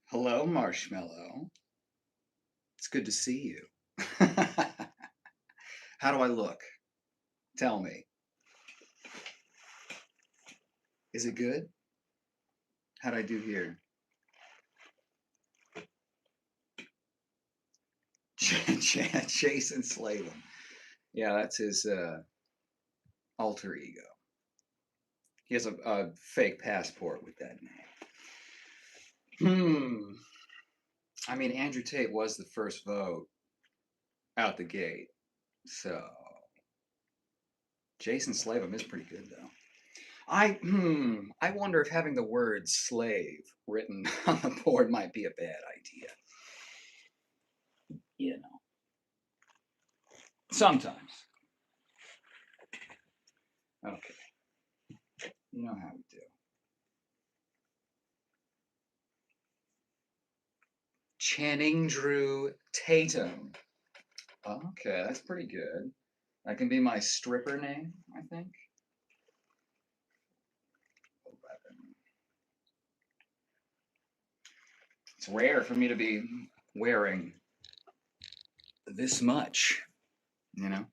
Hello, Marshmallow. It's good to see you. How do I look? Tell me. Is it good? How'd I do here? Jason Slatham. Yeah, that's his alter ego. He has a fake passport with that name. I mean, Andrew Tate was the first vote out the gate. So, Jason Slatham is pretty good, though. I wonder if having the word slave written on the board might be a bad idea. You know, sometimes. Okay, you know how we do. Channing Drew Tatum. Okay, that's pretty good. That can be my stripper name, I think. 11. It's rare for me to be wearing this much, you know?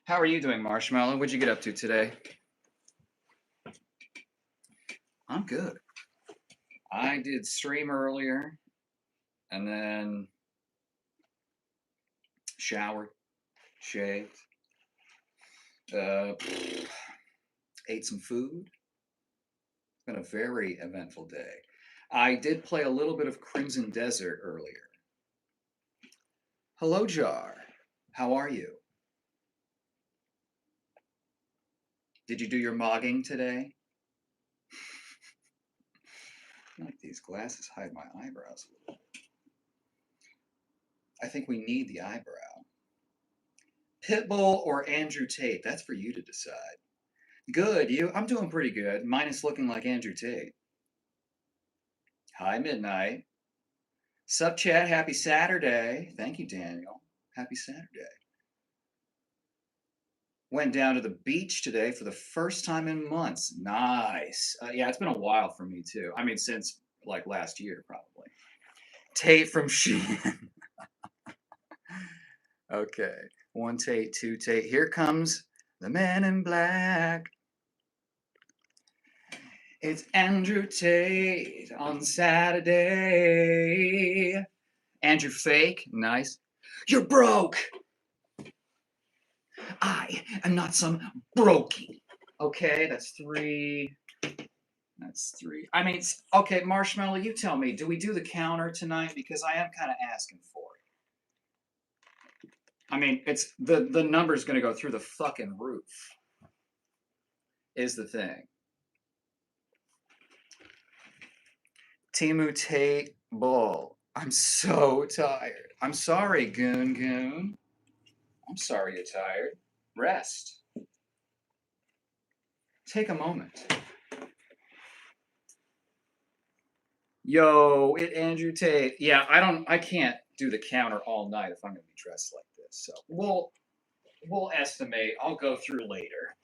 How are you doing, Marshmallow? What'd you get up to today? I'm good. I did stream earlier and then showered, shaved, ate some food. It's been a very eventful day. I did play a little bit of Crimson Desert earlier. Hello, Jar. How are you? Did you do your mogging today? I like these glasses hide my eyebrows a little. I think we need the eyebrow. Pitbull or Andrew Tate? That's for you to decide. Good, you? I'm doing pretty good, minus looking like Andrew Tate. Hi, Midnight. Sup, chat? Happy Saturday. Thank you, Daniel. Happy Saturday. Went down to the beach today for the first time in months. Nice. Yeah, it's been a while for me too. I mean, since like last year, probably. Tate from Sheehan. Okay. One Tate, two Tate. Here comes the man in black. It's Andrew Tate on Saturday. Andrew Fake. Nice. You're broke. I am not some brokey. Okay, that's three. That's three. I mean, okay, Marshmallow, you tell me, do we do the counter tonight? Because I am kind of asking for it. I mean, it's the number's going to go through the fucking roof. Is the thing. Timu Tate Bull. I'm so tired. I'm sorry, Goon Goon. I'm sorry you're tired. Rest. Take a moment. Yo, it Andrew Tate. Yeah, I can't do the counter all night if I'm gonna be dressed like this. So we'll estimate. I'll go through later.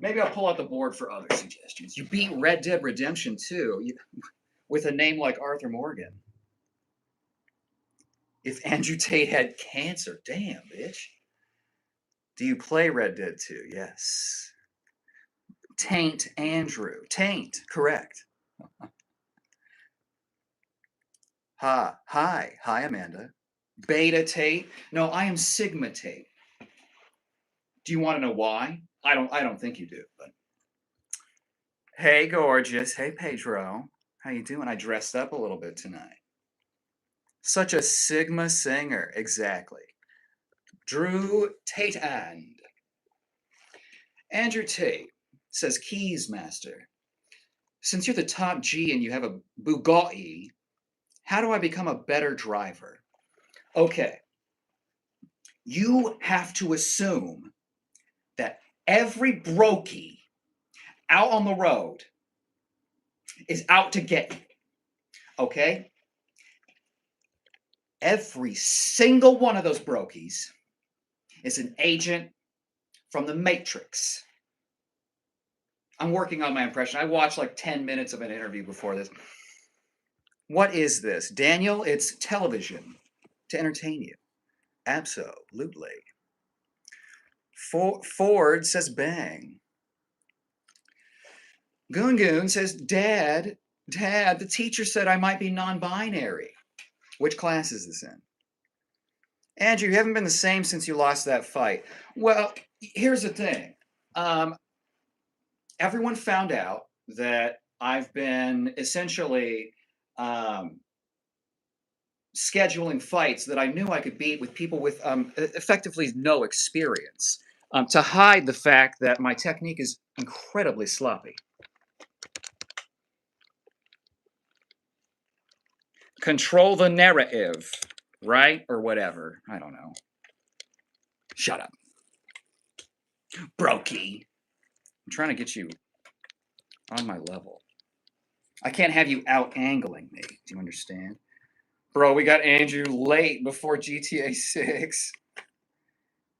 Maybe I'll pull out the board for other suggestions. You beat Red Dead Redemption 2 with a name like Arthur Morgan. If Andrew Tate had cancer, damn, bitch. Do you play Red Dead 2? Yes. Taint Andrew. Taint, correct. Hi, Amanda. Beta Tate? No, I am Sigma Tate. Do you want to know why? I don't think you do, but hey, gorgeous. Hey, Pedro. How you doing? I dressed up a little bit tonight. Such a Sigma singer, exactly. Drew Tate and Andrew Tate says, Keys Master. Since you're the top G and you have a bougatti, how do I become a better driver? Okay. You have to assume that every brokey out on the road is out to get you. Okay? Every single one of those brokies is an agent from the Matrix. I'm working on my impression. I watched like 10 minutes of an interview before this. What is this? Daniel, it's television to entertain you. Absolutely. Ford says bang. Goon Goon says, Dad, the teacher said I might be non-binary. Which class is this in? Andrew, you haven't been the same since you lost that fight. Well, here's the thing. Everyone found out that I've been essentially scheduling fights that I knew I could beat with people with effectively no experience to hide the fact that my technique is incredibly sloppy. Control the narrative, right? Or whatever. I don't know. Shut up. Brokey. I'm trying to get you on my level. I can't have you out-angling me. Do you understand? Bro, we got Andrew late before GTA 6.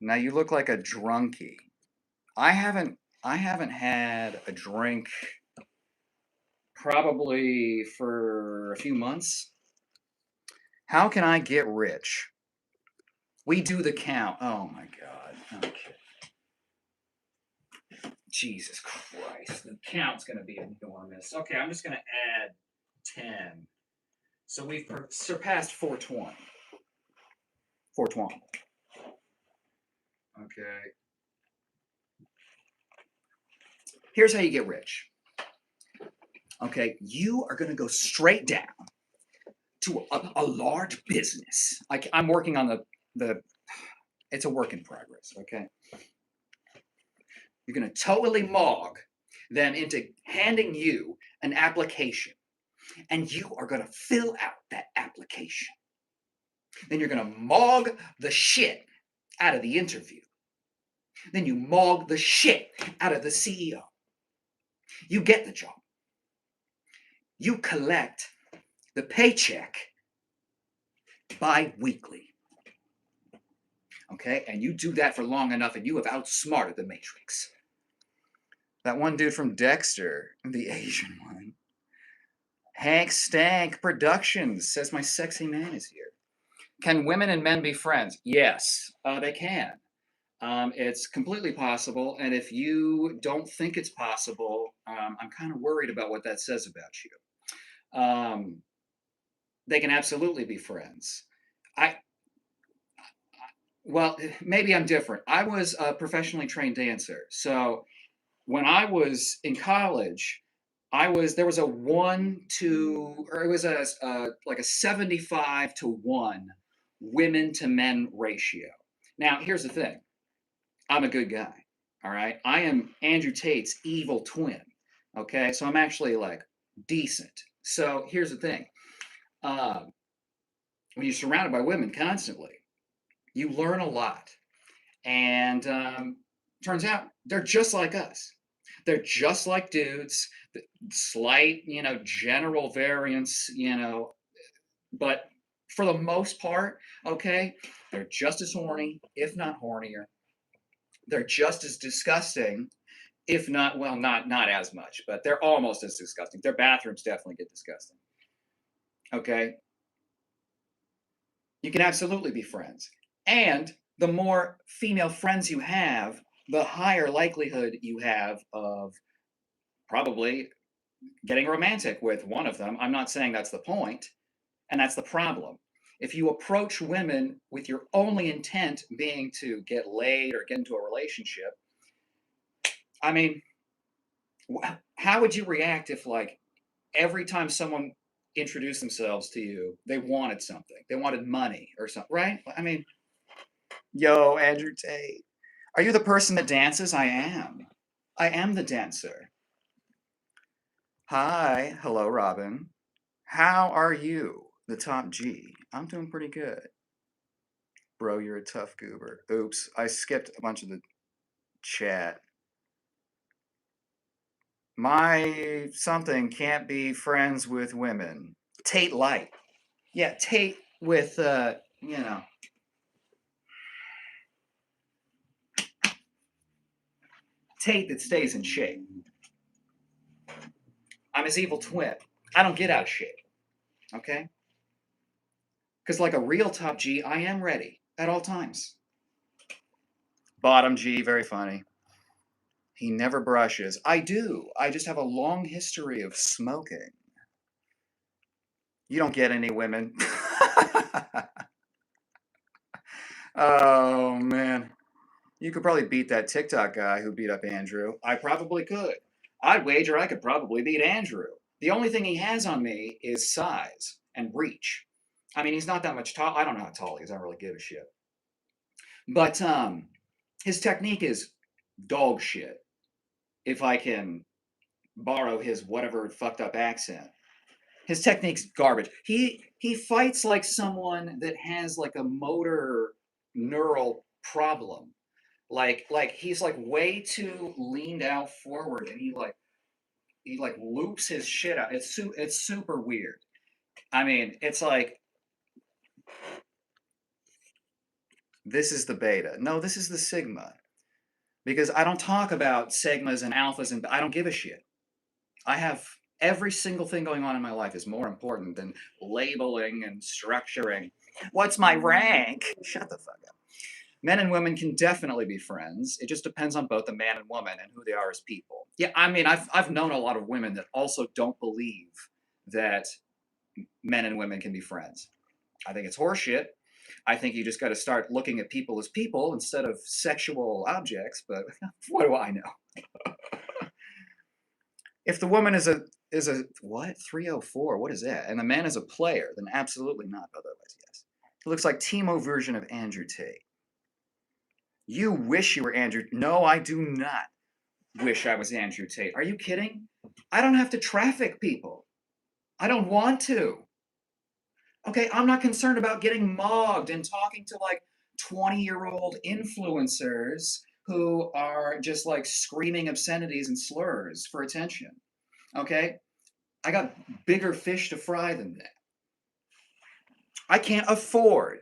Now you look like a drunkie. I haven't had a drink probably for a few months. How can I get rich? We do the count. Oh my god. Okay. Jesus Christ. The count's going to be enormous. Okay, I'm just going to add 10. So we've surpassed 420. 420. Okay. Here's how you get rich. Okay, you are going to go straight down to a large business. I'm working on the. It's a work in progress. Okay. You're going to totally mog them into handing you an application, and you are going to fill out that application. Then you're going to mog the shit out of the interview. Then you mog the shit out of the CEO. You get the job. You collect the paycheck bi-weekly. Okay? And you do that for long enough and you have outsmarted the Matrix. That one dude from Dexter, the Asian one. Hank Stank Productions says my sexy man is here. Can women and men be friends? Yes, they can. It's completely possible. And if you don't think it's possible, I'm kind of worried about what that says about you. They can absolutely be friends. Well, maybe I'm different. I was a professionally trained dancer. So when I was in college, there was a 1 to, or it was like a 75-1 women to men ratio. Now, here's the thing. I'm a good guy. All right. I am Andrew Tate's evil twin. Okay. So I'm actually like decent. So here's the thing. When you're surrounded by women constantly, you learn a lot. And turns out they're just like us. They're just like dudes, slight, general variance, but for the most part, okay, they're just as horny, if not hornier. They're just as disgusting, if not, well, not as much, but they're almost as disgusting. Their bathrooms definitely get disgusting. Okay? You can absolutely be friends. And the more female friends you have, the higher likelihood you have of probably getting romantic with one of them. I'm not saying that's the point, and that's the problem. If you approach women with your only intent being to get laid or get into a relationship, I mean, how would you react if, like, every time someone introduced themselves to you, they wanted something? They wanted money or something, right? I mean, yo, Andrew Tate. Are you the person that dances? I am. I am the dancer. Hi. Hello, Robin. How are you? The top G. I'm doing pretty good. Bro, you're a tough goober. Oops, I skipped a bunch of the chat. My something can't be friends with women. Tate light. Yeah, Tate with, Tate that stays in shape. I'm his evil twin. I don't get out of shape. Okay? Because like a real top G, I am ready at all times. Bottom G, very funny. He never brushes. I do. I just have a long history of smoking. You don't get any women. Oh, man. You could probably beat that TikTok guy who beat up Andrew. I probably could. I'd wager I could probably beat Andrew. The only thing he has on me is size and reach. I mean, he's not that much tall. I don't know how tall he is. I don't really give a shit. But his technique is dog shit. If I can borrow his whatever fucked up accent. His technique's garbage. He fights like someone that has like a motor neural problem. Like he's like way too leaned out forward, and he like loops his shit out. It's super weird. I mean, it's like this is the beta. No, this is the sigma. Because I don't talk about sigmas and alphas, and I don't give a shit. I have every single thing going on in my life is more important than labeling and structuring. What's my rank? Shut the fuck up. Men and women can definitely be friends. It just depends on both the man and woman and who they are as people. Yeah, I mean, I've known a lot of women that also don't believe that men and women can be friends. I think it's horseshit. I think you just got to start looking at people as people instead of sexual objects. But what do I know? If the woman is a what 304? What is that? And the man is a player, then absolutely not. Otherwise, yes. It looks like Timo version of Andrew Tate. You wish you were Andrew. No, I do not wish I was Andrew Tate. Are you kidding? I don't have to traffic people. I don't want to. Okay, I'm not concerned about getting mogged and talking to like 20-year-old influencers who are just like screaming obscenities and slurs for attention. Okay? I got bigger fish to fry than that. I can't afford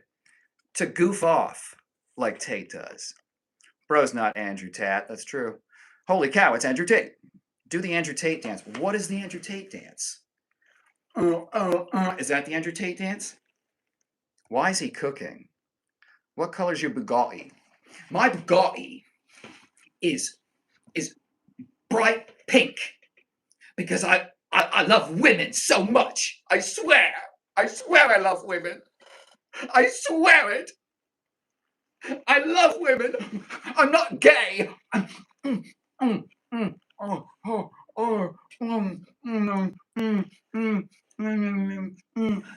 to goof off like Tate does. Bro's not Andrew Tate. That's true. Holy cow, it's Andrew Tate. Do the Andrew Tate dance. What is the Andrew Tate dance? Is that the Andrew Tate dance? Why is he cooking? What color's your Bugatti? My Bugatti is bright pink because I love women so much. I swear I love women. I swear it. I love women. I'm not gay.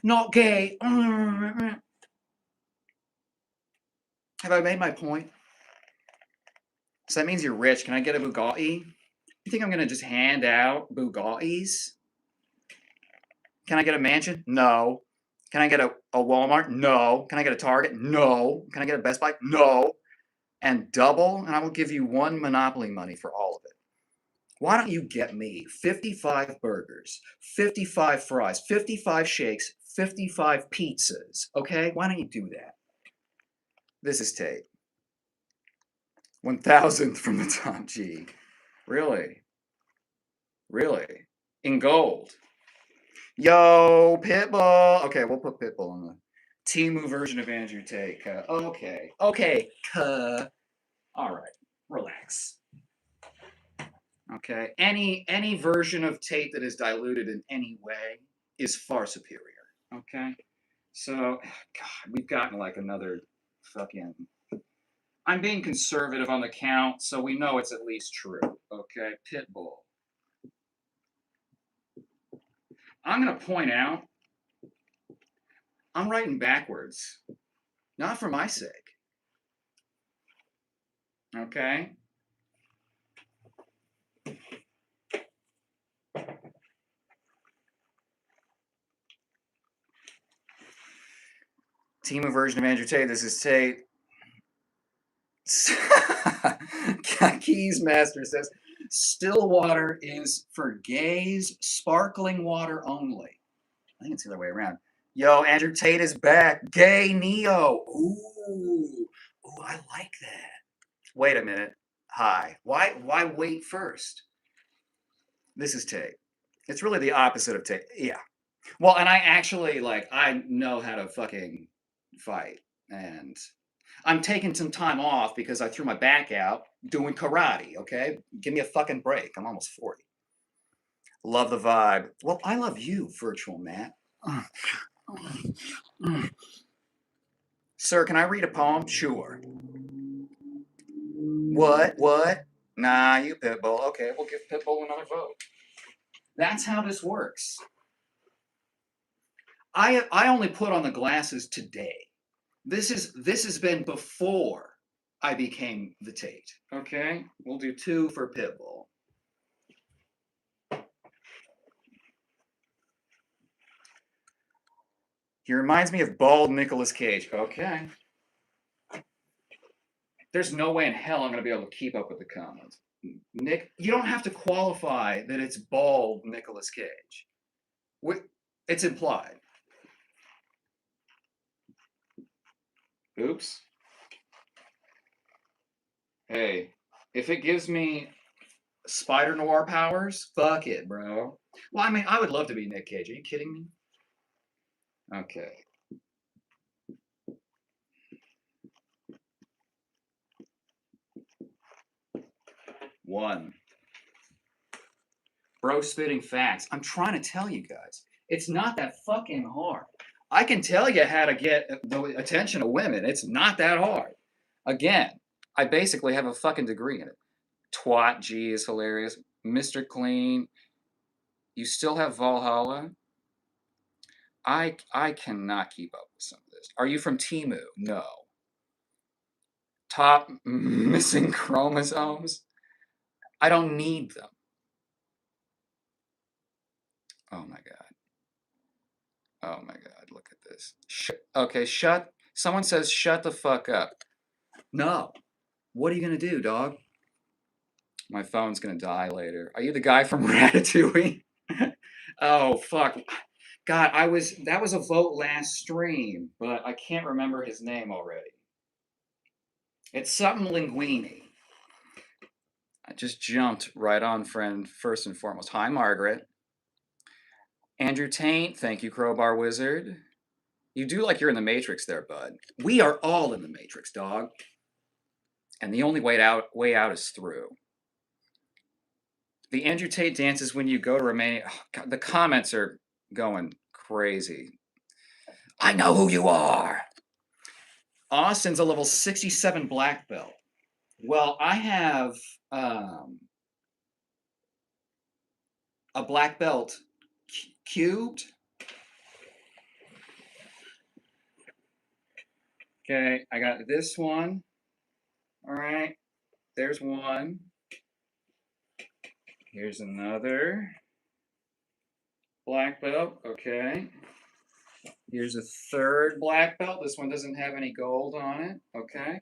Not gay. Have I made my point? So that means you're rich. Can I get a Bugatti? You think I'm going to just hand out Bugattis? Can I get a mansion? No. Can I get a Walmart? No. Can I get a Target? No. Can I get a Best Buy? No. And double, and I will give you one Monopoly money for all of it. Why don't you get me 55 burgers, 55 fries, 55 shakes, 55 pizzas, okay? Why don't you do that? This is Tate. 1,000th from the top G. Really? Really? In gold. Yo, Pitbull. Okay, we'll put Pitbull on the Temu version of Andrew Tate. Okay. Okay. All right. Relax. Okay. Any version of Tate that is diluted in any way is far superior. Okay. So, God, we've gotten like another fucking. I'm being conservative on the count, so we know it's at least true. Okay, Pitbull. I'm going to point out, I'm writing backwards. Not for my sake. Okay? Temu version of Andrew Tate. This is Tate. Keys Master says, still water is for gays, sparkling water only. I think it's the other way around. Yo, Andrew Tate is back. Gay Neo. Ooh, I like that. Wait a minute. Hi. Why wait first? This is Tate. It's really the opposite of Tate. Yeah. Well, and I actually like I know how to fucking fight, and I'm taking some time off because I threw my back out doing karate. Okay, give me a fucking break. I'm almost 40. Love the vibe. Well, I love you, virtual Matt. Sir, can I read a poem? Sure. What? What? Nah, you Pitbull. Okay, we'll give Pitbull another vote. That's how this works. I only put on the glasses today. This has been before I became the Tate. Okay, we'll do 2 for Pitbull. He reminds me of bald Nicolas Cage. Okay. There's no way in hell I'm going to be able to keep up with the comments. Nick, you don't have to qualify that it's bald Nicolas Cage. It's implied. Oops. Hey, if it gives me Spider Noir powers, fuck it, bro. Well, I mean, I would love to be Nick Cage. Are you kidding me? Okay. One. Bro spitting facts. I'm trying to tell you guys, it's not that fucking hard. I can tell you how to get the attention of women. It's not that hard. Again, I basically have a fucking degree in it. Twat G is hilarious. Mr. Clean. You still have Valhalla? I cannot keep up with some of this. Are you from Timu? No. Top missing chromosomes? I don't need them. Oh my god. Oh my god, look at this. Okay, someone says shut the fuck up. No. What are you going to do, dog? My phone's going to die later. Are you the guy from Ratatouille? Oh fuck. God, that was a vote last stream, but I can't remember his name already. It's something Linguini. I just jumped right on, friend, first and foremost. Hi, Margaret. Andrew Taint, thank you, Crowbar Wizard. You do like you're in the Matrix there, bud. We are all in the Matrix, dog. And the only way out is through. The Andrew Tate dances when you go to Romania. Oh, God, the comments are going crazy. I know who you are. Austin's a level 67 black belt. Well, I have a black belt cubed. Okay, I got this one. All right, there's one. Here's another black belt. Okay. Here's a third black belt. This one doesn't have any gold on it. Okay.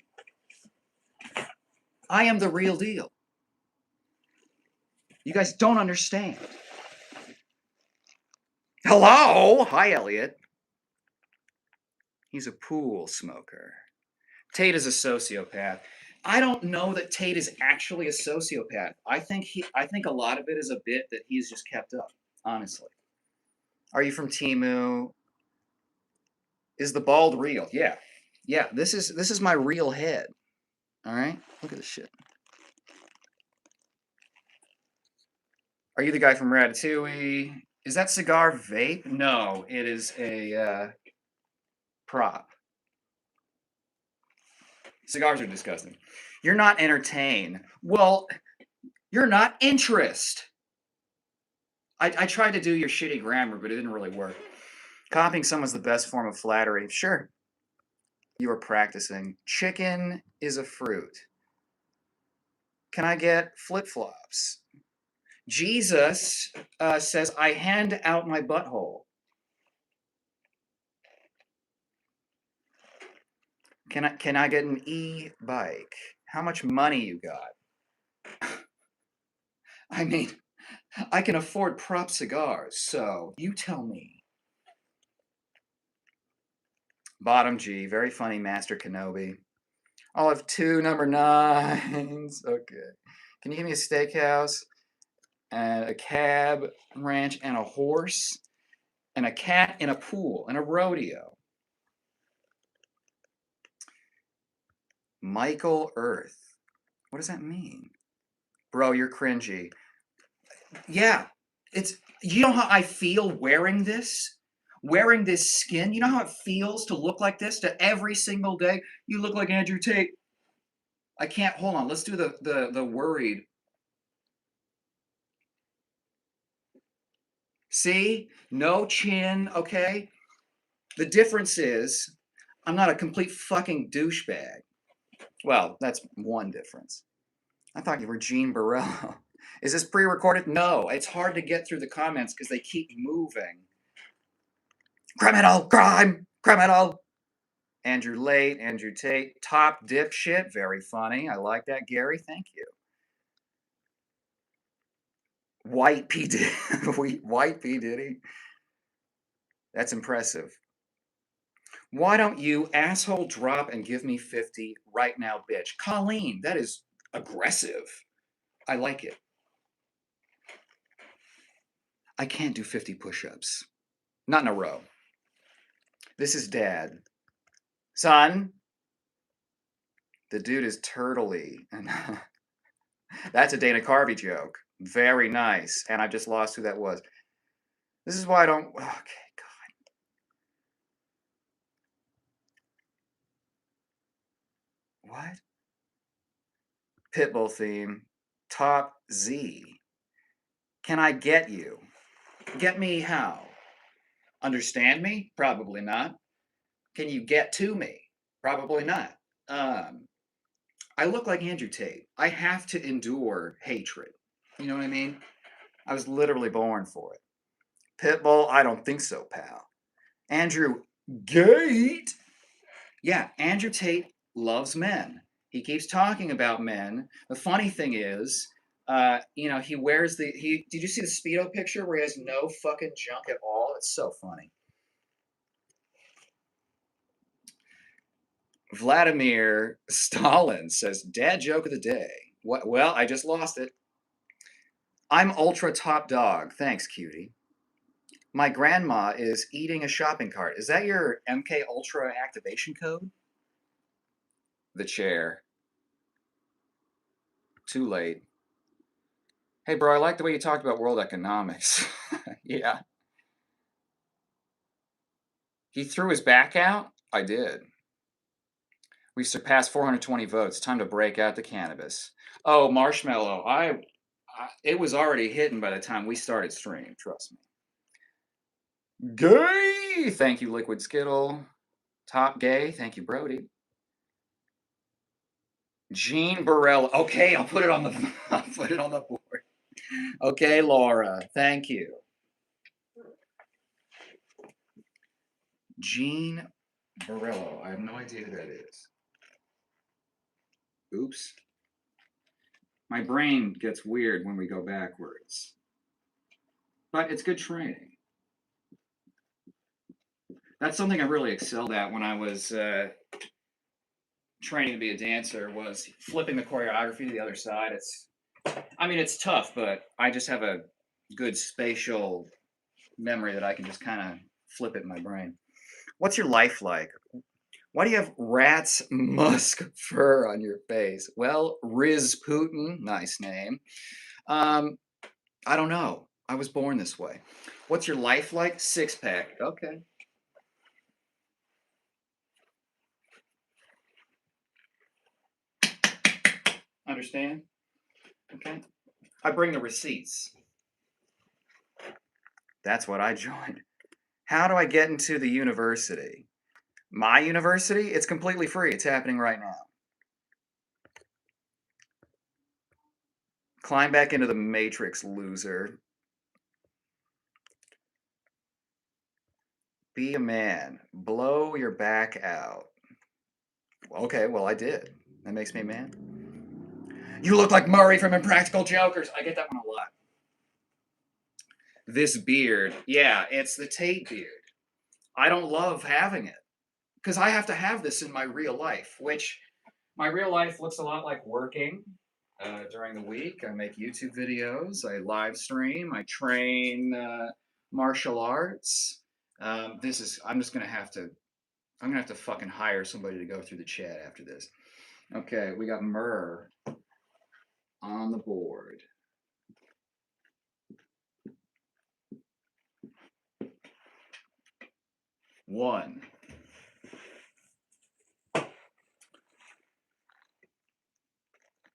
I am the real deal. You guys don't understand. Hello? Hi, Elliot. He's a pool smoker. Tate is a sociopath. I don't know that Tate is actually a sociopath. I think a lot of it is a bit that he's just kept up, honestly. Are you from Timu? Is the bald real? Yeah. Yeah, this is my real head. All right? Look at this shit. Are you the guy from Ratatouille? Is that cigar vape? No, it is a prop. Cigars are disgusting. You're not entertained. Well, you're not interest. I tried to do your shitty grammar, but it didn't really work. Copying someone's the best form of flattery. Sure. You were practicing. Chicken is a fruit. Can I get flip-flops? Jesus says, I hand out my butthole. Can I get an e-bike? How much money you got? I mean, I can afford prop cigars, so you tell me. Bottom G, very funny, Master Kenobi. I'll have 2 number 9s. Okay. Can you give me a steakhouse? and a cab ranch and a horse and a cat in a pool and a rodeo. Michael Earth. What does that mean? Bro, you're cringy. Yeah, it's you know how I feel wearing this? Wearing this skin. You know how it feels to look like this to every single day? You look like Andrew Tate. I can't hold on. Let's do the worried. See? No chin, okay? The difference is I'm not a complete fucking douchebag. Well, that's one difference. I thought you were Gene Barello. Is this pre-recorded? No. It's hard to get through the comments because they keep moving. Criminal, crime, criminal. Andrew Late, Andrew Tate, top dipshit. Very funny. I like that, Gary. Thank you. White P. Diddy. White P. Diddy. That's impressive. Why don't you asshole drop and give me 50 right now, bitch? Colleen, that is aggressive. I like it. I can't do 50 push-ups. Not in a row. This is dad. Son, the dude is turtley. And that's a Dana Carvey joke. Very nice. And I just lost who that was. This is why I don't. Okay, God. What? Pitbull theme. Top Z. Can I get you? Get me how? Understand me? Probably not. Can you get to me? Probably not. I look like Andrew Tate. I have to endure hatred. You know what I mean? I was literally born for it. Pitbull, I don't think so, pal. Andrew Gate. Yeah, Andrew Tate loves men. He keeps talking about men. The funny thing is, he wears did you see the Speedo picture where he has no fucking junk at all? It's so funny. Vladimir Stalin says, dad joke of the day. What? Well, I just lost it. I'm ultra top dog. Thanks, cutie. My grandma is eating a shopping cart. Is that your MK Ultra activation code? The chair. Too late. Hey, bro, I like the way you talked about world economics. Yeah. He threw his back out? I did. We surpassed 420 votes. Time to break out the cannabis. Oh, Marshmallow. It was already hidden by the time we started stream. Trust me. Gay! Thank you, Liquid Skittle. Top gay. Thank you, Brody. Gene Burrell. Okay, I'll put it on the I'll put it on the board. Okay, Laura. Thank you. Gene Barello. I have no idea who that is. Oops. My brain gets weird when we go backwards. But it's good training. That's something I really excelled at when I was training to be a dancer, was flipping the choreography to the other side. It's tough, but I just have a good spatial memory that I can just kind of flip it in my brain. What's your life like? Why do you have rat's musk fur on your face? Well, Riz Putin, nice name. I don't know. I was born this way. What's your life like? Six pack. Okay. Understand? Okay. I bring the receipts. That's what I joined. How do I get into the university? My university? It's completely free. It's happening right now. Climb back into the matrix, loser. Be a man. Blow your back out. Okay, well, I did. That makes me a man. You look like Murray from Impractical Jokers. I get that one a lot. This beard. Yeah, it's the Tate beard. I don't love having it because I have to have this in my real life, which my real life looks a lot like working. during the week. I make YouTube videos. I live stream. I train martial arts. I'm just gonna have to. I'm gonna have to fucking hire somebody to go through the chat after this. Okay, we got Myrrh on the board. One.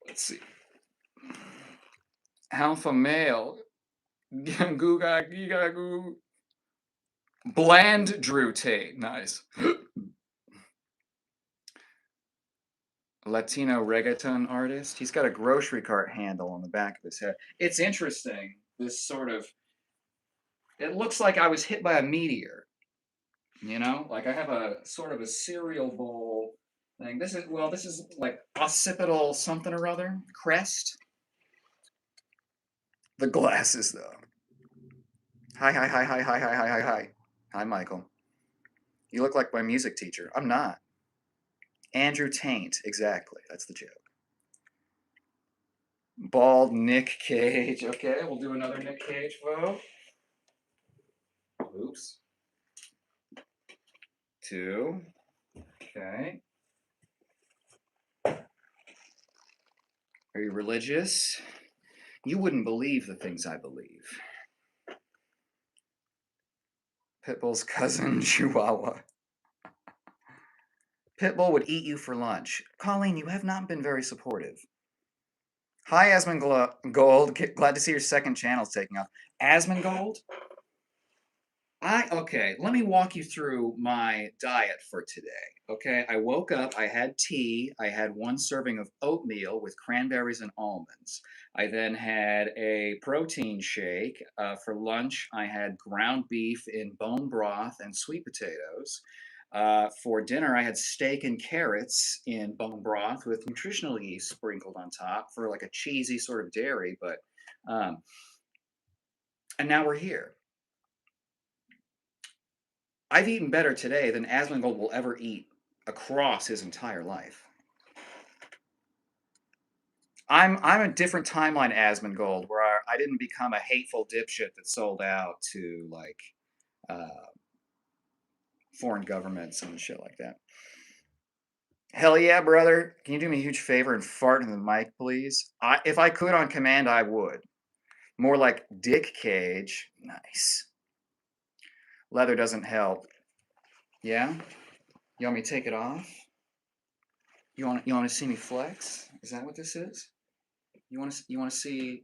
Let's see. Alpha male. Mandrew Tai. Nice. Latino reggaeton artist. He's got a grocery cart handle on the back of his head. It's interesting. This sort of. It looks like I was hit by a meteor. You know, like I have a sort of a cereal bowl thing. This is like occipital something or other crest. The glasses though. Hi, hi, hi, hi, hi, hi, hi, hi, hi. Hi, Michael. You look like my music teacher. I'm not. Andrew Taint, exactly. That's the joke. Bald Nick Cage. Okay, we'll do another Nick Cage vote. Oops. 2. Okay. Are you religious? You wouldn't believe the things I believe. Pitbull's cousin, Chihuahua. Pitbull would eat you for lunch. Colleen, you have not been very supportive. Hi, Asmongold. Glad to see your second channel's taking off. Asmongold? Okay, let me walk you through my diet for today. Okay, I woke up, I had tea, I had 1 serving of oatmeal with cranberries and almonds. I then had a protein shake. For lunch, I had ground beef in bone broth and sweet potatoes. For dinner, I had steak and carrots in bone broth with nutritional yeast sprinkled on top for like a cheesy sort of dairy, but and now we're here. I've eaten better today than Asmongold will ever eat across his entire life. I'm a different timeline Asmongold, where I didn't become a hateful dipshit that sold out to like foreign governments and shit like that. Hell yeah, brother! Can you do me a huge favor and fart in the mic, please? If I could on command, I would. More like Dick Cage. Nice. Leather doesn't help. Yeah? You want me to take it off? You want to see me flex? Is that what this is? You want to see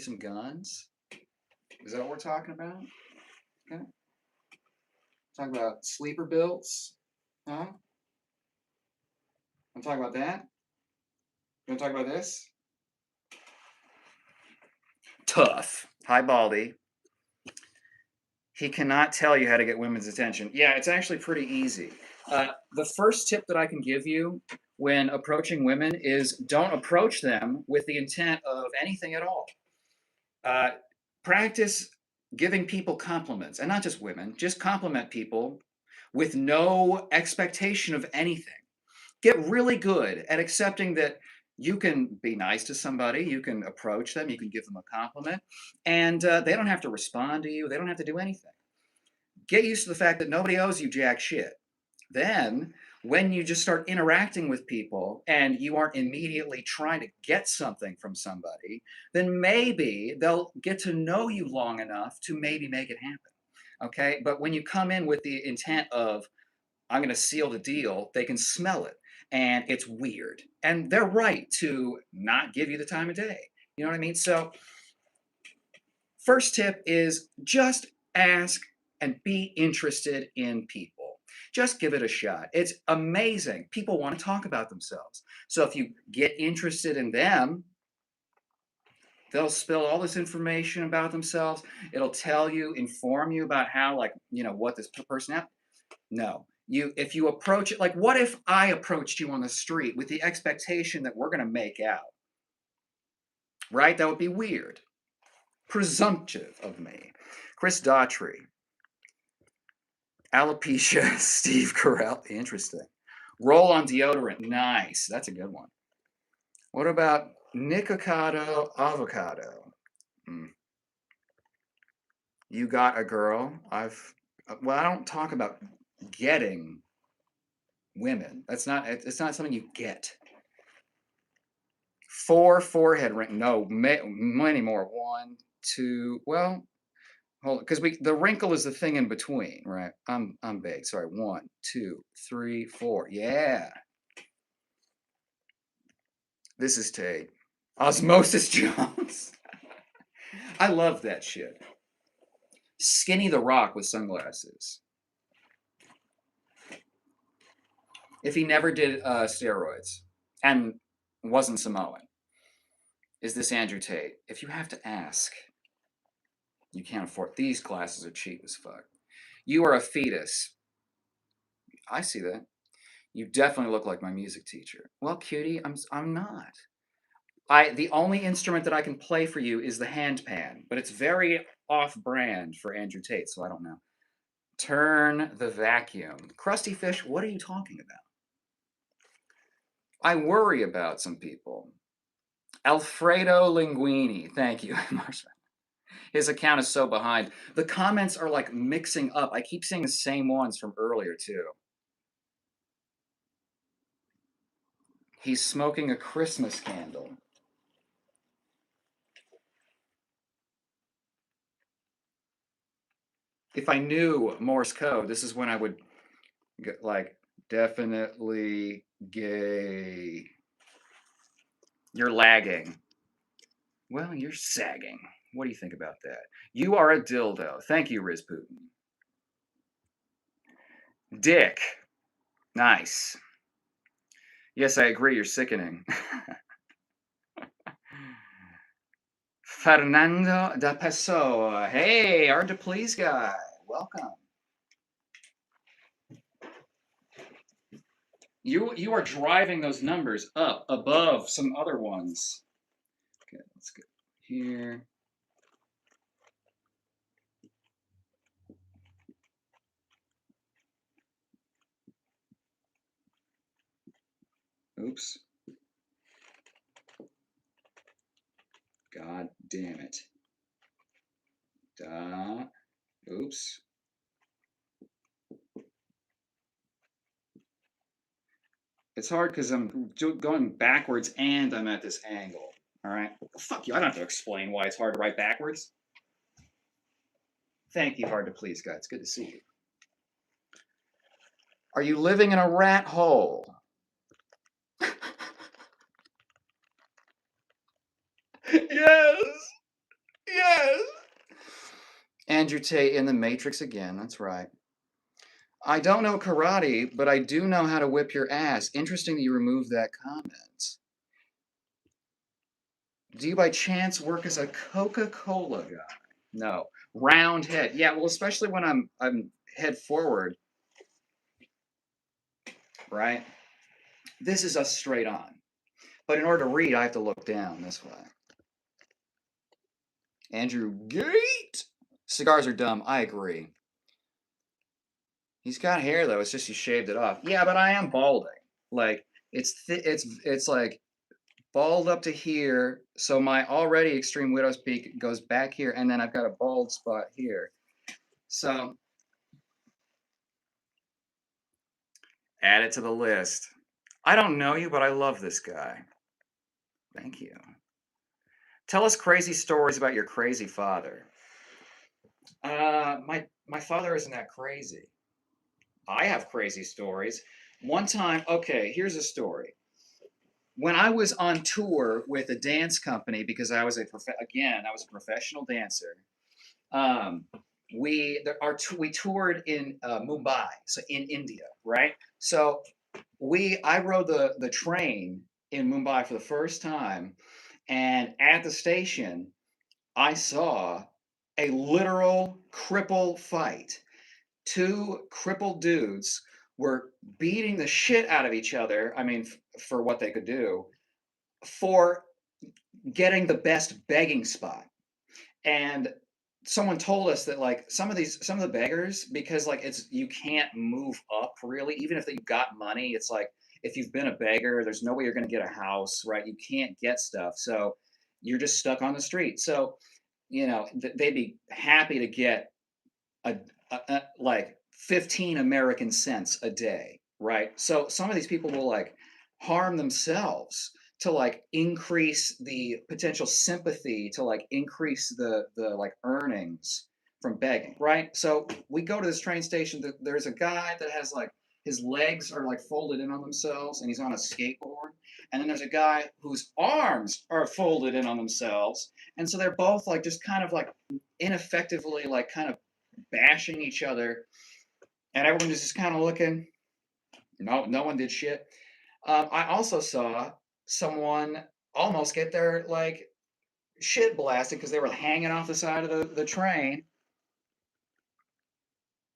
some guns? Is that what we're talking about? Okay. Talking about sleeper builds? Huh? I'm talking about that? You want to talk about this? Tough. Hi, Baldy. He cannot tell you how to get women's attention. Yeah, it's actually pretty easy. The first tip that I can give you when approaching women is don't approach them with the intent of anything at all. Practice giving people compliments, and not just women, just compliment people with no expectation of anything. Get really good at accepting that you can be nice to somebody, you can approach them, you can give them a compliment, and they don't have to respond to you, they don't have to do anything. Get used to the fact that nobody owes you jack shit. Then, when you just start interacting with people and you aren't immediately trying to get something from somebody, then maybe they'll get to know you long enough to maybe make it happen. Okay. But when you come in with the intent of, I'm going to seal the deal, they can smell it. And it's weird. And they're right to not give you the time of day. You know what I mean? So, first tip is just ask and be interested in people. Just give it a shot. It's amazing. People want to talk about themselves. So if you get interested in them, they'll spill all this information about themselves. It'll tell you, inform you about how, like, what this person has. No. If you approach it, like, what if I approached you on the street with the expectation that we're going to make out? Right? That would be weird. Presumptive of me. Chris Daughtry. Alopecia, Steve Carell. Interesting. Roll on deodorant. Nice. That's a good one. What about Nikocado avocado. Mm. You got a girl. Well, I don't talk about getting women. It's not something you get. 4 forehead ring. No, many more. 1, 2. Well, hold on, because the wrinkle is the thing in between, right? I'm big. Sorry. 1, 2, 3, 4. Yeah. This is Tate. Osmosis Jones. I love that shit. Skinny the Rock with sunglasses. If he never did steroids and wasn't Samoan, is this Andrew Tate? If you have to ask, you can't afford. These glasses are cheap as fuck. You are a fetus. I see that. You definitely look like my music teacher. Well, cutie, I'm not. The only instrument that I can play for you is the handpan, but it's very off-brand for Andrew Tate, so I don't know. Turn the vacuum. Krusty Fish, what are you talking about? I worry about some people. Alfredo Linguini, thank you, Marshall. His account is so behind. The comments are like mixing up. I keep seeing the same ones from earlier, too. He's smoking a Christmas candle. If I knew Morse code, this is when I would get like, definitely gay. You're lagging. Well, you're sagging. What do you think about that? You are a dildo. Thank you, Riz Putin. Dick. Nice. Yes, I agree. You're sickening. Fernando da Pessoa. Hey, hard to please guy. Welcome. You are driving those numbers up above some other ones. Okay, let's go here. Oops. God damn it. Oops. It's hard because I'm going backwards and I'm at this angle. All right. Well, fuck you. I don't have to explain why it's hard to write backwards. Thank you, hard to please guy. It's good to see you. Are you living in a rat hole? Yes. Yes. Andrew Tate in the Matrix again. That's right. I don't know karate, but I do know how to whip your ass. Interesting that you removed that comment. Do you by chance work as a Coca-Cola guy? No. Round head. Yeah, well, especially when I'm head forward, right? This is us straight on. But in order to read, I have to look down this way. Andrew Gate. Cigars are dumb. I agree. He's got hair though. It's just he shaved it off. Yeah, but I am balding. Like it's like bald up to here. So my already extreme widow's peak goes back here, and then I've got a bald spot here. So add it to the list. I don't know you, but I love this guy. Thank you. Tell us crazy stories about your crazy father. My father isn't that crazy. I have crazy stories. One time, okay, here's a story. When I was on tour with a dance company, because I was I was a professional dancer. Um, we toured in Mumbai, so in India, right? So I rode the train in Mumbai for the first time, and at the station, I saw a literal cripple fight. Two crippled dudes were beating the shit out of each other. I mean, for what they could do, for getting the best begging spot. And someone told us that like some of the beggars, because like it's you can't move up really, even if you got money, it's like if you've been a beggar, there's no way you're going to get a house, right? You can't get stuff. So you're just stuck on the street. So, they'd be happy to get a, like 15 American cents a day, right? So some of these people will like harm themselves to like increase the potential sympathy, to like increase the like earnings from begging, right? So we go to this train station. There's a guy that has like his legs are like folded in on themselves and he's on a skateboard. And then there's a guy whose arms are folded in on themselves. And so they're both like just kind of like ineffectively like kind of bashing each other, and everyone was just kind of looking. No one did shit. I also saw someone almost get their like shit blasted because they were hanging off the side of the train.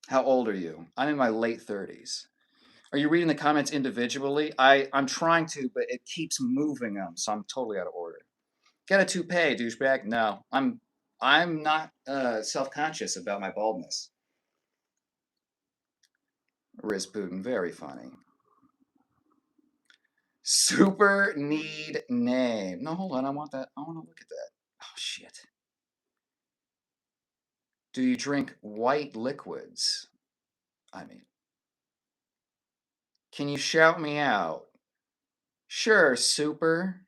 How old are you? I'm in my late 30s. Are you reading the comments individually? I'm trying to, but it keeps moving them, so I'm totally out of order. Get a toupee, douchebag. No, I'm not self-conscious about my baldness. Putin, very funny. Super need name. No, hold on. I want that. I want to look at that. Oh, shit. Do you drink white liquids? I mean, can you shout me out? Sure, super.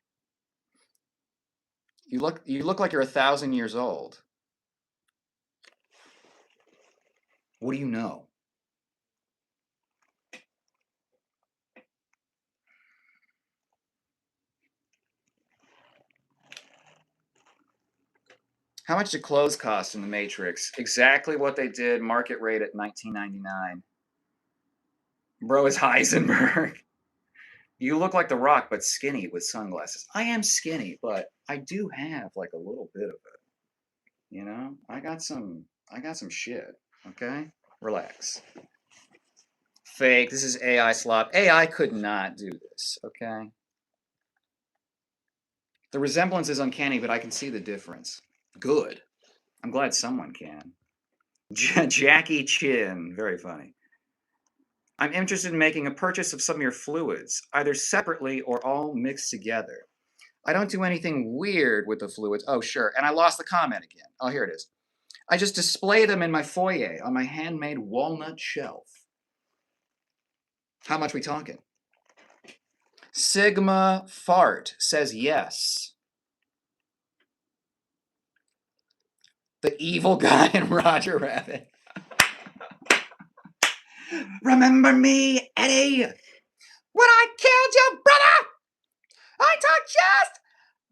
You look like you're 1,000 years old. What do you know? How much do clothes cost in the Matrix? Exactly what they did, market rate at 1999. Bro is Heisenberg. You look like The Rock, but skinny with sunglasses. I am skinny, but I do have like a little bit of it. I got some shit. Okay? Relax. Fake. This is AI slop. AI could not do this, okay? The resemblance is uncanny, but I can see the difference. Good. I'm glad someone can. Jackie Chin. Very funny. I'm interested in making a purchase of some of your fluids, either separately or all mixed together. I don't do anything weird with the fluids. Oh, sure. And I lost the comment again. Oh, here it is. I just display them in my foyer on my handmade walnut shelf. How much we talking? Sigma Fart says yes. The evil guy in Roger Rabbit. Remember me, Eddie? When I killed your brother, I talk just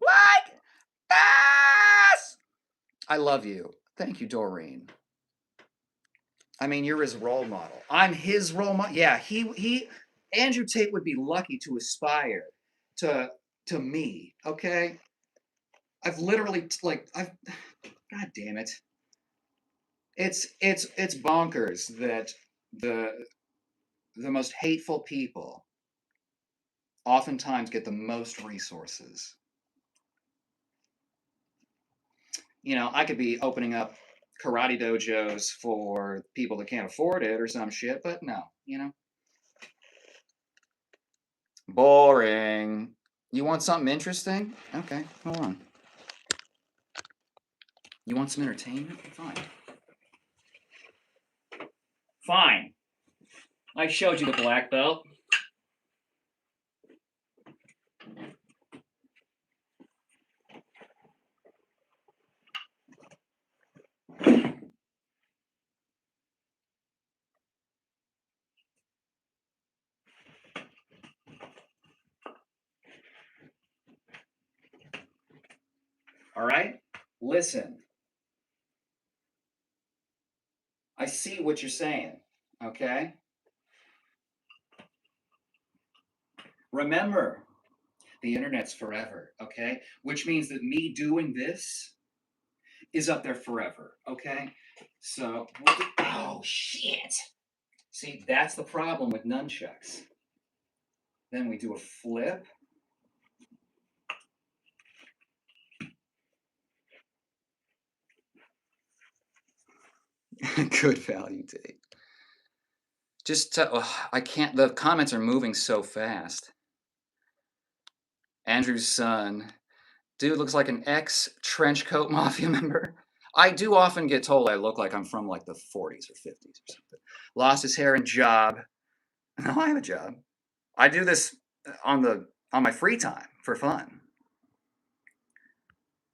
like this. I love you. Thank you, Doreen. I mean, you're his role model. I'm his role model. Yeah, Andrew Tate would be lucky to aspire to me. Okay, I've literally God damn it. It's bonkers that the most hateful people oftentimes get the most resources. I could be opening up karate dojos for people that can't afford it or some shit, but no. Boring. You want something interesting? Okay, hold on. You want some entertainment? Fine. Fine. I showed you the black belt. All right? Listen. I see what you're saying, okay? Remember, the internet's forever, okay? Which means that me doing this is up there forever, okay? So, oh shit! See, that's the problem with nunchucks. Then we do a flip. Good value date. Just, I can't, the comments are moving so fast. Andrew's son. Dude looks like an ex-trench coat mafia member. I do often get told I look like I'm from like the 40s or 50s or something. Lost his hair and job. No, I have a job. I do this on my free time for fun.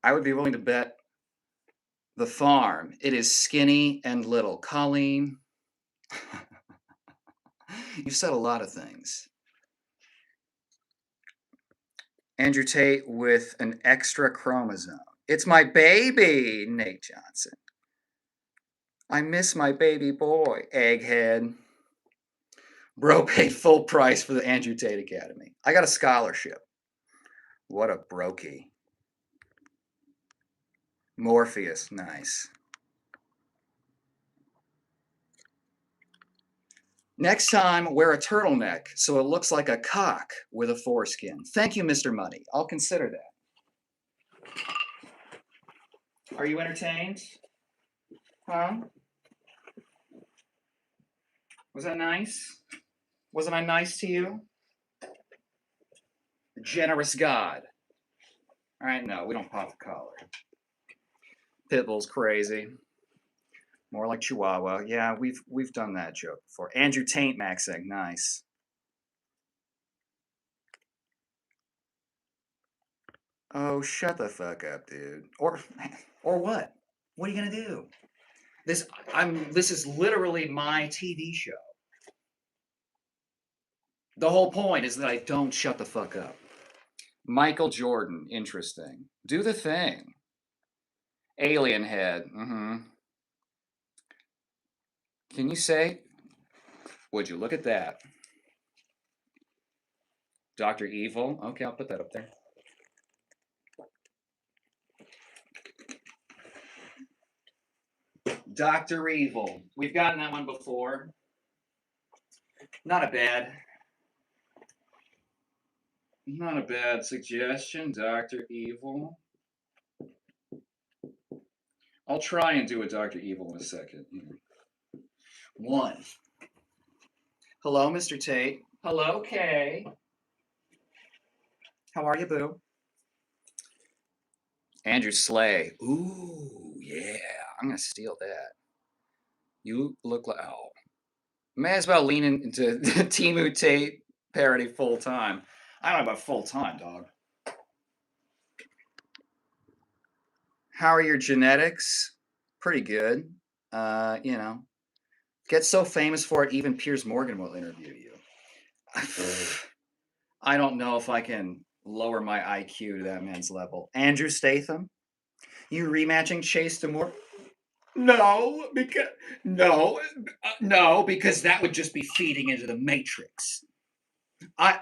I would be willing to bet the farm. It is skinny and little. Colleen, you've said a lot of things. Andrew Tate with an extra chromosome. It's my baby, Nate Johnson. I miss my baby boy, egghead. Bro paid full price for the Andrew Tate Academy. I got a scholarship. What a brokey. Morpheus, nice. Next time, wear a turtleneck so it looks like a cock with a foreskin. Thank you, Mr. Money. I'll consider that. Are you entertained? Huh? Was that nice? Wasn't I nice to you? Generous God. All right, no, we don't pop the collar. Pitbull's crazy. More like Chihuahua. Yeah, we've done that joke before. Andrew Taint Maxing, nice. Oh, shut the fuck up, dude. Or what? What are you gonna do? This is literally my TV show. The whole point is that I don't shut the fuck up. Michael Jordan, interesting. Do the thing. Alien head. Mm-hmm. Can you say? Would you look at that? Dr. Evil. Okay, I'll put that up there. Dr. Evil. We've gotten that one before. Not a bad suggestion, Dr. Evil. I'll try and do a Dr. Evil in a second. One. Hello, Mr. Tate. Hello, Kay. How are you, boo? Andrew Slay. Ooh, yeah. I'm gonna steal that. You look like, oh. May as well lean into Timu Tate parody full time. I don't know about full time, dog. How are your genetics? Pretty good. You know, get so famous for it, even Piers Morgan will interview you. I don't know if I can lower my IQ to that man's level. Andrew Statham, you rematching Chase Demore? No, because that would just be feeding into the Matrix. I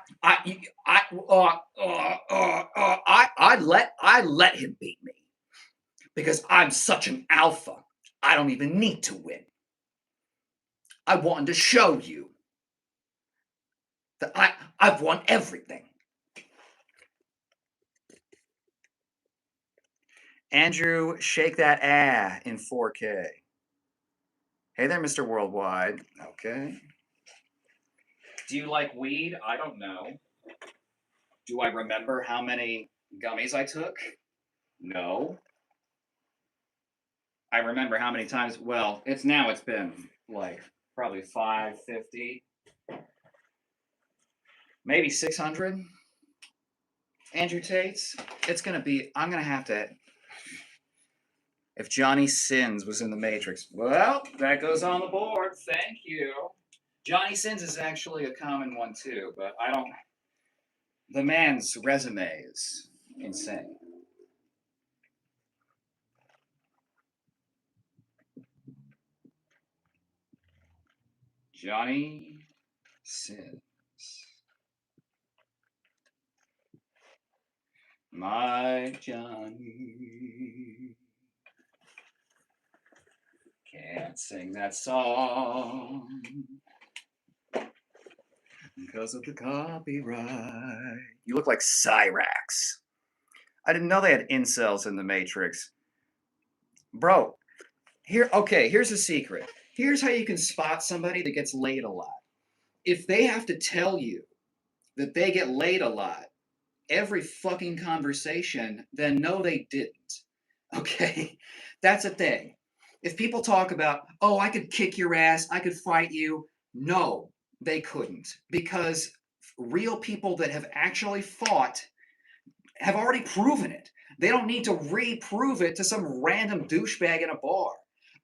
let him beat me because I'm such an alpha. I don't even need to win. I wanted to show you that I've won everything. Andrew, shake that in 4K. Hey there, Mr. Worldwide. Okay. Do you like weed? I don't know. Do I remember how many gummies I took? No. I remember how many times. Well, it's been like probably 550, maybe 600. Andrew Tate's. It's gonna be. I'm gonna have to. If Johnny Sins was in the Matrix, well, that goes on the board. Thank you. Johnny Sins is actually a common one too, but I don't. The man's resume is insane. Johnny Sins. My Johnny can't sing that song because of the copyright. You look like Cyrax. I didn't know they had incels in the Matrix. Bro, here's a secret. Here's how you can spot somebody that gets laid a lot. If they have to tell you that they get laid a lot every fucking conversation, then no, they didn't. Okay? That's a thing. If people talk about, oh, I could kick your ass, I could fight you, no, they couldn't. Because real people that have actually fought have already proven it. They don't need to reprove it to some random douchebag in a bar.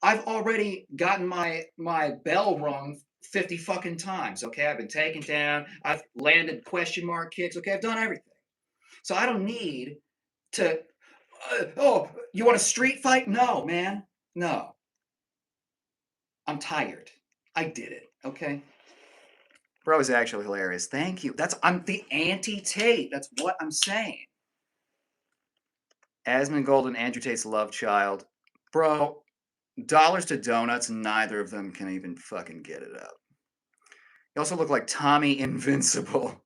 I've already gotten my bell rung 50 fucking times. Okay, I've been taken down. I've landed question mark kicks. Okay, I've done everything. So I don't need to. Oh, you want a street fight? No, man. No. I'm tired. I did it. Okay. Bro is actually hilarious. Thank you. I'm the anti-Tate. That's what I'm saying. Asmund Golden, Andrew Tate's love child. Bro, dollars to donuts, neither of them can even fucking get it up. You also look like Tommy Invincible.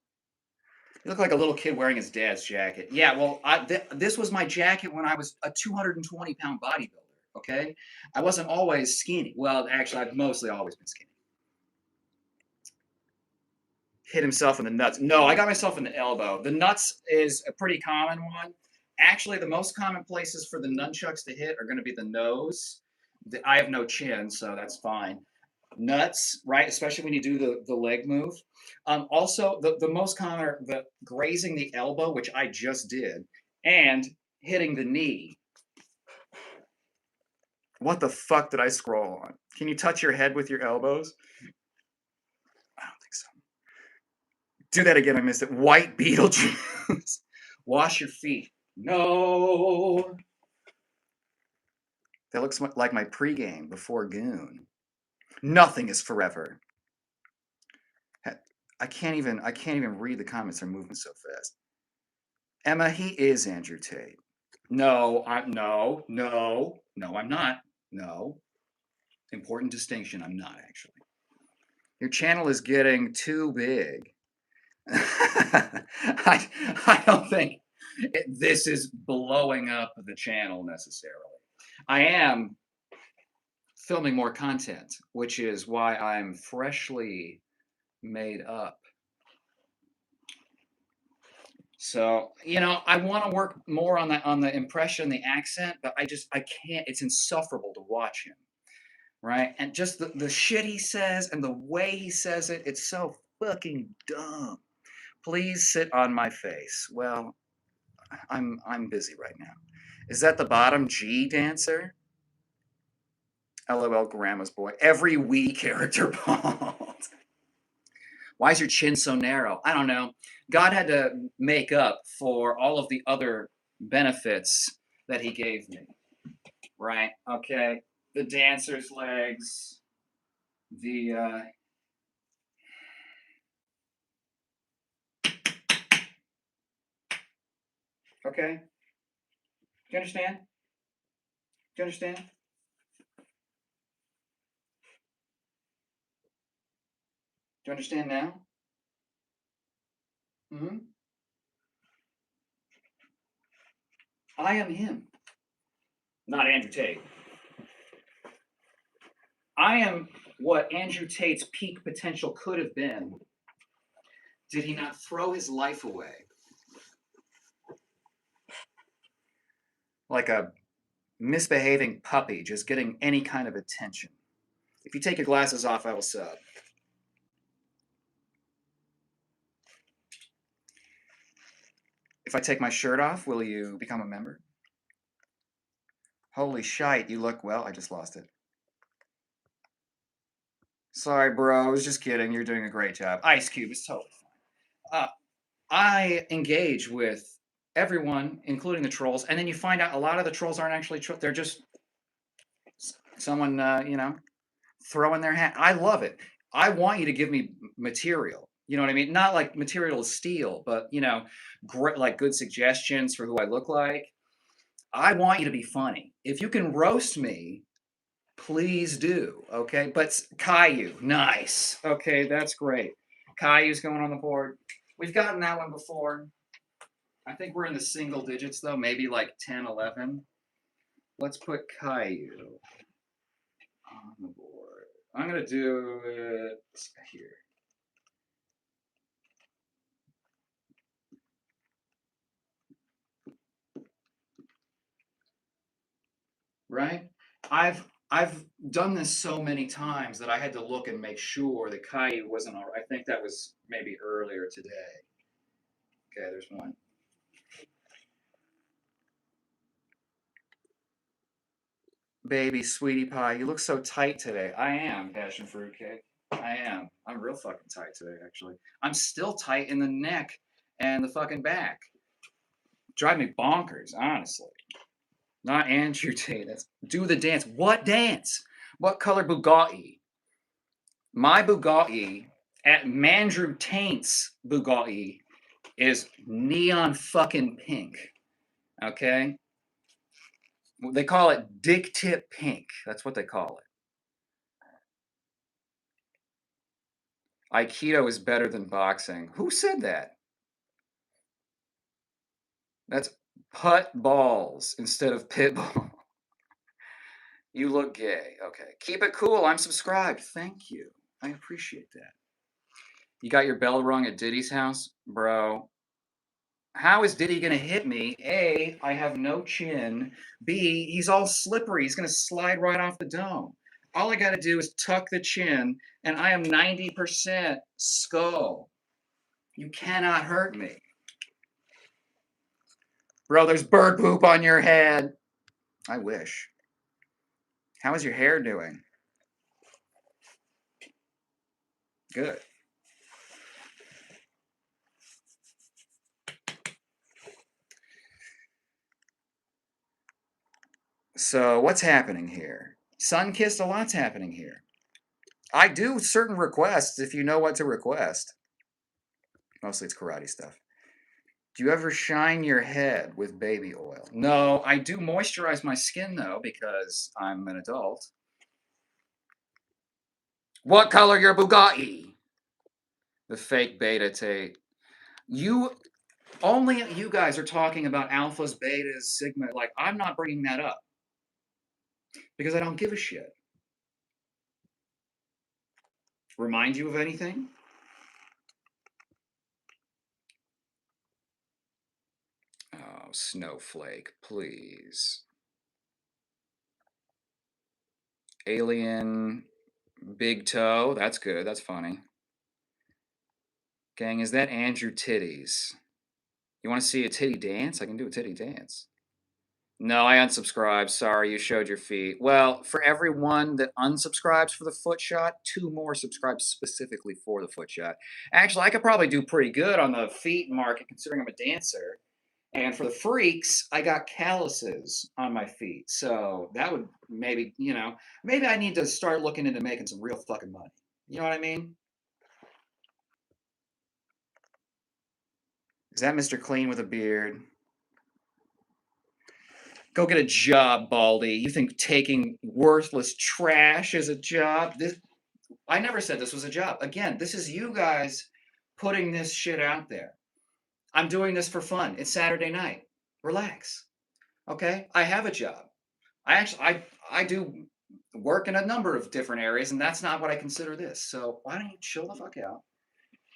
You look like a little kid wearing his dad's jacket. Yeah, well, this was my jacket when I was a 220-pound bodybuilder, okay? I wasn't always skinny. Well, actually, I've mostly always been skinny. Hit himself in the nuts. No, I got myself in the elbow. The nuts is a pretty common one. Actually, the most common places for the nunchucks to hit are going to be the nose. I have no chin, so that's fine. Nuts, right? Especially when you do the leg move. Also, the most common are the grazing the elbow, which I just did, and hitting the knee. What the fuck did I scroll on? Can you touch your head with your elbows? I don't think so. Do that again. I missed it. White Beetlejuice. Wash your feet. No. That looks like my pregame before Goon. Nothing is forever. I can't even read the comments. They're moving so fast. Emma, he is Andrew Tate. No, I'm not. No. Important distinction. I'm not actually. Your channel is getting too big. I don't think this is blowing up the channel necessarily. I am filming more content, which is why I'm freshly made up. So, I want to work more on the impression, the accent, but I can't. It's insufferable to watch him, right? And just the shit he says and the way he says it, it's so fucking dumb. Please sit on my face. Well, I'm busy right now. Is that the bottom G dancer? LOL, grandma's boy. Every Wii character bald. Why is your chin so narrow? I don't know. God had to make up for all of the other benefits that he gave me. Right? Okay. The dancer's legs. Okay. Do you understand? Do you understand? Do you understand now? Mm-hmm. I am him. Not Andrew Tate. I am what Andrew Tate's peak potential could have been. Did he not throw his life away? Like a misbehaving puppy just getting any kind of attention. If you take your glasses off, I will sub. If I take my shirt off, will you become a member? Holy shite, you look well. I just lost it. Sorry, bro. I was just kidding. You're doing a great job. Ice Cube is totally fine. I engage with everyone, including the trolls, and then you find out a lot of the trolls aren't actually trolls. They're just someone, throwing their hat. I love it. I want you to give me material. You know what I mean? Not like material to steal, but like good suggestions for who I look like. I want you to be funny. If you can roast me, please do. Okay, but Caillou, nice. Okay, that's great. Caillou's going on the board. We've gotten that one before. I think we're in the single digits though, maybe like 10, 11. Let's put Caillou on the board. I'm gonna do it here. Right? I've done this so many times that I had to look and make sure the Caillou wasn't all right. I think that was maybe earlier today. Okay, there's one. Baby, sweetie pie, you look so tight today. I am, passion fruitcake. I am. I'm real fucking tight today, actually. I'm still tight in the neck and the fucking back. Drive me bonkers, honestly. Not Andrew Tate. That's do the dance. What dance? What color Bugatti? My Bugatti at Mandrew Taint's Bugatti is neon fucking pink. Okay? They call it dick tip pink. That's what they call it. Aikido is better than boxing. Who said that? That's putt balls instead of pit ball. You look gay. Okay. Keep it cool. I'm subscribed. Thank you. I appreciate that. You got your bell rung at Diddy's house? Bro, how is Diddy going to hit me? A, I have no chin. B, he's all slippery. He's going to slide right off the dome. All I got to do is tuck the chin, and I am 90% skull. You cannot hurt me. Bro, there's bird poop on your head. I wish. How is your hair doing? Good. So, what's happening here? Sun-kissed, a lot's happening here. I do certain requests if you know what to request. Mostly it's karate stuff. Do you ever shine your head with baby oil? No, I do moisturize my skin though because I'm an adult. What color your Bugatti? The fake beta Tate. You only you guys are talking about alphas, betas, sigma. Like I'm not bringing that up because I don't give a shit. Remind you of anything? Oh, snowflake, please. Alien, big toe. That's good. That's funny. Gang, is that Andrew Titties? You want to see a titty dance? I can do a titty dance. No, I unsubscribed. Sorry, you showed your feet. Well, for everyone that unsubscribes for the foot shot, 2 more subscribe specifically for the foot shot. Actually, I could probably do pretty good on the feet market considering I'm a dancer. And for the freaks, I got calluses on my feet. So that would maybe, maybe I need to start looking into making some real fucking money. You know what I mean? Is that Mr. Clean with a beard? Go get a job, Baldy. You think taking worthless trash is a job? I never said this was a job. Again, this is you guys putting this shit out there. I'm doing this for fun. It's Saturday night. Relax. Okay? I have a job. I do work in a number of different areas, and that's not what I consider this. So why don't you chill the fuck out?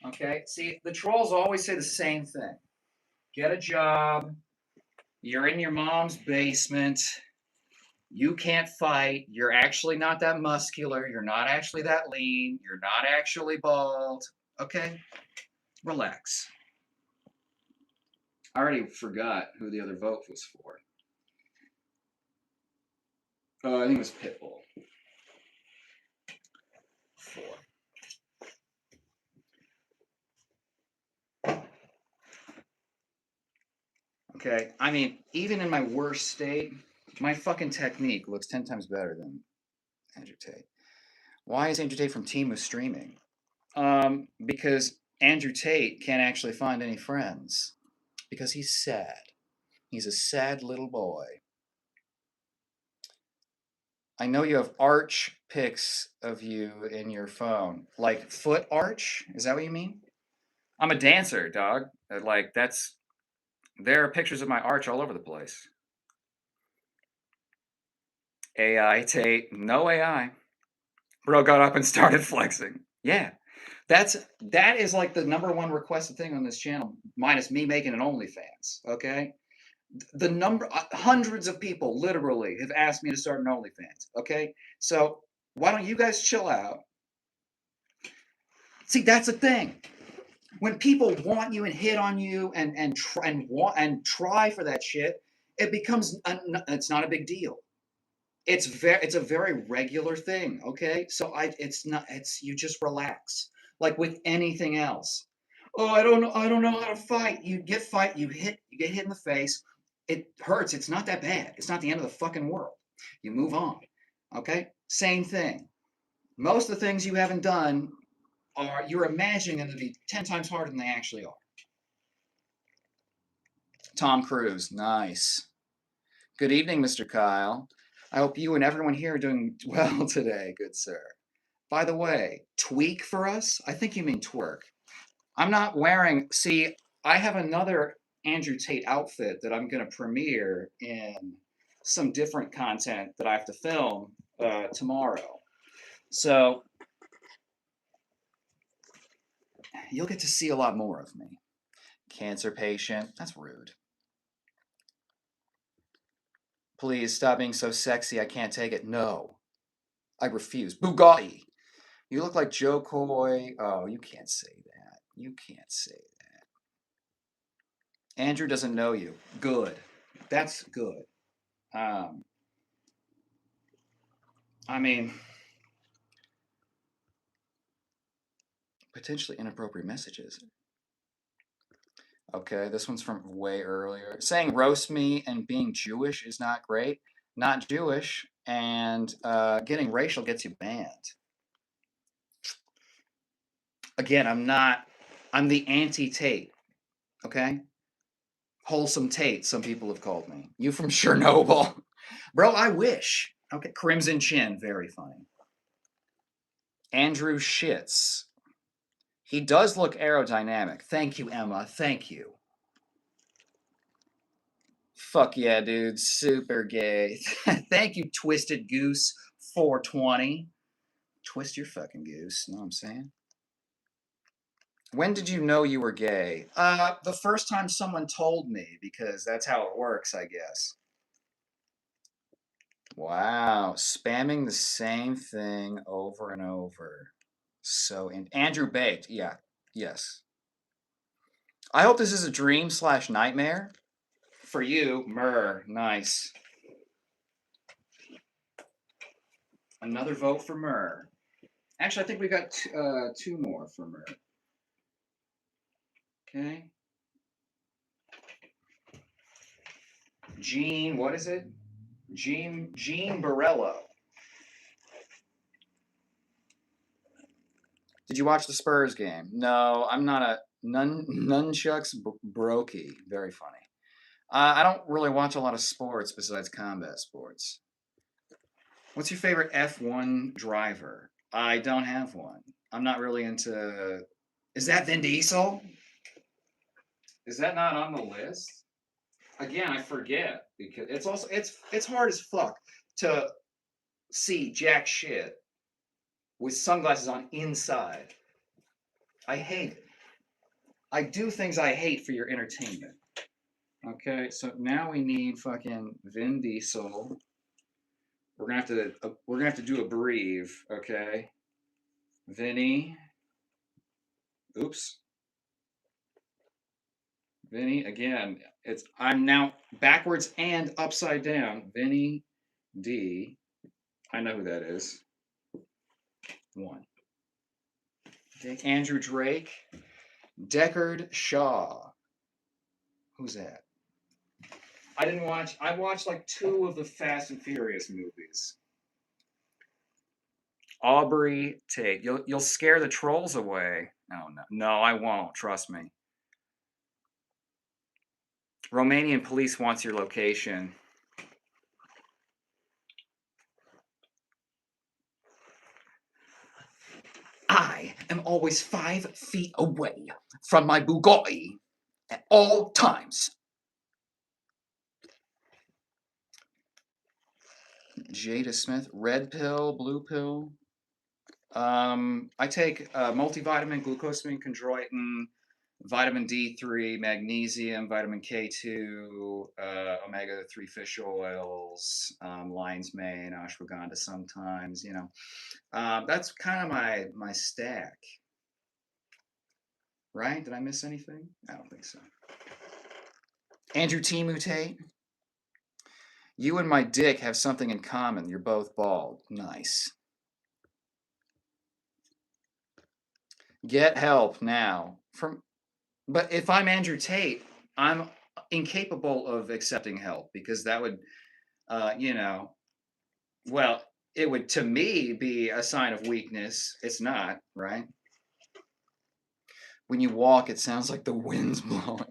Okay? See, the trolls always say the same thing. Get a job. You're in your mom's basement. You can't fight. You're actually not that muscular. You're not actually that lean. You're not actually bald. Okay? Relax. I already forgot who the other vote was for. Oh, I think it was Pitbull. 4. Okay? I mean, even in my worst state, my fucking technique looks 10 times better than Andrew Tate. Why is Andrew Tate from Team streaming? Because Andrew Tate can't actually find any friends. Because he's sad. He's a sad little boy. I know you have arch pics of you in your phone. Like foot arch? Is that what you mean? I'm a dancer, dog. Like that's there are pictures of my arch all over the place. AI Tate, no AI. Bro got up and started flexing. Yeah. That is like the number one requested thing on this channel, minus me making an OnlyFans. Okay, the number hundreds of people literally have asked me to start an OnlyFans. Okay, so why don't you guys chill out? See, that's the thing. When people want you and hit on you and try and try for that shit, it becomes it's not a big deal. It's a very regular thing, okay? So it's not it's you just relax. Like with anything else. Oh, I don't know how to fight. You get hit in the face. It hurts. It's not that bad. It's not the end of the fucking world. You move on. Okay? Same thing. Most of the things you haven't done are you're imagining them to be 10 times harder than they actually are. Tom Cruise, nice. Good evening, Mr. Kyle. I hope you and everyone here are doing well today, good sir. By the way, tweak for us? I think you mean twerk. I'm not wearing, see, I have another Andrew Tate outfit that I'm going to premiere in some different content that I have to film tomorrow. So you'll get to see a lot more of me. Cancer patient, that's rude. Please stop being so sexy, I can't take it. No, I refuse. Bougatti. You look like Joe Coy. Oh, you can't say that. You can't say that. Andrew doesn't know you. Good. That's good. Um, I mean, potentially inappropriate messages. Okay, this one's from way earlier. Saying roast me and being Jewish is not great. Not Jewish, and getting racial gets you banned. Again, I'm the anti-Tate, okay? Wholesome Tate, some people have called me. You from Chernobyl. Bro, I wish. Okay, Crimson Chin, very funny. Andrew Shits. He does look aerodynamic. Thank you, Emma. Thank you. Fuck yeah, dude. Super gay. Thank you, Twisted Goose 420. Twist your fucking goose. Know what I'm saying? When did you know you were gay? The first time someone told me, because that's how it works, I guess. Wow, spamming the same thing over and over. So, and Andrew Baked, yeah, yes. I hope this is a dream slash nightmare. For you, Myrrh, nice. Another vote for Myrrh. Actually, I think we got two more for Myrrh. Okay. Gene, what is it? Gene Barello. Did you watch the Spurs game? No, I'm not a nunchucks brokey. Very funny. I don't really watch a lot of sports besides combat sports. What's your favorite F1 driver? I don't have one. I'm not really into. Is that Vin Diesel? Is that not on the list? Again, I forget because it's hard as fuck to see jack shit with sunglasses on inside. I hate it. I do things I hate for your entertainment. Okay, so now we need fucking Vin Diesel. We're gonna have to do a brief. Okay, Vinny. Oops. Vinny again. I'm now backwards and upside down. Vinny D. I know who that is. One. Andrew Drake. Deckard Shaw. Who's that? I didn't watch. I watched like 2 of the Fast and Furious movies. Aubrey Tate. You'll scare the trolls away. Oh no, no, I won't. Trust me. Romanian police wants your location. I am always 5 feet away from my Bugatti at all times. Jada Smith, red pill, blue pill. I take multivitamin, glucosamine, chondroitin, vitamin D3, magnesium, vitamin K2, omega-3 fish oils, lion's mane, ashwagandha sometimes, you know. That's kind of my stack, right? Did I miss anything? I don't think so. Andrew Tai, you and my dick have something in common. You're both bald. Nice. Get help now. But if I'm Andrew Tate, I'm incapable of accepting help because that would, you know, well, it would to me be a sign of weakness. It's not, right? When you walk, it sounds like the wind's blowing.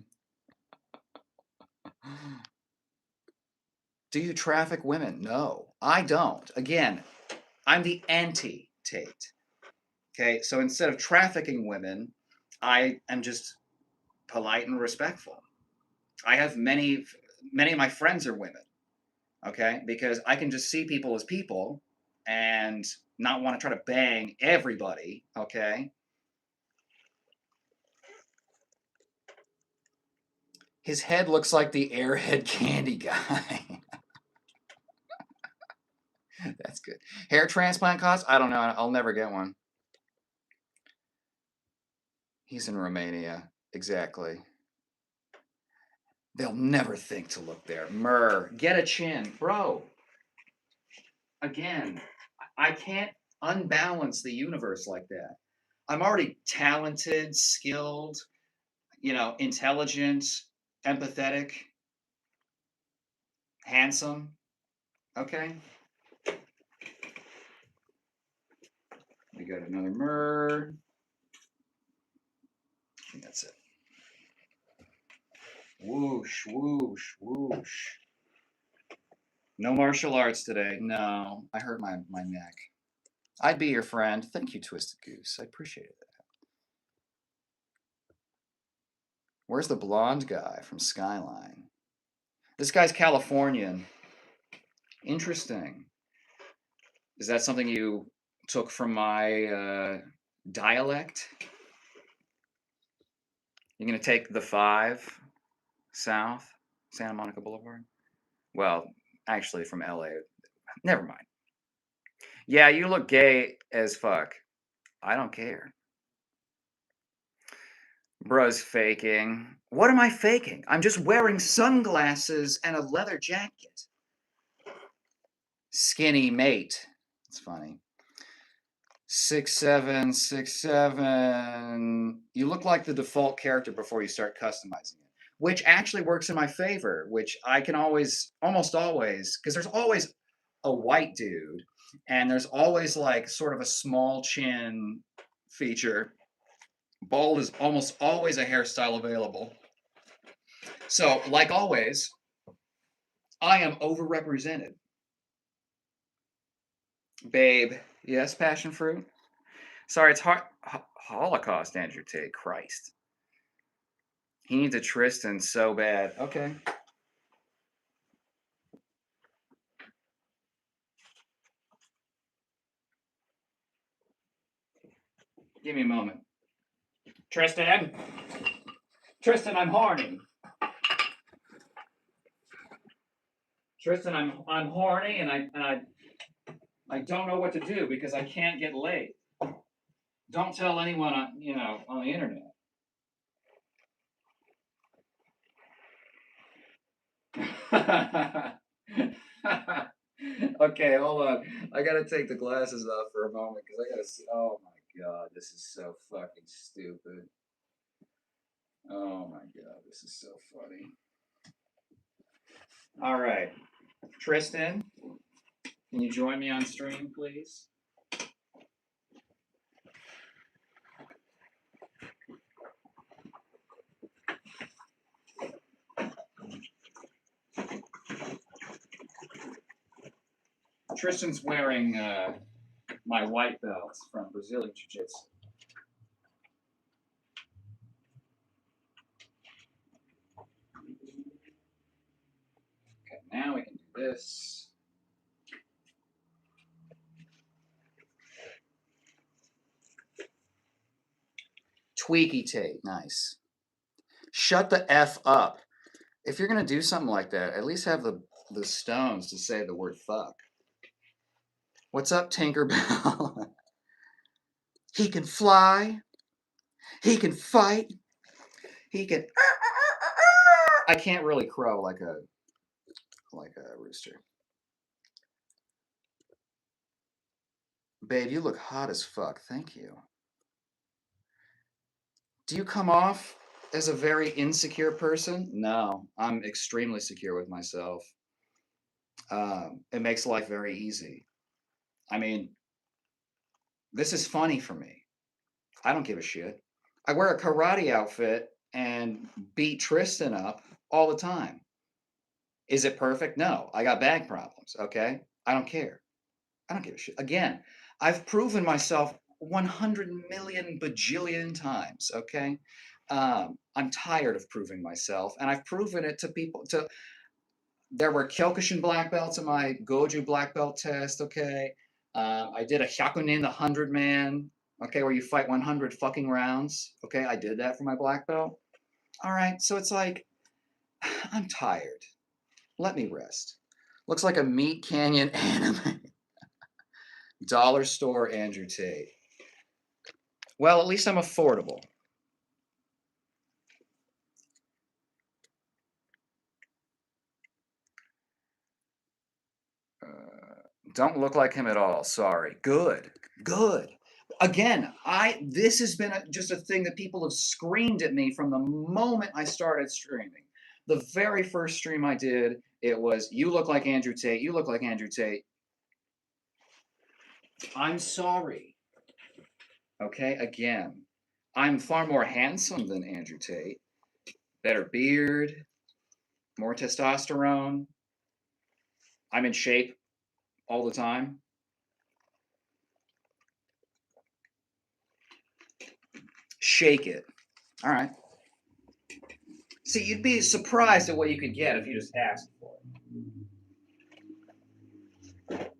Do you traffic women? No, I don't. Again, I'm the anti Tate. Okay, so instead of trafficking women, I am just polite and respectful. I have many of my friends are women. Okay, because I can just see people as people and not want to try to bang everybody. Okay, his head looks like the Airhead candy guy. That's good. Hair transplant costs? I don't know. I'll never get one. He's in Romania. Exactly. They'll never think to look there. Get a chin. Bro, again, I can't unbalance the universe like that. I'm already talented, skilled, intelligent, empathetic, handsome. Okay. We got another myrrh. And that's it. Whoosh, whoosh, whoosh. No martial arts today. No, I hurt my neck. I'd be your friend. Thank you, Twisted Goose. I appreciate it. Where's the blonde guy from Skyline? This guy's Californian. Interesting. Is that something you took from my dialect? You're going to take the 5 south, Santa Monica Boulevard? Well, actually, from LA. Never mind. Yeah, you look gay as fuck. I don't care. Bruh's faking. What am I faking? I'm just wearing sunglasses and a leather jacket. Skinny mate. It's funny. 6'7", 6'7". You look like the default character before you start customizing it, which actually works in my favor, which I can almost always, because there's always a white dude, and there's always like sort of a small chin feature. Bald is almost always a hairstyle available. So, like always, I am overrepresented. Babe, yes, passion fruit? Sorry, it's Holocaust, Andrew Tate. Christ. He needs a Tristan so bad. Okay. Give me a moment. Tristan? Tristan, I'm horny. Tristan, I'm horny and I don't know what to do because I can't get laid. Don't tell anyone on the internet. Okay, hold on. I gotta take the glasses off for a moment because I gotta see. Oh my god, this is so fucking stupid. Oh my god, this is so funny. All right, Tristan, can you join me on stream, please? Tristan's wearing my white belts from Brazilian Jiu-Jitsu. Okay, now we can do this. Tweaky Tate. Nice. Shut the F up. If you're going to do something like that, at least have the stones to say the word fuck. What's up, Tinkerbell? He can fly. He can fight. He can... I can't really crow like a rooster. Babe, you look hot as fuck. Thank you. Do you come off as a very insecure person? No, I'm extremely secure with myself. It makes life very easy. I mean, this is funny for me. I don't give a shit. I wear a karate outfit and beat Tristan up all the time. Is it perfect? No. I got back problems, okay? I don't care. I don't give a shit. Again, I've proven myself 100 million bajillion times, okay? I'm tired of proving myself, and I've proven it to people. There were Kyokushin black belts in my Goju black belt test, okay? I did a Hyakunin, the 100-man, okay, where you fight 100 fucking rounds, okay? I did that for my black belt. All right, so it's like, I'm tired. Let me rest. Looks like a Meat Canyon anime. Dollar store Andrew Tate. Well, at least I'm affordable. Don't look like him at all. Sorry. Good. Good. Again, this has been just a thing that people have screamed at me from the moment I started streaming. The very first stream I did, it was, you look like Andrew Tate. You look like Andrew Tate. I'm sorry. Okay, again, I'm far more handsome than Andrew Tate. Better beard, more testosterone. I'm in shape all the time. Shake it. All right. See, you'd be surprised at what you could get if you just asked for it.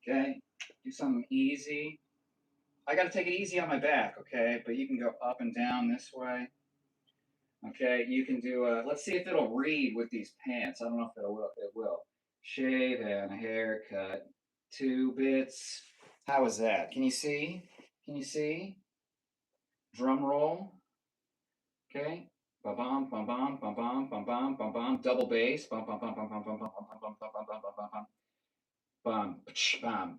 Okay? Do something easy. I got to take it easy on my back, okay? But you can go up and down this way. Okay? You can do let's see if it'll read with these pants. I don't know if it will. It will. Shave and a haircut. 2 bits. How is that? Can you see? Can you see? Drum roll. Okay. Bum bum bum bum bum bum bum bum bum bum. Double bass. Bum bum bum bum bum bum bum bum bum bum bum bum bum bum bum. Bum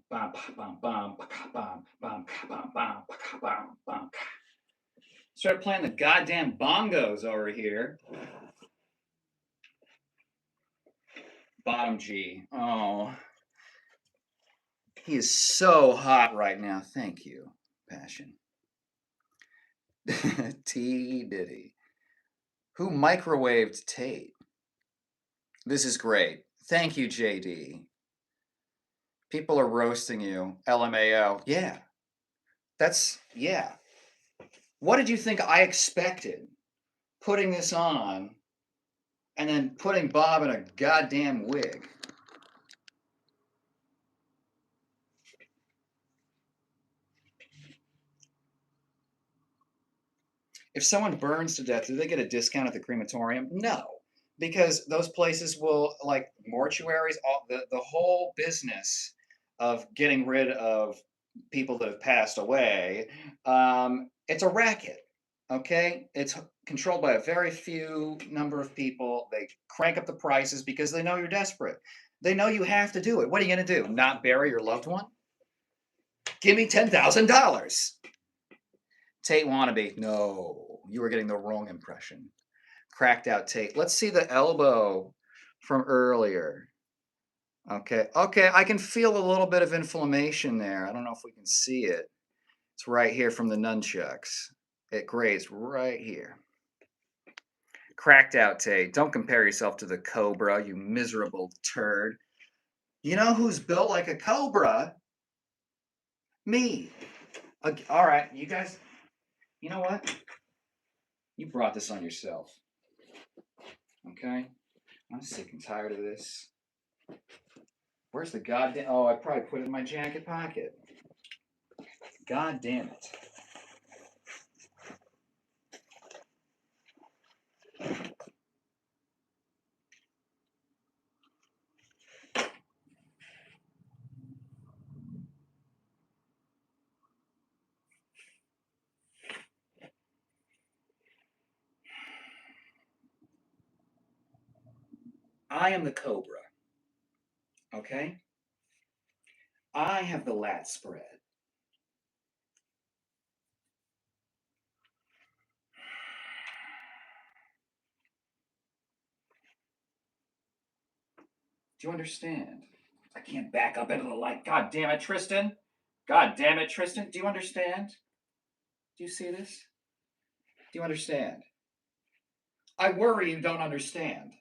bum bum bum bum bum bum bum bum bum. Start playing the goddamn bongos over here. Bottom G. Oh. He is so hot right now. Thank you, Passion. T. Diddy. Who microwaved Tate? This is great. Thank you, JD. People are roasting you. LMAO. Yeah. Yeah. What did you think I expected? Putting this on and then putting Bob in a goddamn wig. If someone burns to death, do they get a discount at the crematorium? No, because those places will, like mortuaries, the whole business of getting rid of people that have passed away, it's a racket, okay? It's controlled by a very few number of people. They crank up the prices because they know you're desperate. They know you have to do it. What are you going to do? Not bury your loved one? Give me $10,000. Tate wannabe. No, you were getting the wrong impression. Cracked out Tate. Let's see the elbow from earlier. Okay, I can feel a little bit of inflammation there. I don't know if we can see it. It's right here from the nunchucks. It grazed right here. Cracked out Tate. Don't compare yourself to the cobra, you miserable turd. You know who's built like a cobra? Me. All right, you guys, you know what? You brought this on yourself. Okay? I'm sick and tired of this. Where's the goddamn... Oh, I probably put it in my jacket pocket. God damn it. I am the cobra, okay? I have the lat spread. Do you understand? I can't back up into the light. God damn it, Tristan. God damn it, Tristan. Do you understand? Do you see this? Do you understand? I worry you don't understand.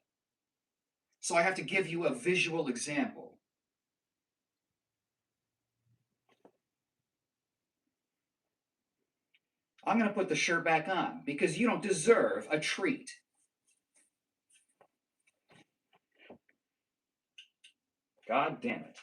So I have to give you a visual example. I'm going to put the shirt back on because you don't deserve a treat. God damn it.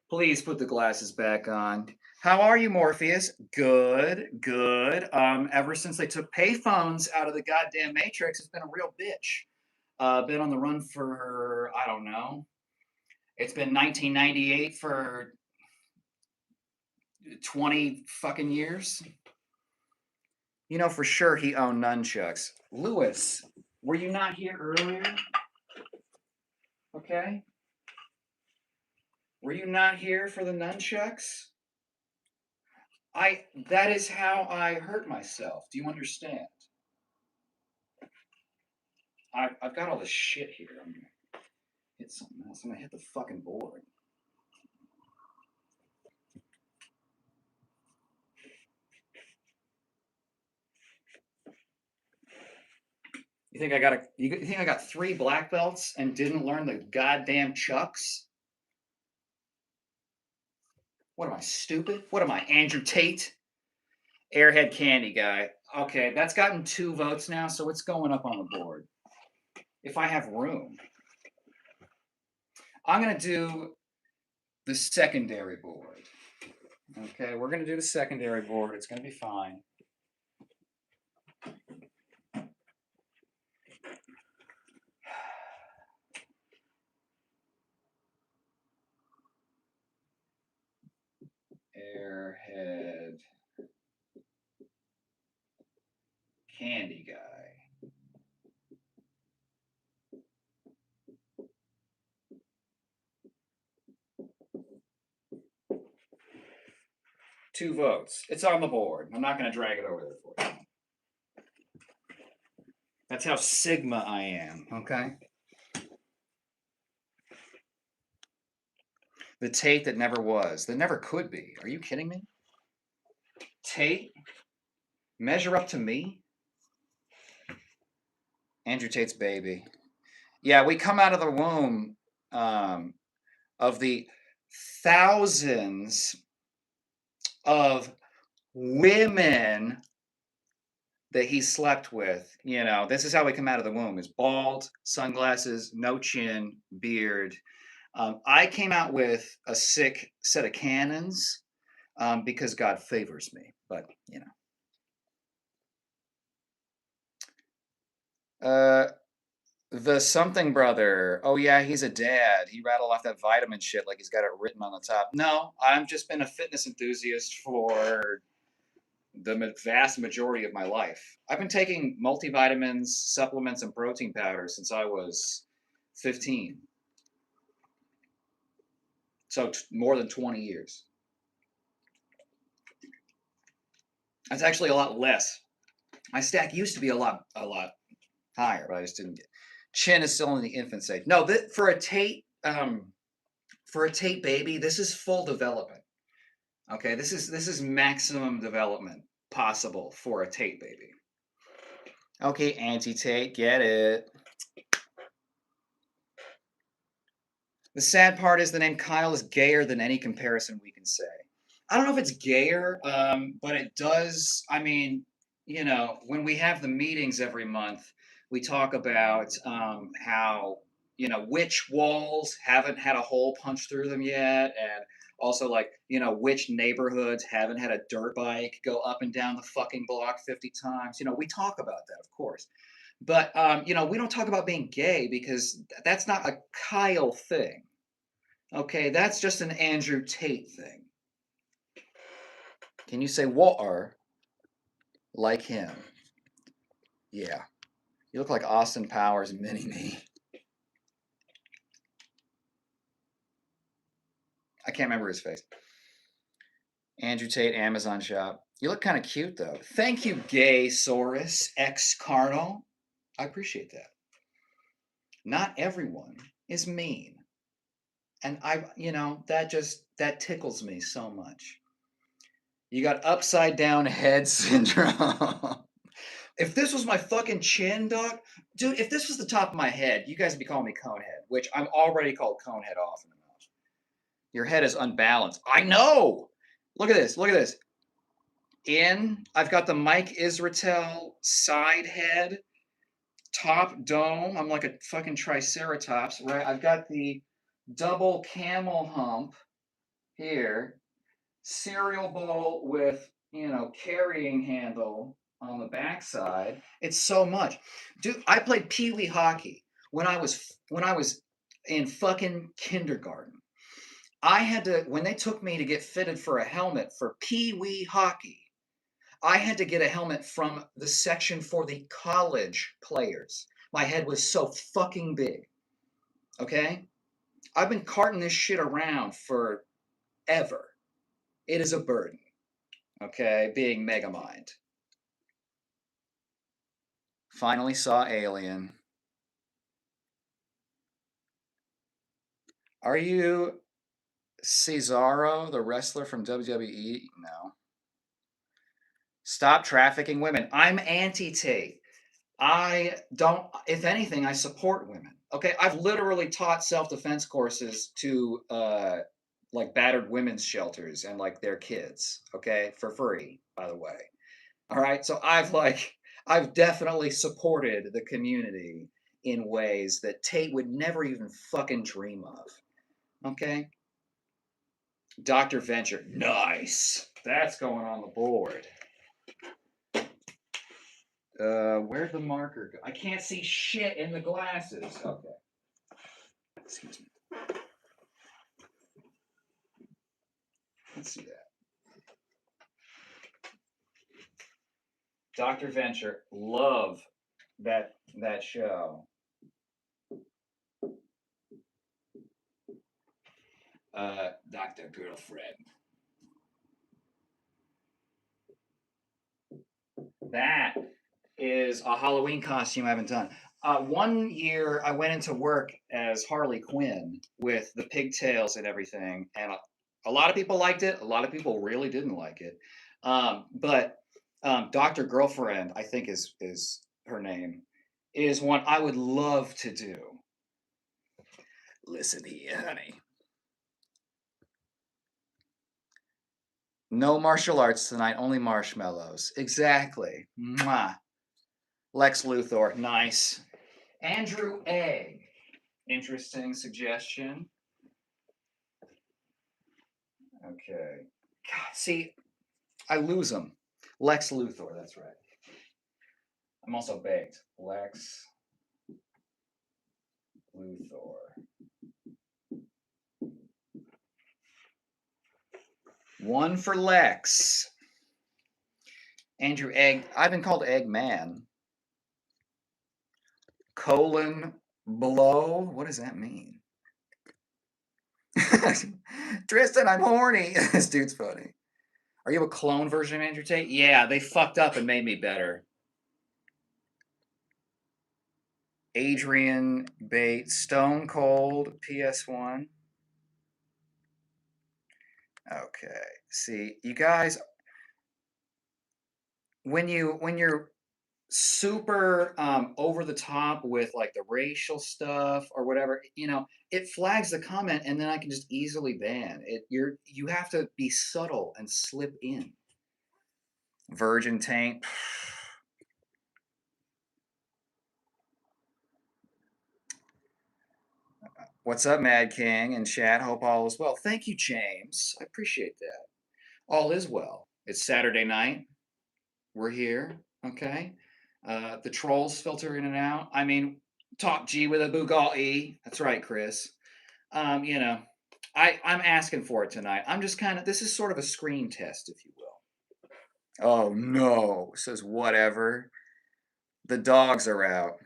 Please put the glasses back on. How are you, Morpheus? Good, good. Ever since they took payphones out of the goddamn Matrix, it's been a real bitch. Been on the run for, I don't know. It's been 1998 for 20 fucking years. You know for sure he owned nunchucks. Lewis, were you not here earlier? Okay. Were you not here for the nunchucks? That is how I hurt myself. Do you understand? I've got all this shit here. I'm gonna hit something else. I'm gonna hit the fucking board. You think I got 3 black belts and didn't learn the goddamn chucks? What am I, stupid? What am I, Andrew Tate? Airhead candy guy. Okay, that's gotten 2 votes now, so it's going up on the board. If I have room. I'm gonna do the secondary board. Okay, we're gonna do the secondary board. It's gonna be fine. Airhead candy guy. Two votes. It's on the board. I'm not going to drag it over there for you. That's how Sigma I am, okay? The Tate that never was, that never could be. Are you kidding me? Tate? Measure up to me? Andrew Tate's baby. Yeah, we come out of the womb of the thousands of women that he slept with. You know, this is how we come out of the womb: is bald, sunglasses, no chin, beard. I came out with a sick set of cannons because God favors me. But you know, the something brother. Oh yeah, he's a dad. He rattled off that vitamin shit like he's got it written on the top. No, I've just been a fitness enthusiast for the vast majority of my life. I've been taking multivitamins, supplements, and protein powders since I was 15. So more than 20 years. That's actually a lot less. My stack used to be a lot higher, but I just didn't get. Chin is still in the infant stage. No, for a Tate baby, this is full development. Okay, this is maximum development possible for a Tate baby. Okay, anti-Tate, get it. The sad part is the name Kyle is gayer than any comparison we can say. I don't know if it's gayer, but it does. I mean, you know, when we have the meetings every month, we talk about how, which walls haven't had a hole punched through them yet, and also like, which neighborhoods haven't had a dirt bike go up and down the fucking block 50 times. We talk about that, of course. But we don't talk about being gay because that's not a Kyle thing. Okay, that's just an Andrew Tate thing. Can you say "water" like him? Yeah. You look like Austin Powers mini-me. I can't remember his face. Andrew Tate, Amazon shop. You look kind of cute, though. Thank you, Gay Saurus X Carnal. I appreciate that. Not everyone is mean. And that tickles me so much. You got upside down head syndrome. If this was my fucking chin, dog, dude, if this was the top of my head, you guys would be calling me Conehead, which I'm already called Conehead off in the mouth. Your head is unbalanced. I know. Look at this. Look at this. I've got the Mike Israetel side head, top dome. I'm like a fucking triceratops, right? I've got the double camel hump here, cereal bowl with, carrying handle on the backside. It's so much. Dude, I played pee-wee hockey when I was in fucking kindergarten. I had to, when they took me to get fitted for a helmet for pee-wee hockey, I had to get a helmet from the section for the college players. My head was so fucking big. Okay? I've been carting this shit around forever. It is a burden. Okay? Being Megamind. Finally saw Alien. Are you Cesaro, the wrestler from WWE? No. Stop trafficking women. I'm anti-Tate. I don't, if anything, I support women. Okay, I've literally taught self-defense courses to like battered women's shelters and like their kids, okay, for free, by the way. All right, so I've definitely supported the community in ways that Tate would never even fucking dream of. Okay? Dr. Venture, nice. That's going on the board. Where'd the marker go? I can't see shit in the glasses. Okay. Excuse me. Let's see that. Dr. Venture, love that show. Dr. Girlfriend. That is a Halloween costume I haven't done. One year I went into work as Harley Quinn with the pigtails and everything, and a lot of people liked it. A lot of people really didn't like it. But Dr. Girlfriend, I think is her name, is one I would love to do. Listen here, honey. No martial arts tonight, only marshmallows. Exactly. Mwah. Lex Luthor, nice. Andrew Egg, interesting suggestion. Okay. God, see, I lose them. Lex Luthor, that's right. I'm also baked. Lex Luthor. One for Lex. Andrew Egg. I've been called Eggman. Colon blow. What does that mean? Tristan, I'm horny. This dude's funny. Are you a clone version of Andrew Tate? Yeah, they fucked up and made me better. Adrian Bates, Stone Cold, PS1. Okay. See, you guys, when you're super over the top with like the racial stuff or whatever, it flags the comment and then I can just easily ban it. You have to be subtle and slip in. Virgin taint. What's up, Mad King and chat? Hope all is well. Thank you, James. I appreciate that. All is well. It's Saturday night. We're here. Okay. The trolls filter in and out. I mean, Top G with a bougatti. That's right, Chris. You know, I'm asking for it tonight. I'm just kind of. This is sort of a screen test, if you will. Oh no, says whatever. The dogs are out.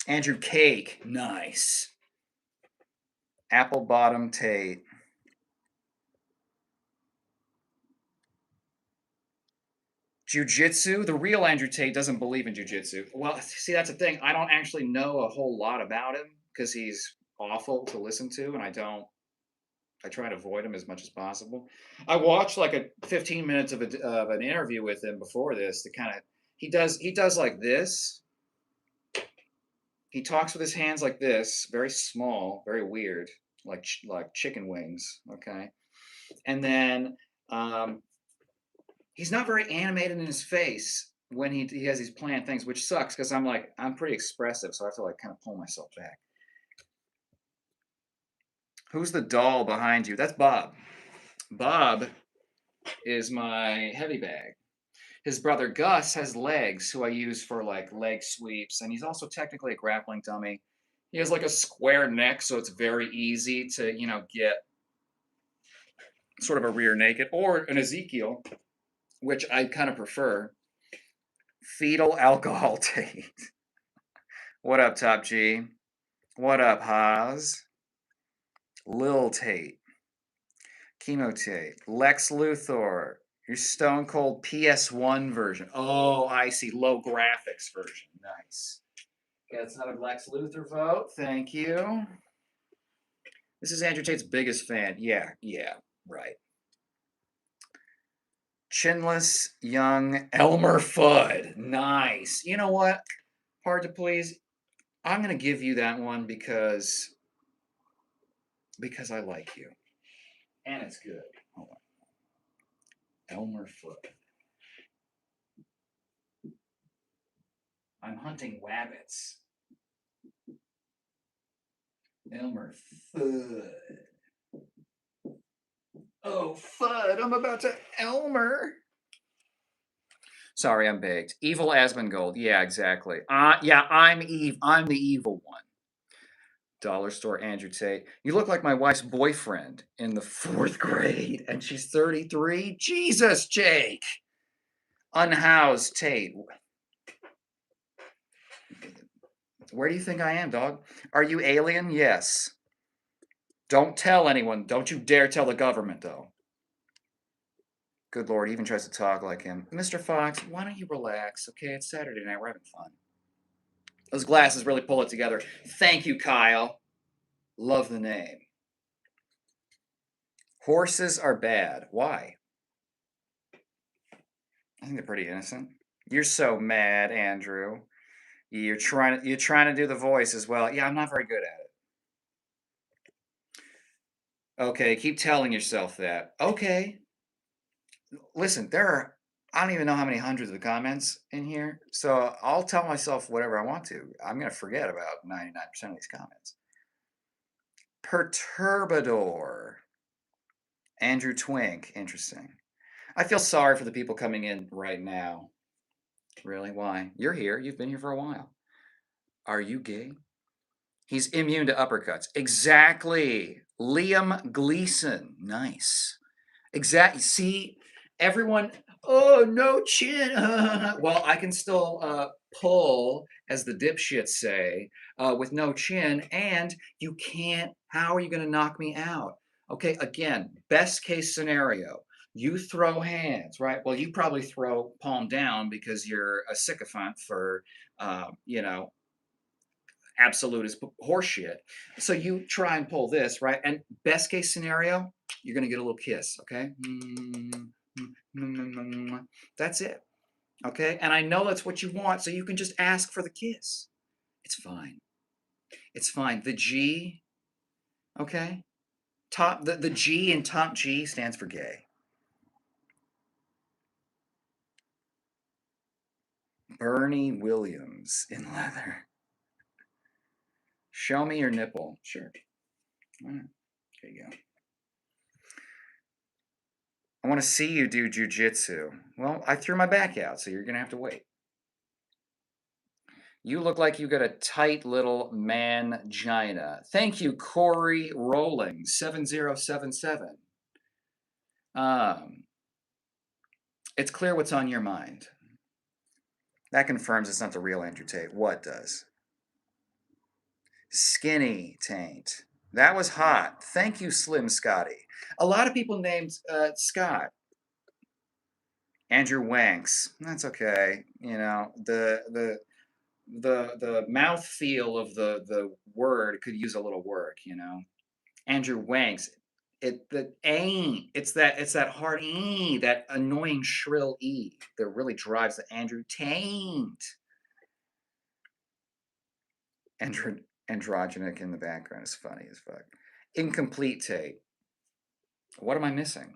Andrew Cake, nice. Apple Bottom Tate. Jiu-jitsu? The real Andrew Tate doesn't believe in jiu-jitsu. Well, see, that's the thing. I don't actually know a whole lot about him because he's awful to listen to, and I try to avoid him as much as possible. I watched like a 15 minutes of an interview with him before this to kind of he does like this. He talks with his hands like this, very small, very weird, like chicken wings. Okay, and then he's not very animated in his face when he has these planned things, which sucks because I'm pretty expressive, so I have to like kind of pull myself back. Who's the doll behind you? That's Bob. Bob is my heavy bag. His brother Gus has legs, who I use for like leg sweeps, and he's also technically a grappling dummy. He has like a square neck, so it's very easy to get sort of a rear naked or an Ezekiel, which I kind of prefer. Fetal alcohol Tate. What up, Top G? What up, Haas? Lil Tate. Chemo Tate. Lex Luthor. Your Stone Cold PS1 version. Oh, I see. Low graphics version. Nice. That's another Lex Luthor vote. Thank you. This is Andrew Tate's biggest fan. Yeah, right. Chinless young Elmer Fudd. Nice. You know what? Hard to please. I'm going to give you that one because I like you. And it's good. Hold on. Elmer Fudd. I'm hunting wabbits. Elmer Fudd. Oh, Fudd, I'm about to Elmer. Sorry, I'm baked. Evil Asmongold. Yeah, exactly. Yeah, I'm Eve. I'm the evil one. Dollar store Andrew Tate. You look like my wife's boyfriend in the 4th grade, and she's 33. Jesus, Jake. Unhoused Tate. Where do you think I am, dog? Are you alien? Yes. Don't tell anyone. Don't you dare tell the government, though. Good Lord, he even tries to talk like him. Mr. Fox, why don't you relax? Okay, it's Saturday night. We're having fun. Those glasses really pull it together. Thank you, Kyle. Love the name. Horses are bad. Why? I think they're pretty innocent. You're so mad, Andrew. You're trying to do the voice as well. Yeah, I'm not very good at it. Okay, keep telling yourself that. Okay. Listen, I don't even know how many hundreds of comments in here, so I'll tell myself whatever I want to. I'm going to forget about 99% of these comments. Perturbador. Andrew Twink. Interesting. I feel sorry for the people coming in right now. Really? Why? You're here. You've been here for a while. Are you gay? He's immune to uppercuts. Exactly. Liam Gleason. Nice. Exactly. See, everyone. Oh, no chin. Well, I can still pull, as the dipshits say, with no chin, and you can't. How are you going to knock me out? Okay, again, best case scenario. You throw hands, right? Well, you probably throw palm down because you're a sycophant for, absolutist horseshit. So you try and pull this, right? And best case scenario, you're going to get a little kiss, okay? That's it, okay? And I know that's what you want, so you can just ask for the kiss. It's fine. It's fine. The G, okay? The G in Top G stands for gay. Bernie Williams in leather. Show me your nipple. Sure. All right, there you go. I want to see you do jujitsu. Well, I threw my back out, so you're going to have to wait. You look like you got a tight little mangina. Thank you, Corey Rolling, 7077. Um, it's clear what's on your mind. That confirms it's not the real Andrew Tate. What does? Skinny Taint. That was hot. Thank you, Slim Scotty. A lot of people named Scott. Andrew Wanks. That's okay. You know, the mouth feel of the word could use a little work, you know. Andrew Wanks. The ain't. It's that hard e, that annoying shrill e that really drives the Andrew Taint. Androgenic in the background is funny as fuck. Incomplete Tate. What am I missing?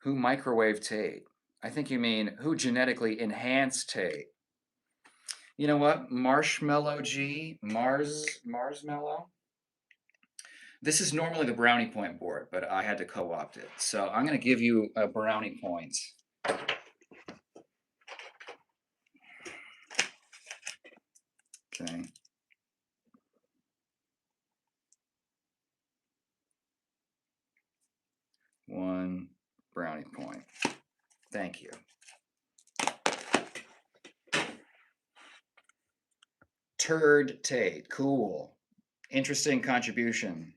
Who microwave Tate? I think you mean who genetically enhanced Tate. You know what? Marshmallow G, Marsmellow. This is normally the brownie point board, but I had to co-opt it. So I'm going to give you a brownie points. Okay. One brownie point. Thank you. Turd Tate. Cool. Interesting contribution.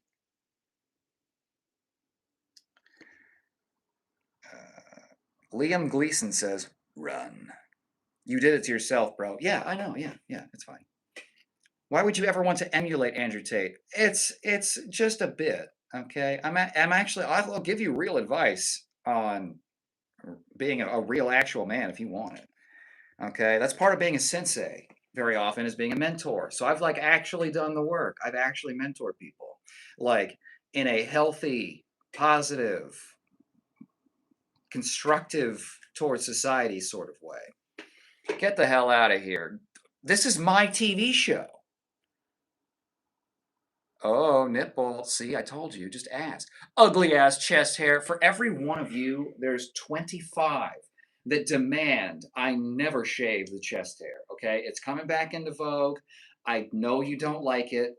Liam Gleason says, run. You did it to yourself, bro. Yeah, I know. Yeah, it's fine. Why would you ever want to emulate Andrew Tate? It's just a bit, okay? I'm actually I'll give you real advice on being a real actual man if you want it. Okay? That's part of being a sensei very often is being a mentor. So I've like actually done the work. I've actually mentored people like in a healthy, positive, constructive towards society sort of way. Get the hell out of here. This is my TV show. Oh, nipple. See, I told you. Just ask. Ugly ass chest hair. For every one of you, there's 25 that demand I never shave the chest hair. Okay? It's coming back into vogue. I know you don't like it.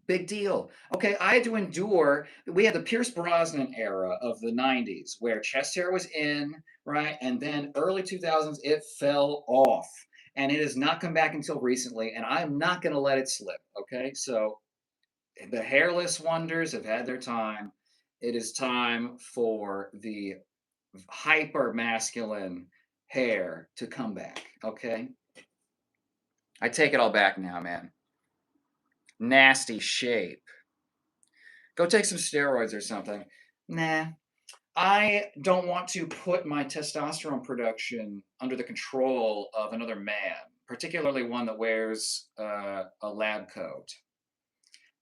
Big deal. Okay, I had to endure. We had the Pierce Brosnan era of the 90s where chest hair was in, right? And then early 2000s, it fell off. And it has not come back until recently. And I'm not going to let it slip. Okay? So the hairless wonders have had their time. It is time for the hyper masculine hair to come back. Okay? I take it all back now, man. Nasty shape. Go take some steroids or something. Nah. I don't want to put my testosterone production under the control of another man, particularly one that wears a lab coat.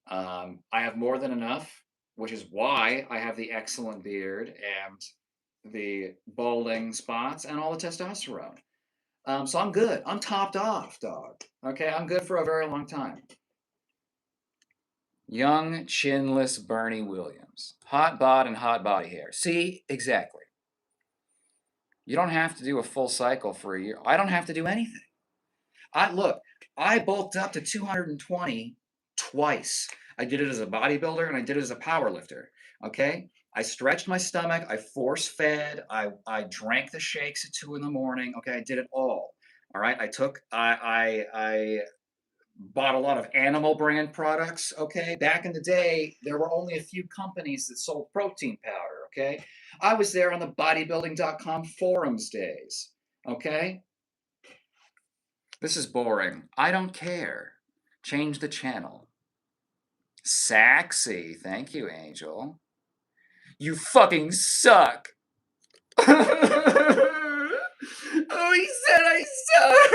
I have more than enough, which is why I have the excellent beard and the balding spots and all the testosterone. So I'm good. I'm topped off, dog. Okay, I'm good for a very long time. Young, chinless Bernie Williams. Hot bod and hot body hair. See, exactly. You don't have to do a full cycle for a year. I don't have to do anything. I bulked up to 220 twice. I did it as a bodybuilder and I did it as a power lifter. Okay. I stretched my stomach. I force fed. I drank the shakes at 2 in the morning. Okay. I did it all. All right. I bought a lot of animal brand products. Okay. Back in the day, there were only a few companies that sold protein powder. Okay. I was there on the bodybuilding.com forums days. Okay. This is boring. I don't care. Change the channel. Saxy. Thank you, Angel. You fucking suck. Oh, he said I suck.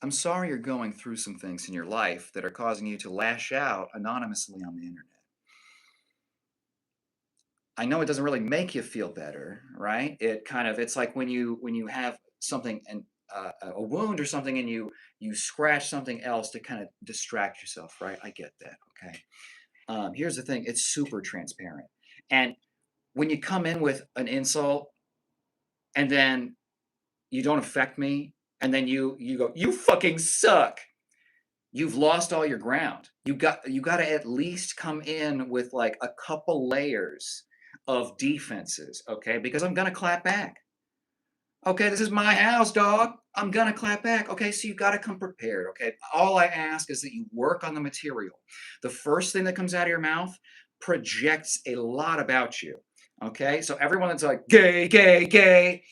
I'm sorry you're going through some things in your life that are causing you to lash out anonymously on the internet. I know it doesn't really make you feel better, right? It's like when you have something and a wound or something, and you scratch something else to kind of distract yourself, right? I get that. Okay. Here's the thing: it's super transparent, and when you come in with an insult and then you don't affect me, and then you go, you fucking suck. You've lost all your ground. You got to at least come in with like a couple layers of defenses, okay? Because I'm gonna clap back. Okay, this is my house, dog. I'm gonna clap back. Okay, so you got to come prepared. Okay, all I ask is that you work on the material. The first thing that comes out of your mouth projects a lot about you. Okay, so everyone that's like gay, gay, gay,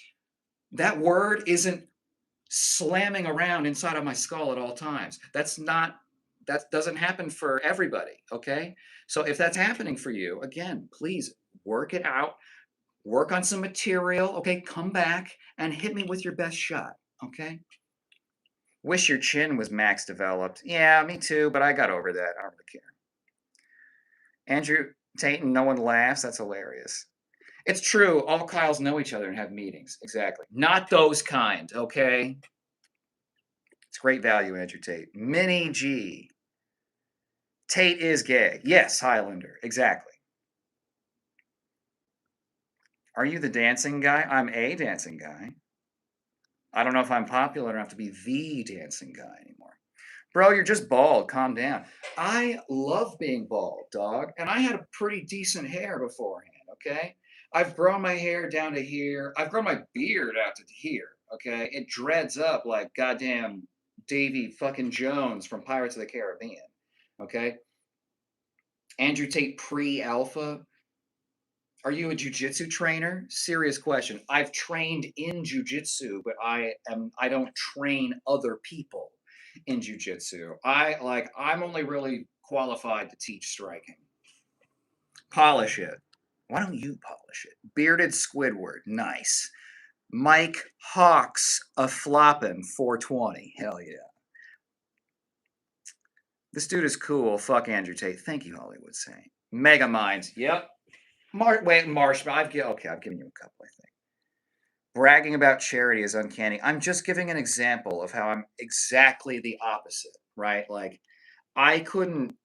that word isn't slamming around inside of my skull at all times. That doesn't happen for everybody, okay? So if that's happening for you, again, please work it out. Work on some material, okay? Come back and hit me with your best shot, okay? Wish your chin was max developed. Yeah, me too, but I got over that. I don't really care. Andrew Tate, no one laughs. That's hilarious. It's true. All Kyles know each other and have meetings. Exactly. Not those kind, okay? It's great value, Andrew Tate. Mini G. Tate is gay. Yes, Highlander. Exactly. Are you the dancing guy? I'm a dancing guy. I don't know if I'm popular enough to be the dancing guy anymore. Bro, you're just bald. Calm down. I love being bald, dog. And I had a pretty decent hair beforehand, okay? I've grown my hair down to here. I've grown my beard out to here, okay? It dreads up like goddamn Davy fucking Jones from Pirates of the Caribbean, okay? Andrew Tate pre-alpha. Are you a jujitsu trainer? Serious question. I've trained in jujitsu, but I don't train other people in jujitsu. I'm only really qualified to teach striking. Polish it. Why don't you polish it? Bearded Squidward. Nice. Mike Hawks a floppin' 420. Hell yeah. This dude is cool. Fuck Andrew Tate. Thank you, Hollywood Saint. Mega Minds. Yep. Marshmallow. I've given you a couple, I think. Bragging about charity is uncanny. I'm just giving an example of how I'm exactly the opposite, right? Like, I couldn't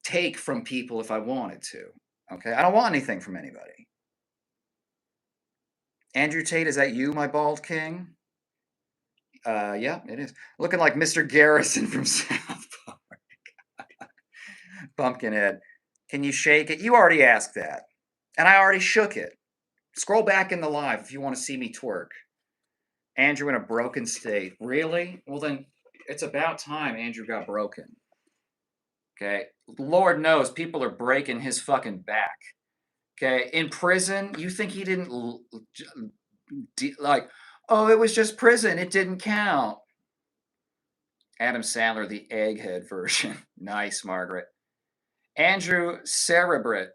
take from people if I wanted to. Okay, I don't want anything from anybody. Andrew Tate, is that you, my bald king? Yeah, it is. Looking like Mr. Garrison from South Park. Pumpkinhead. Can you shake it? You already asked that. And I already shook it. Scroll back in the live if you want to see me twerk. Andrew in a broken state. Really? Well, then it's about time Andrew got broken. Okay? Lord knows people are breaking his fucking back. Okay? In prison, you think he didn't like, oh, it was just prison. It didn't count. Adam Sandler, the egghead version. Nice, Margaret. Andrew Cerebrit.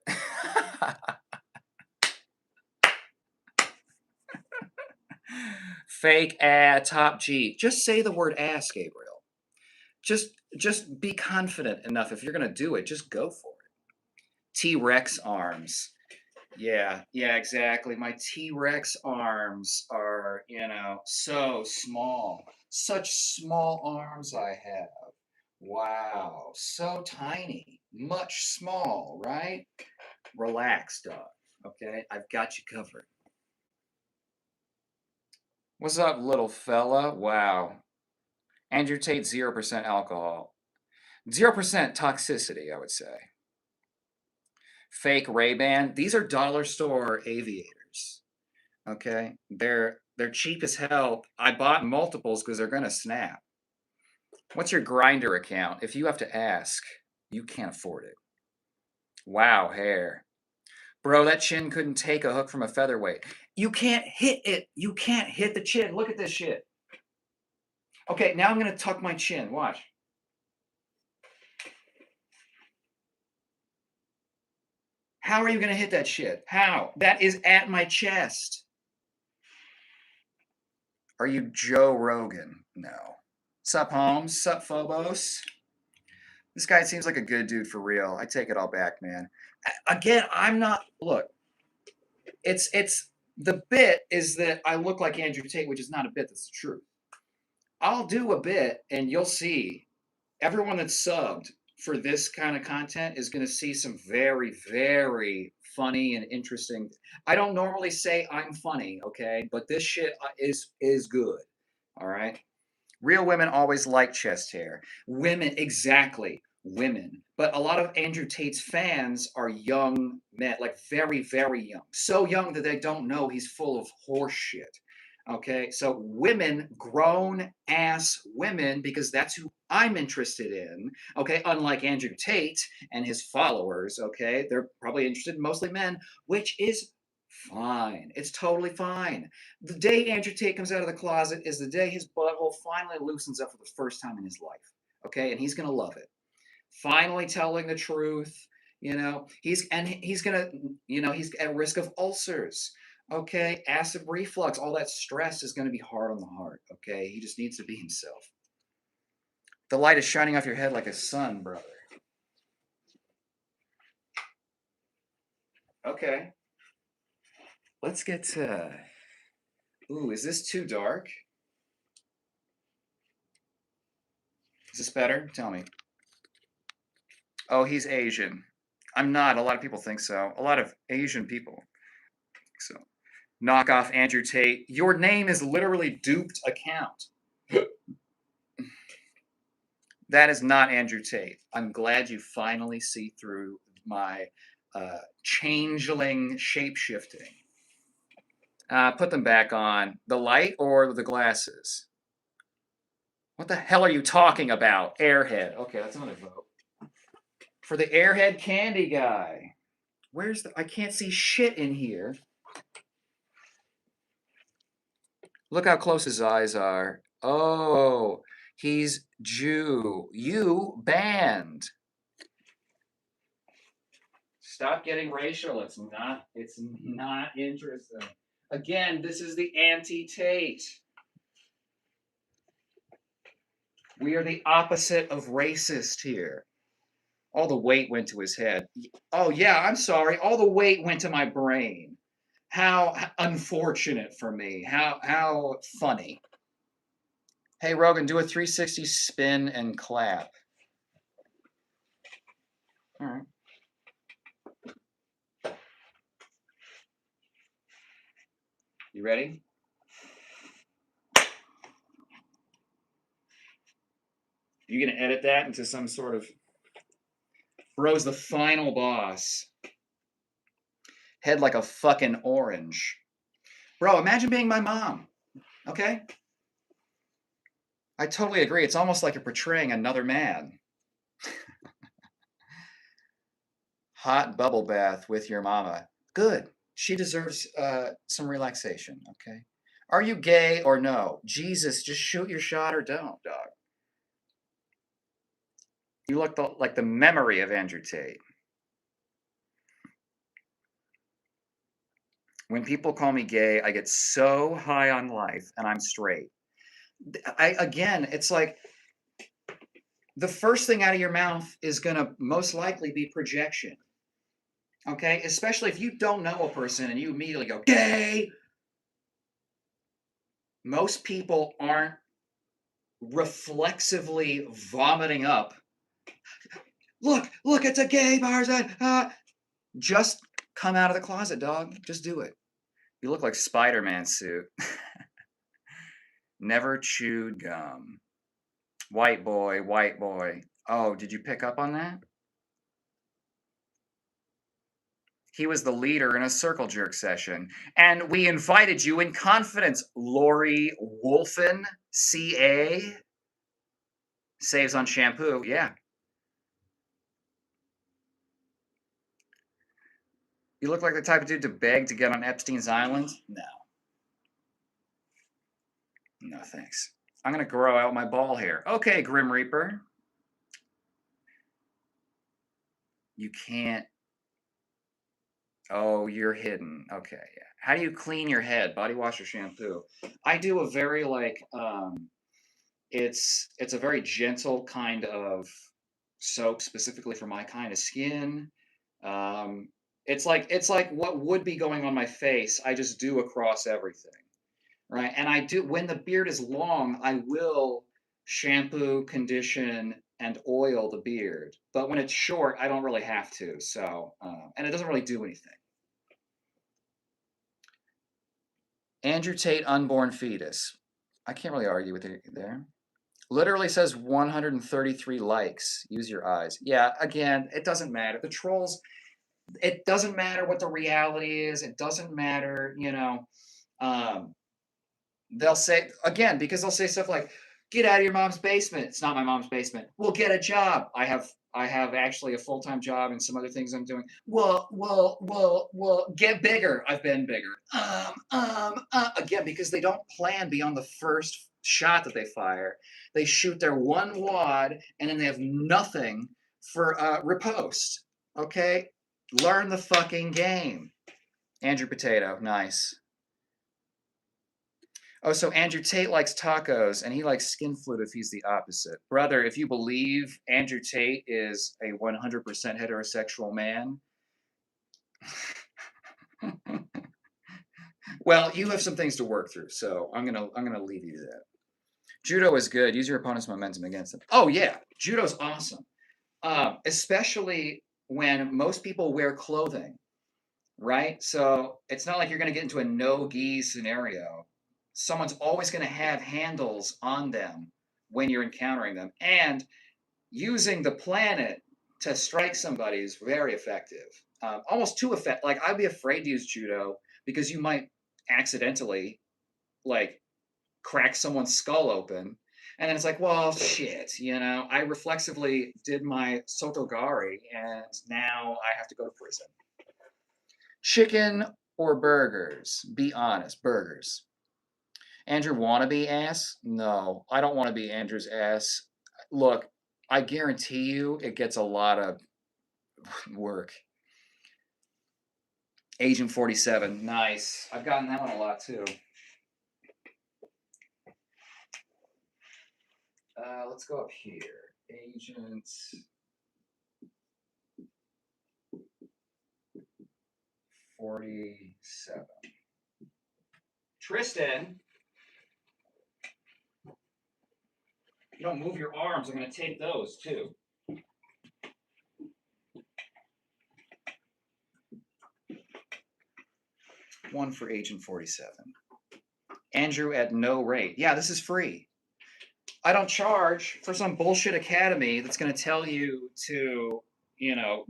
Fake top G. Just say the word ass, Gabriel. Just be confident enough. If you're gonna do it, just go for it. T-Rex arms. Yeah, exactly. My T-Rex arms are, so small. Such small arms I have. Wow, so tiny. Much small, right? Relax, dog. Okay, I've got you covered. What's up, little fella? Wow. Andrew Tate, 0% alcohol. 0% toxicity, I would say. Fake Ray-Ban. These are dollar store aviators. Okay? They're cheap as hell. I bought multiples because they're gonna snap. What's your grinder account? If you have to ask, you can't afford it. Wow, hair. Bro, that chin couldn't take a hook from a featherweight. You can't hit it. You can't hit the chin. Look at this shit. Okay, now I'm gonna tuck my chin. Watch. How are you gonna hit that shit? How? That is at my chest. Are you Joe Rogan? No. Sup, Holmes? Sup, Phobos? This guy seems like a good dude for real. I take it all back, man. Again, I'm not. Look, it's the bit is that I look like Andrew Tate, which is not a bit. That's the truth. I'll do a bit, and you'll see everyone that's subbed for this kind of content is going to see some very, very funny and interesting. I don't normally say I'm funny, okay, but this shit is good. All right. Real women always like chest hair. Women, exactly, women. But a lot of Andrew Tate's fans are young men, like very, very young. So young that they don't know he's full of horse shit. Okay, so women, grown ass women, because that's who I'm interested in. Okay, unlike Andrew Tate and his followers, okay, they're probably interested in mostly men, which is fine. It's totally fine. The day Andrew Tate comes out of the closet is the day his butthole finally loosens up for the first time in his life. Okay, and he's gonna love it. Finally telling the truth. He's gonna, he's at risk of ulcers. Okay, acid reflux, all that stress is gonna be hard on the heart. Okay, he just needs to be himself. The light is shining off your head like a sun, brother. Okay, let's get to. Ooh, is this too dark? Is this better? Tell me. Oh, he's Asian. I'm not. A lot of people think so. A lot of Asian people think so. Knock off Andrew Tate. Your name is literally duped account. That is not Andrew Tate. I'm glad you finally see through my changeling shape shifting. Put them back on. The light or the glasses? What the hell are you talking about? Airhead. Okay, that's another vote. For the Airhead candy guy. Where's the. I can't see shit in here. Look how close his eyes are. Oh, he's Jew. You banned. Stop getting racial. It's not interesting. Again, this is the anti-Tate. We are the opposite of racist here. All the weight went to his head. Oh yeah, I'm sorry. All the weight went to my brain. How unfortunate for me. How funny. Hey Rogan, do a 360 spin and clap. All right. You ready? You gonna edit that into some sort of. Bro's the final boss. Head like a fucking orange. Bro, imagine being my mom. Okay? I totally agree. It's almost like you're portraying another man. Hot bubble bath with your mama. Good. She deserves some relaxation, okay? Are you gay or no? Jesus, just shoot your shot or don't, dog. You look like the memory of Andrew Tate. When people call me gay, I get so high on life and I'm straight. Again, it's like the first thing out of your mouth is going to most likely be projection. Okay? Especially if you don't know a person and you immediately go, gay. Most people aren't reflexively vomiting up. Look, it's a gay person. Just come out of the closet, dog. Just do it. You look like Spider-Man suit. Never chewed gum. White boy, white boy. Oh, did you pick up on that? He was the leader in a circle jerk session. And we invited you in confidence. Lori Wolfen, CA. Saves on shampoo. Yeah. You look like the type of dude to beg to get on Epstein's Island? No. No, thanks. I'm going to grow out my ball hair. Okay, Grim Reaper. You can't. Oh, you're hidden. Okay, yeah. How do you clean your head? Body wash or shampoo? I do a very it's a very gentle kind of soap specifically for my kind of skin. Um, it's like what would be going on my face, I just do across everything, right? And I do when the beard is long, I will shampoo, condition, and oil the beard. But when it's short, I don't really have to. So, and it doesn't really do anything. Andrew Tate, unborn fetus. I can't really argue with it there. Literally says 133 likes. Use your eyes. Yeah, again, it doesn't matter. The trolls, it doesn't matter what the reality is. It doesn't matter, Um, they'll say again because they'll say stuff like, "Get out of your mom's basement." It's not my mom's basement. Well, get a job. I have actually a full time job and some other things I'm doing. Well. Get bigger. I've been bigger. Again because they don't plan beyond the first shot that they fire. They shoot their one wad and then they have nothing for riposte. Okay, learn the fucking game. Andrew Potato, nice. Oh, so Andrew Tate likes tacos and he likes skin flute if he's the opposite. Brother, if you believe Andrew Tate is a 100% heterosexual man, well, you have some things to work through, so I'm gonna leave you to that. Judo is good. Use your opponent's momentum against them. Oh yeah, judo's awesome. Especially when most people wear clothing, right? So it's not like you're gonna get into a no-gi scenario. Someone's always gonna have handles on them when you're encountering them. And using the planet to strike somebody is very effective. Almost too effective. Like I'd be afraid to use judo because you might accidentally like crack someone's skull open. And then it's like, well, shit, I reflexively did my sotogari and now I have to go to prison. Chicken or burgers? Be honest, burgers. Andrew wannabe ass? No, I don't want to be Andrew's ass. Look, I guarantee you it gets a lot of work. Agent 47, nice. I've gotten that one a lot too. Let's go up here. Agent 47. Tristan, you don't move your arms. I'm going to take those too. One for Agent 47. Andrew at no rate. Yeah, this is free. I don't charge for some bullshit academy that's going to tell you to,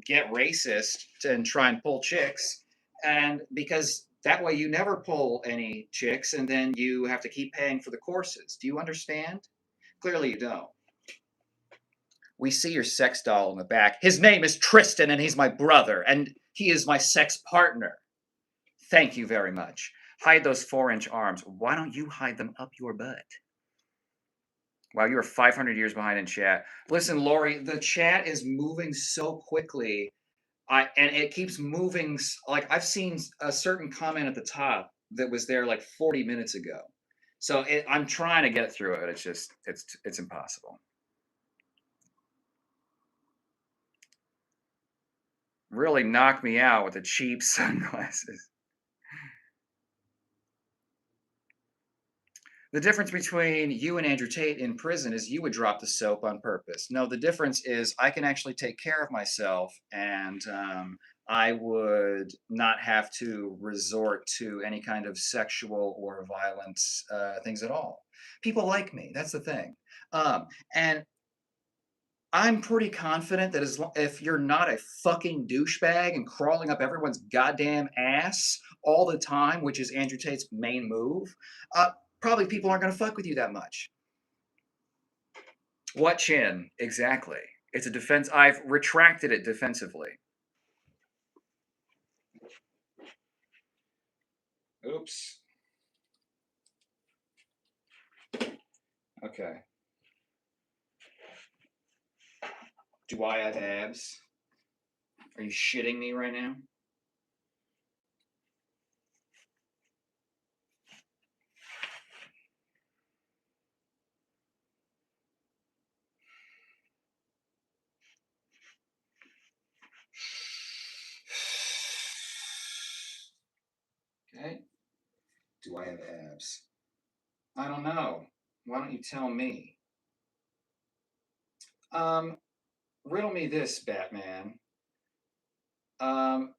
get racist and try and pull chicks. And because that way you never pull any chicks and then you have to keep paying for the courses. Do you understand? Clearly you don't. We see your sex doll in the back. His name is Tristan and he's my brother and he is my sex partner. Thank you very much. Hide those 4-inch arms. Why don't you hide them up your butt? Wow, you are 500 years behind in chat. Listen, Lori, the chat is moving so quickly. And it keeps moving. Like I've seen a certain comment at the top that was there like 40 minutes ago. So I'm trying to get through it. It's just it's impossible. Really knocked me out with the cheap sunglasses. The difference between you and Andrew Tate in prison is you would drop the soap on purpose. No, the difference is I can actually take care of myself and I would not have to resort to any kind of sexual or violent things at all. People like me. That's the thing. And I'm pretty confident that if you're not a fucking douchebag and crawling up everyone's goddamn ass all the time, which is Andrew Tate's main move, probably people aren't going to fuck with you that much. What chin? Exactly. It's a defense. I've retracted it defensively. Oops. Okay. Do I have abs? Are you shitting me right now? Do I have abs? I don't know. Why don't you tell me? Riddle me this, Batman. Um,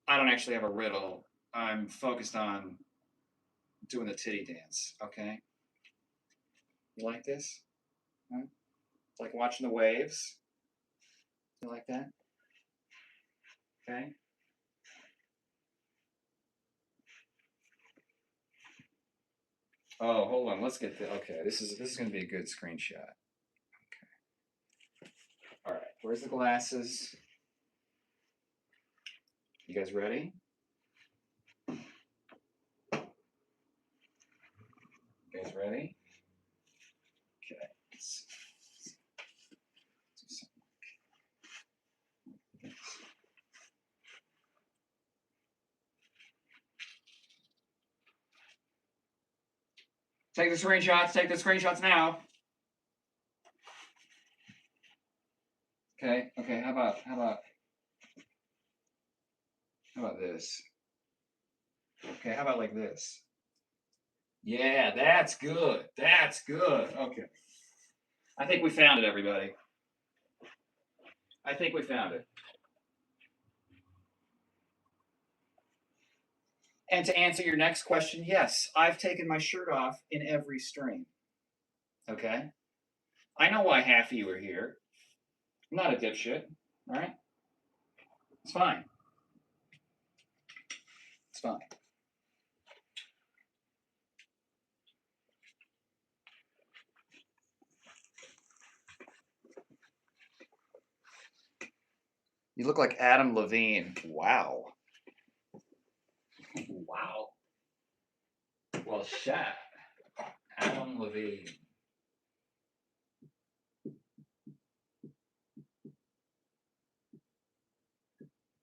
I don't actually have a riddle. I'm focused on doing the titty dance. Okay. You like this? Huh? Like watching the waves? You like that? Okay. Oh, hold on. Let's get the. Okay, this is going to be a good screenshot. All right. Where's the glasses? You guys ready? You guys ready? Okay. Take the screenshots. Take the screenshots now. Okay. Okay. How about this? Okay. How about like this? Yeah, that's good. That's good. Okay. I think we found it, everybody. I think we found it. And to answer your next question, yes, I've taken my shirt off in every stream. Okay? I know why half of you are here. I'm not a dipshit. All right? It's fine. It's fine. You look like Adam Levine. Wow. Wow. Well, shit. Adam Levine.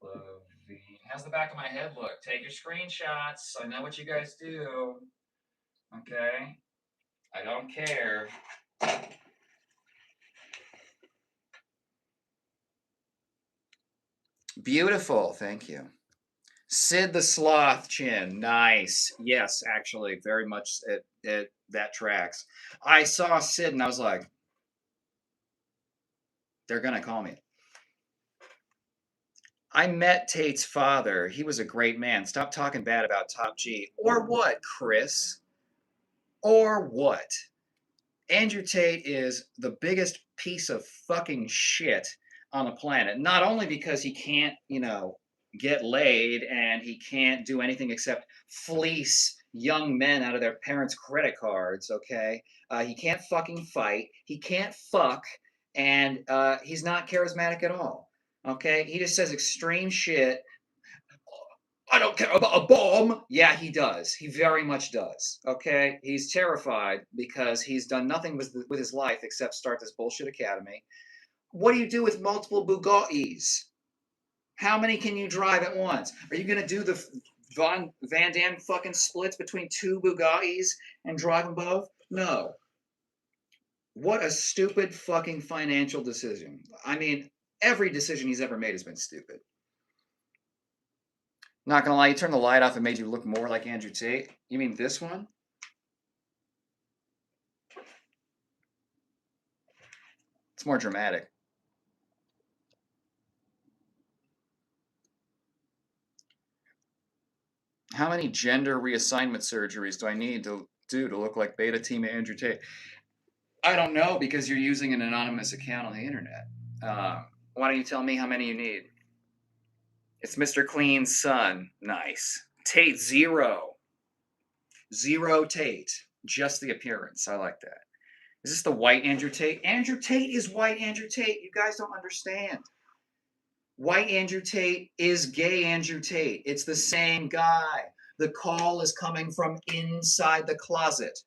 Levine. How's the back of my head look? Take your screenshots. I know what you guys do. Okay? I don't care. Beautiful. Thank you. Sid the Sloth Chin. Nice. Yes, actually, very much that tracks. I saw Sid and I was like, they're going to call me. I met Tate's father. He was a great man. Stop talking bad about Top G. Or what, Chris? Or what? Andrew Tate is the biggest piece of fucking shit on the planet. Not only because he can't, get laid and he can't do anything except fleece young men out of their parents' credit cards, okay? He can't fucking fight. He can't fuck. And he's not charismatic at all, okay? He just says extreme shit. I don't care about a bomb. Yeah, he does. He very much does. Okay, he's terrified because he's done nothing with his life except start this bullshit academy. What do you do with multiple Bugattis? How many can you drive at once? Are you gonna do the Van Damme fucking splits between two Bugattis and drive them both? No. What a stupid fucking financial decision. I mean, every decision he's ever made has been stupid. Not gonna lie, you turned the light off and made you look more like Andrew Tate. You mean this one? It's more dramatic. How many gender reassignment surgeries do I need to do to look like beta team Andrew Tate? I don't know because you're using an anonymous account on the internet. Why don't you tell me how many you need? It's Mr. Clean's son. Nice. Tate zero. Zero Tate. Just the appearance. I like that. Is this the white Andrew Tate? Andrew Tate is white Andrew Tate. You guys don't understand. White Andrew Tate is gay Andrew Tate. It's the same guy. The call is coming from inside the closet.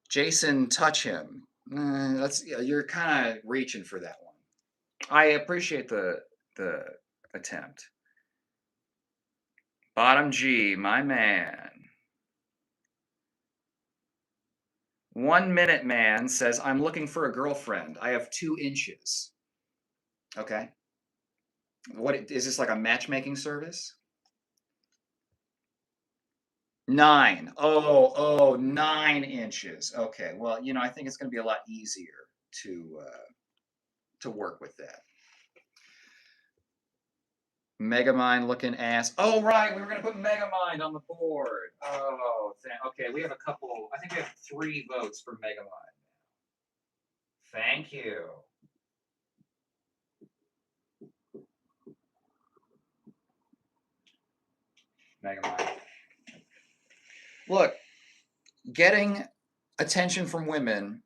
Jason, touch him. You're kind of reaching for that one. I appreciate the attempt. Bottom G, my man. 1 Minute Man says, I'm looking for a girlfriend. I have 2 inches. Okay. What is this, like a matchmaking service? 9. Oh, 9 inches. Okay. Well, I think it's going to be a lot easier to work with that. Megamind looking ass. Oh, right. We were going to put Megamind on the board. Oh, okay. We have a couple. I think we have 3 votes for Megamind. Thank you. Megamind. Look, getting attention from women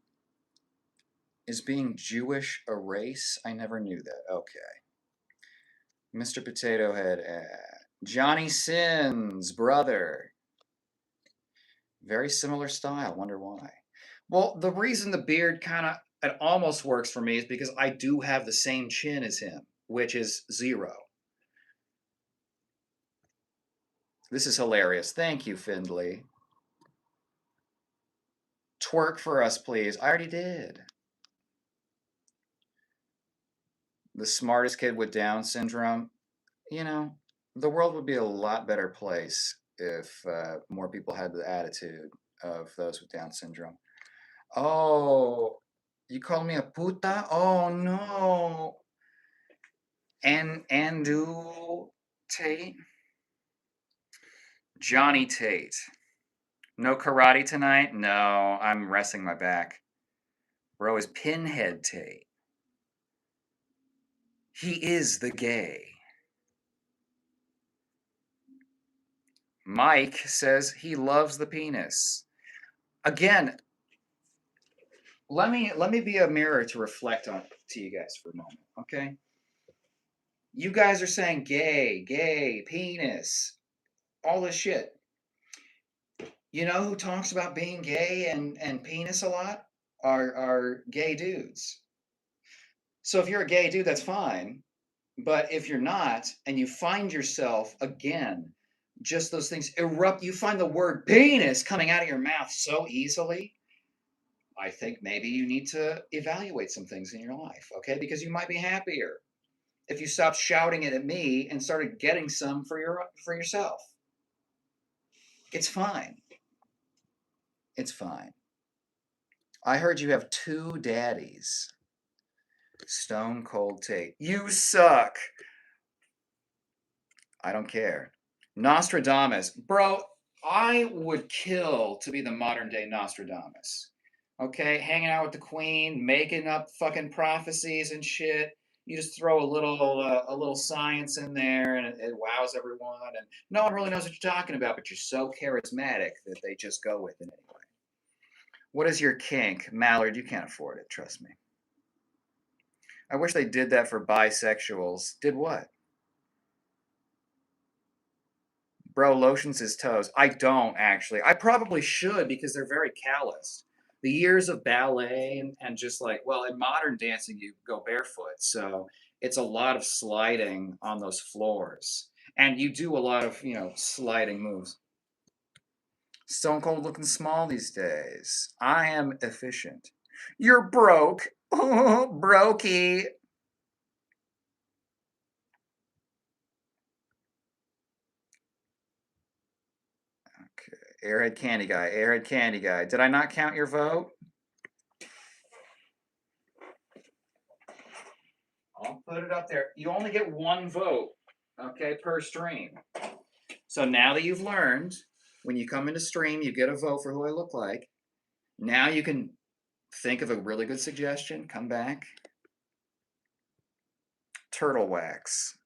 is being Jewish a race? I never knew that. Okay. Mr. Potato Head. Johnny Sins, brother. Very similar style. Wonder why. Well, the reason the beard it almost works for me is because I do have the same chin as him, which is 0. This is hilarious. Thank you, Findley. Twerk for us, please. I already did. The smartest kid with Down syndrome. The world would be a lot better place if more people had the attitude of those with Down syndrome. Oh, you call me a puta? Oh no. Andrew Tate? Johnny Tate. No karate tonight? No, I'm resting my back. Bro is Pinhead Tate. He is the gay. Mike says he loves the penis. Again, let me be a mirror to reflect on to you guys for a moment, okay? You guys are saying gay, penis, all this shit. You know who talks about being gay and penis a lot? Are gay dudes. So if you're a gay dude, that's fine. But if you're not, and you find yourself again, just those things erupt, you find the word penis coming out of your mouth so easily. I think maybe you need to evaluate some things in your life, okay? Because you might be happier if you stopped shouting it at me and started getting some for yourself. It's fine. It's fine. I heard you have 2 daddies. Stone Cold Tate. You suck. I don't care. Nostradamus. Bro, I would kill to be the modern day Nostradamus. Okay, hanging out with the queen, making up fucking prophecies and shit. You just throw a little science in there, and it wows everyone. And no one really knows what you're talking about, but you're so charismatic that they just go with it anyway. What is your kink, Mallard? You can't afford it. Trust me. I wish they did that for bisexuals. Did what? Bro lotions his toes. I don't actually. I probably should because they're very calloused. The years of ballet and just like, well, in modern dancing, you go barefoot. So it's a lot of sliding on those floors. And you do a lot of, sliding moves. Stone Cold looking small these days. I am efficient. You're broke. Brokey. Okay. Airhead Candy Guy. Airhead Candy Guy. Did I not count your vote? I'll put it up there. You only get 1 vote, okay, per stream. So now that you've learned, when you come into stream, you get a vote for who I look like. Now you can think of a really good suggestion. Come back. Turtle wax.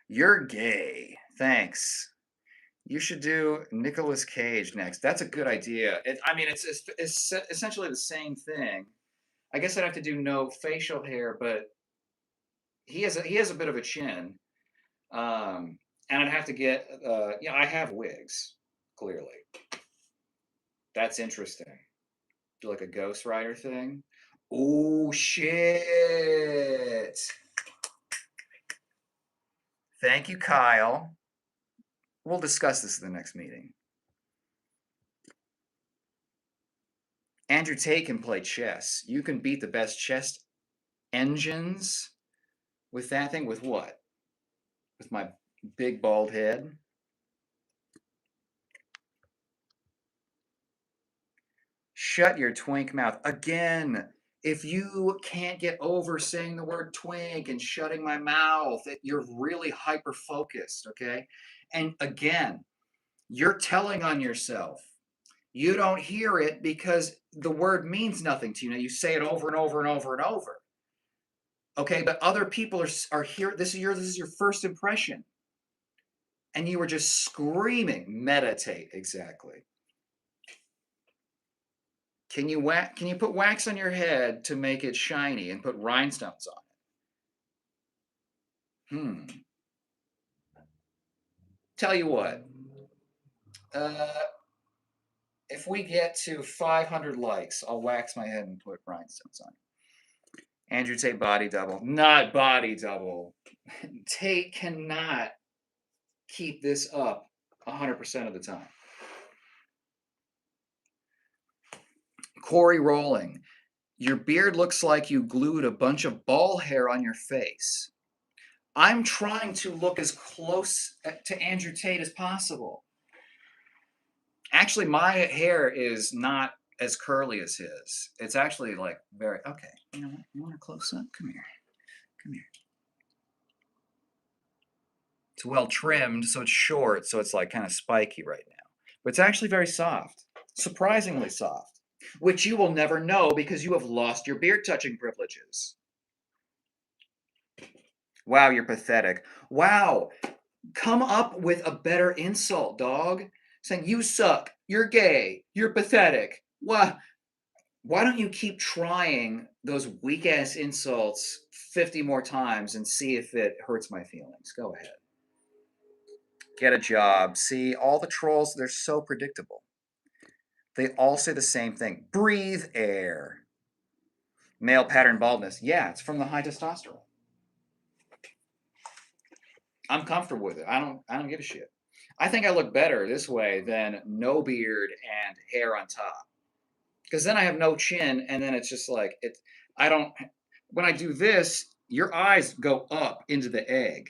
You're gay. Thanks. You should do Nicolas Cage next. That's a good idea. It's essentially the same thing. I guess I'd have to do no facial hair, but he has a bit of a chin. And I'd have to get, I have wigs, clearly. That's interesting. Do like a Ghost Rider thing. Oh, shit. Thank you, Kyle. We'll discuss this in the next meeting. Andrew Tate can play chess. You can beat the best chess engines with that thing. With what? With my big bald head? Shut your twink mouth. Again, if you can't get over saying the word twink and shutting my mouth, you're really hyper focused, okay? And again, you're telling on yourself. You don't hear it because the word means nothing to you. Now you say it over and over and over and over. Okay, but other people are here. This is your first impression. And you were just screaming, meditate, exactly. Can you put wax on your head to make it shiny and put rhinestones on it? Tell you what. Uh, if we get to 500 likes, I'll wax my head and put rhinestones on it. Andrew Tate body double. Not body double. Tate cannot keep this up 100% of the time. Corey Rolling. Your beard looks like you glued a bunch of ball hair on your face. I'm trying to look as close to Andrew Tate as possible. Actually, my hair is not as curly as his. It's actually like very okay. You know what? You want a close up? Come here. Come here. It's well trimmed, so it's short, so it's like kind of spiky right now. But it's actually very soft. Surprisingly soft. Which you will never know because you have lost your beard touching privileges. Wow, you're pathetic. Wow. Come up with a better insult, dog. Saying you suck, you're gay, you're pathetic. Why don't you keep trying those weak ass insults 50 more times and see if it hurts my feelings? Go ahead. Get a job. See, all the trolls, they're so predictable. They all say the same thing. Breathe air. Male pattern baldness. Yeah, it's from the high testosterone. I'm comfortable with it. I don't give a shit. I think I look better this way than no beard and hair on top. Because then I have no chin, and then it's just like it. I don't. When I do this, your eyes go up into the egg.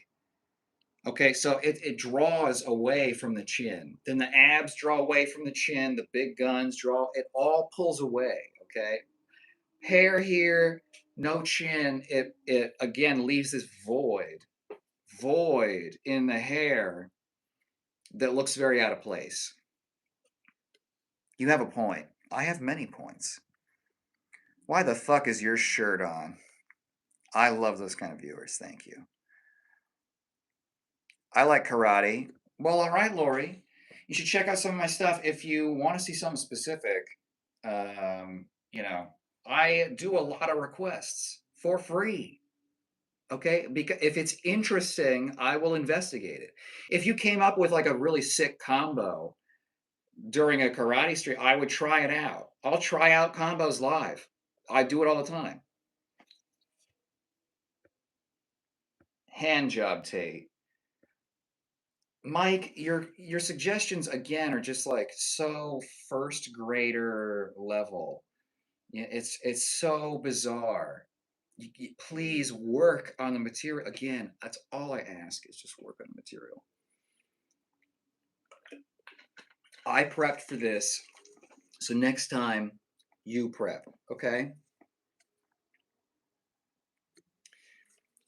Okay, so it draws away from the chin. Then the abs draw away from the chin. The big guns draw. It all pulls away. Okay, hair here, no chin. It again leaves this void in the hair that looks very out of place. You have a point. I have many points. Why the fuck is your shirt on? I love those kind of viewers. Thank you. I like karate. Well, all right, Lori. You should check out some of my stuff if you want to see something specific. Um, you know, I do a lot of requests for free. Okay, because if it's interesting, I will investigate it. If you came up with like a really sick combo during a karate stream, I would try it out. I'll try out combos live. I do it all the time. Hand job, Tate. Mike, your suggestions again are just like so first grader level. Yeah, it's so bizarre. Please work on the material again. That's all I ask is just work on the material. I prepped for this, so next time you prep, okay?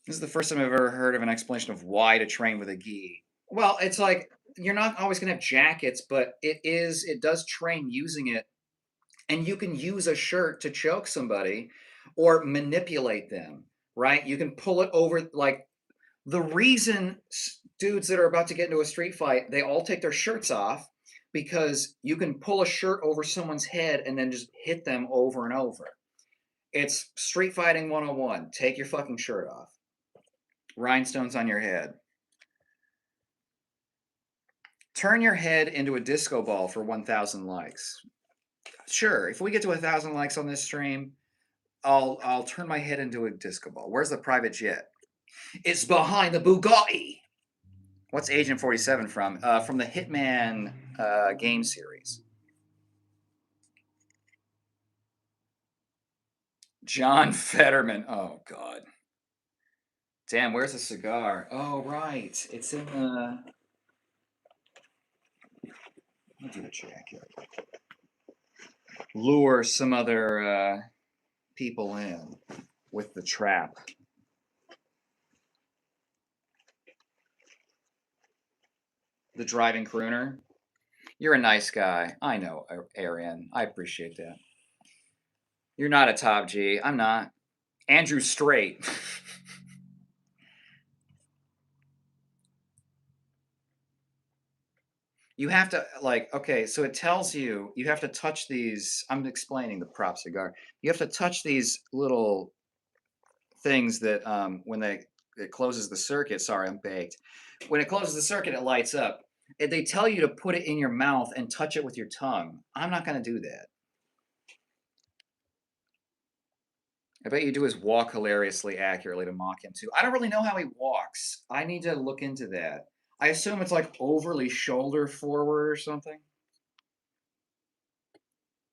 This is the first time I've ever heard of an explanation of why to train with a gi. Well, it's like you're not always gonna have jackets, but it does train using it, and you can use a shirt to choke somebody or manipulate them, right? You can pull it over like the reason dudes that are about to get into a street fight, they all take their shirts off because you can pull a shirt over someone's head and then just hit them over and over. It's street fighting 101. Take your fucking shirt off. Rhinestones on your head. Turn your head into a disco ball for 1,000 likes. Sure, if we get to 1,000 likes on this stream, I'll turn my head into a disco ball. Where's the private jet? It's behind the Bugatti. What's Agent 47 from? From the Hitman game series. John Fetterman. Oh God. Damn, where's the cigar? Oh right, it's in the. Let me do the jacket. lure some other people in with the trap. The driving crooner. You're a nice guy. I know, Arian. I appreciate that. You're not a top G. I'm not. Andrew Straight. You have to like okay, so it tells you you have to touch these. I'm explaining the prop cigar. You have to touch these little things that when it closes the circuit. Sorry, I'm baked. When it closes the circuit, it lights up. They tell you to put it in your mouth and touch it with your tongue. I'm not going to do that. I bet you do his walk hilariously accurately to mock him too. I don't really know how he walks. I need to look into that. I assume it's like overly shoulder forward or something.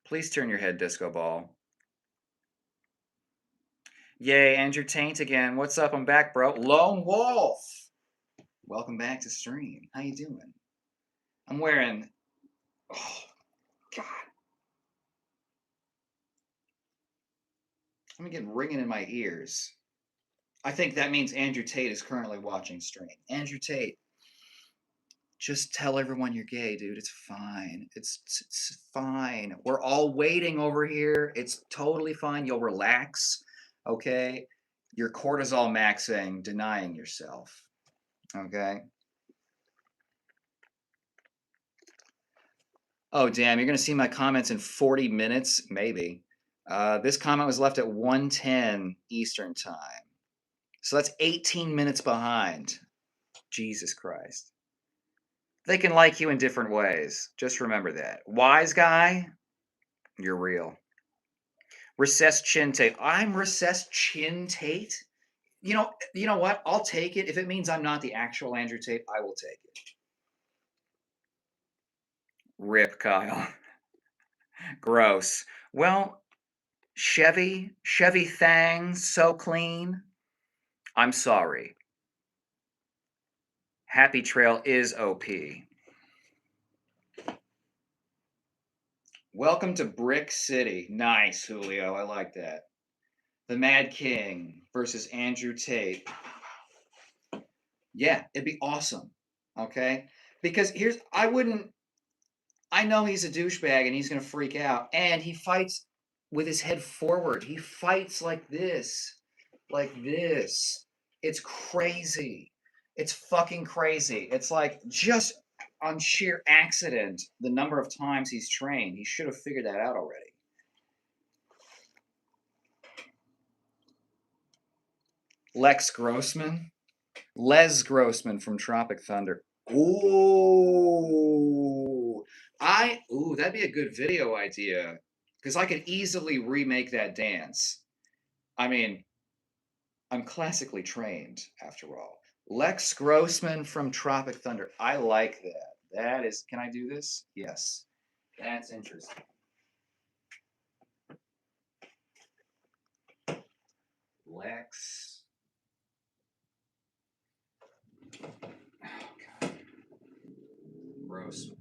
Please turn your head, Disco Ball. Yay, Andrew Taint again. What's up? I'm back, bro. Lone Wolf. Welcome back to stream. How you doing? I'm wearing. Oh God. I'm getting ringing in my ears. I think that means Andrew Tate is currently watching stream. Andrew Tate, just tell everyone you're gay, dude. It's fine. It's fine. We're all waiting over here. It's totally fine. You'll relax. Okay? Your cortisol maxing, denying yourself. Okay? Oh, damn. You're going to see my comments in 40 minutes? Maybe. This comment was left at 1:10 Eastern Time. So that's 18 minutes behind. Jesus Christ. They can like you in different ways. Just remember that. Wise guy, you're real. Recessed chin Tate. I'm recessed chin Tate. You know what? I'll take it. If it means I'm not the actual Andrew Tate, I will take it. Rip, Kyle. Gross. Well, Chevy Thang, so clean. I'm sorry. Happy Trail is OP. Welcome to Brick City. Nice, Julio. I like that. The Mad King versus Andrew Tate. Yeah, it'd be awesome. Okay? Because I know he's a douchebag and he's going to freak out. And he fights with his head forward. He fights like this. Like this. It's crazy. It's fucking crazy. It's like just on sheer accident, the number of times he's trained. He should have figured that out already. Lex Grossman? Les Grossman from Tropic Thunder. Ooh. That'd be a good video idea. Because I could easily remake that dance. I mean, I'm classically trained, after all. Lex Grossman from Tropic Thunder. I like that. That is, can I do this? Yes. That's interesting. Lex. Oh, God. Grossman.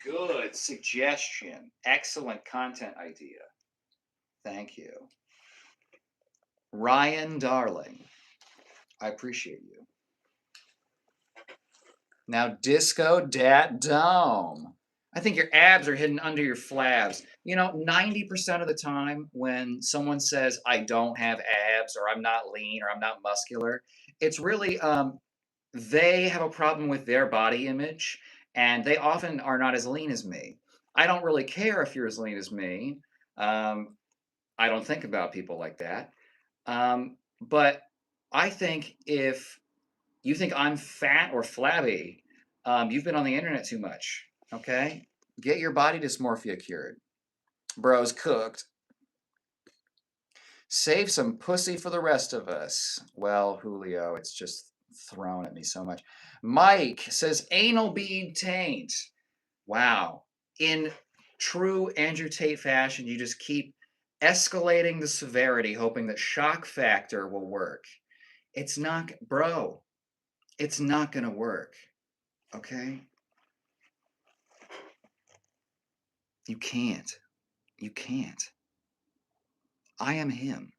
Good suggestion. Excellent content idea. Thank you. Ryan Darling. I appreciate you. Now, Disco Dat Dome. I think your abs are hidden under your flabs. 90% of the time when someone says, I don't have abs, or I'm not lean, or I'm not muscular, it's really they have a problem with their body image, and they often are not as lean as me. I don't really care if you're as lean as me. I don't think about people like that. But I think if you think I'm fat or flabby, you've been on the internet too much. Okay? Get your body dysmorphia cured. Bro's cooked. Save some pussy for the rest of us. Well, Julio, it's just thrown at me so much. Mike says anal bead taint. Wow. In true Andrew Tate fashion, you just keep escalating the severity, hoping that shock factor will work. It's not, bro, it's not going to work. Okay? You can't. You can't. I am him.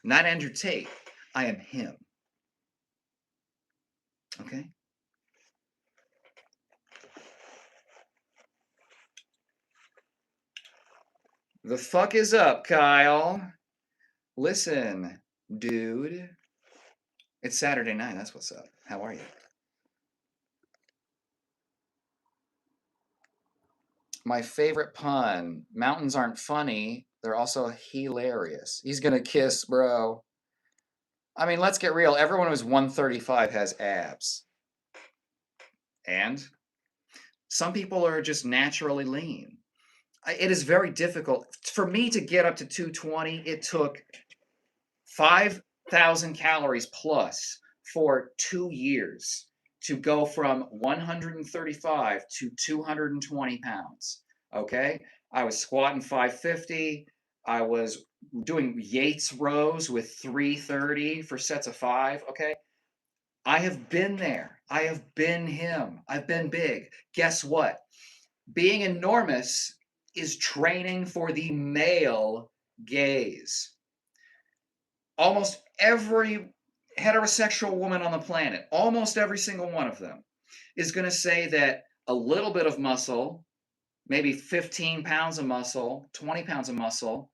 Not Andrew Tate. I am him. Okay? The fuck is up, Kyle? Listen, dude. It's Saturday night. That's what's up. How are you? My favorite pun. Mountains aren't funny. They're also hilarious. He's gonna kiss, bro. I mean, let's get real. Everyone who's 135 has abs. And some people are just naturally lean. It is very difficult. For me to get up to 220, it took 5,000 calories plus for 2 years to go from 135 to 220 pounds. Okay? I was squatting 550. I was doing Yates rows with 330 for sets of 5. Okay? I have been there. I have been him. I've been big. Guess what? Being enormous is training for the male gaze. Almost every heterosexual woman on the planet, almost every single one of them, is going to say that a little bit of muscle, maybe 15 pounds of muscle, 20 pounds of muscle,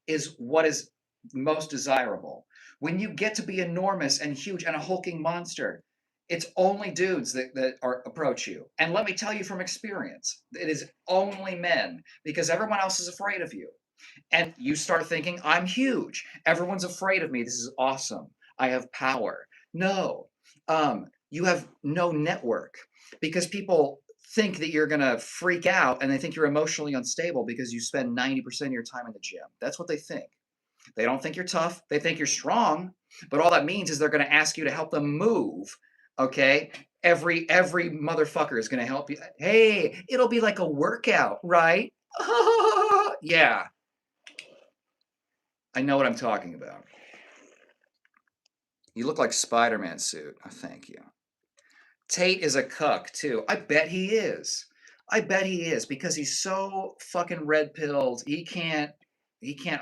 is what is most desirable. When you get to be enormous and huge and a hulking monster, it's only dudes that approach you. And let me tell you from experience, it is only men because everyone else is afraid of you. And you start thinking, I'm huge. Everyone's afraid of me. This is awesome. I have power. No, you have no network because people think that you're going to freak out and they think you're emotionally unstable because you spend 90% of your time in the gym. That's what they think. They don't think you're tough. They think you're strong. But all that means is they're going to ask you to help them move. Okay? Every motherfucker is going to help you. Hey, it'll be like a workout, right? Yeah. I know what I'm talking about. You look like Spider-Man suit. Oh, thank you. Tate is a cuck too. I bet he is. I bet he is because he's so fucking red-pilled. He can't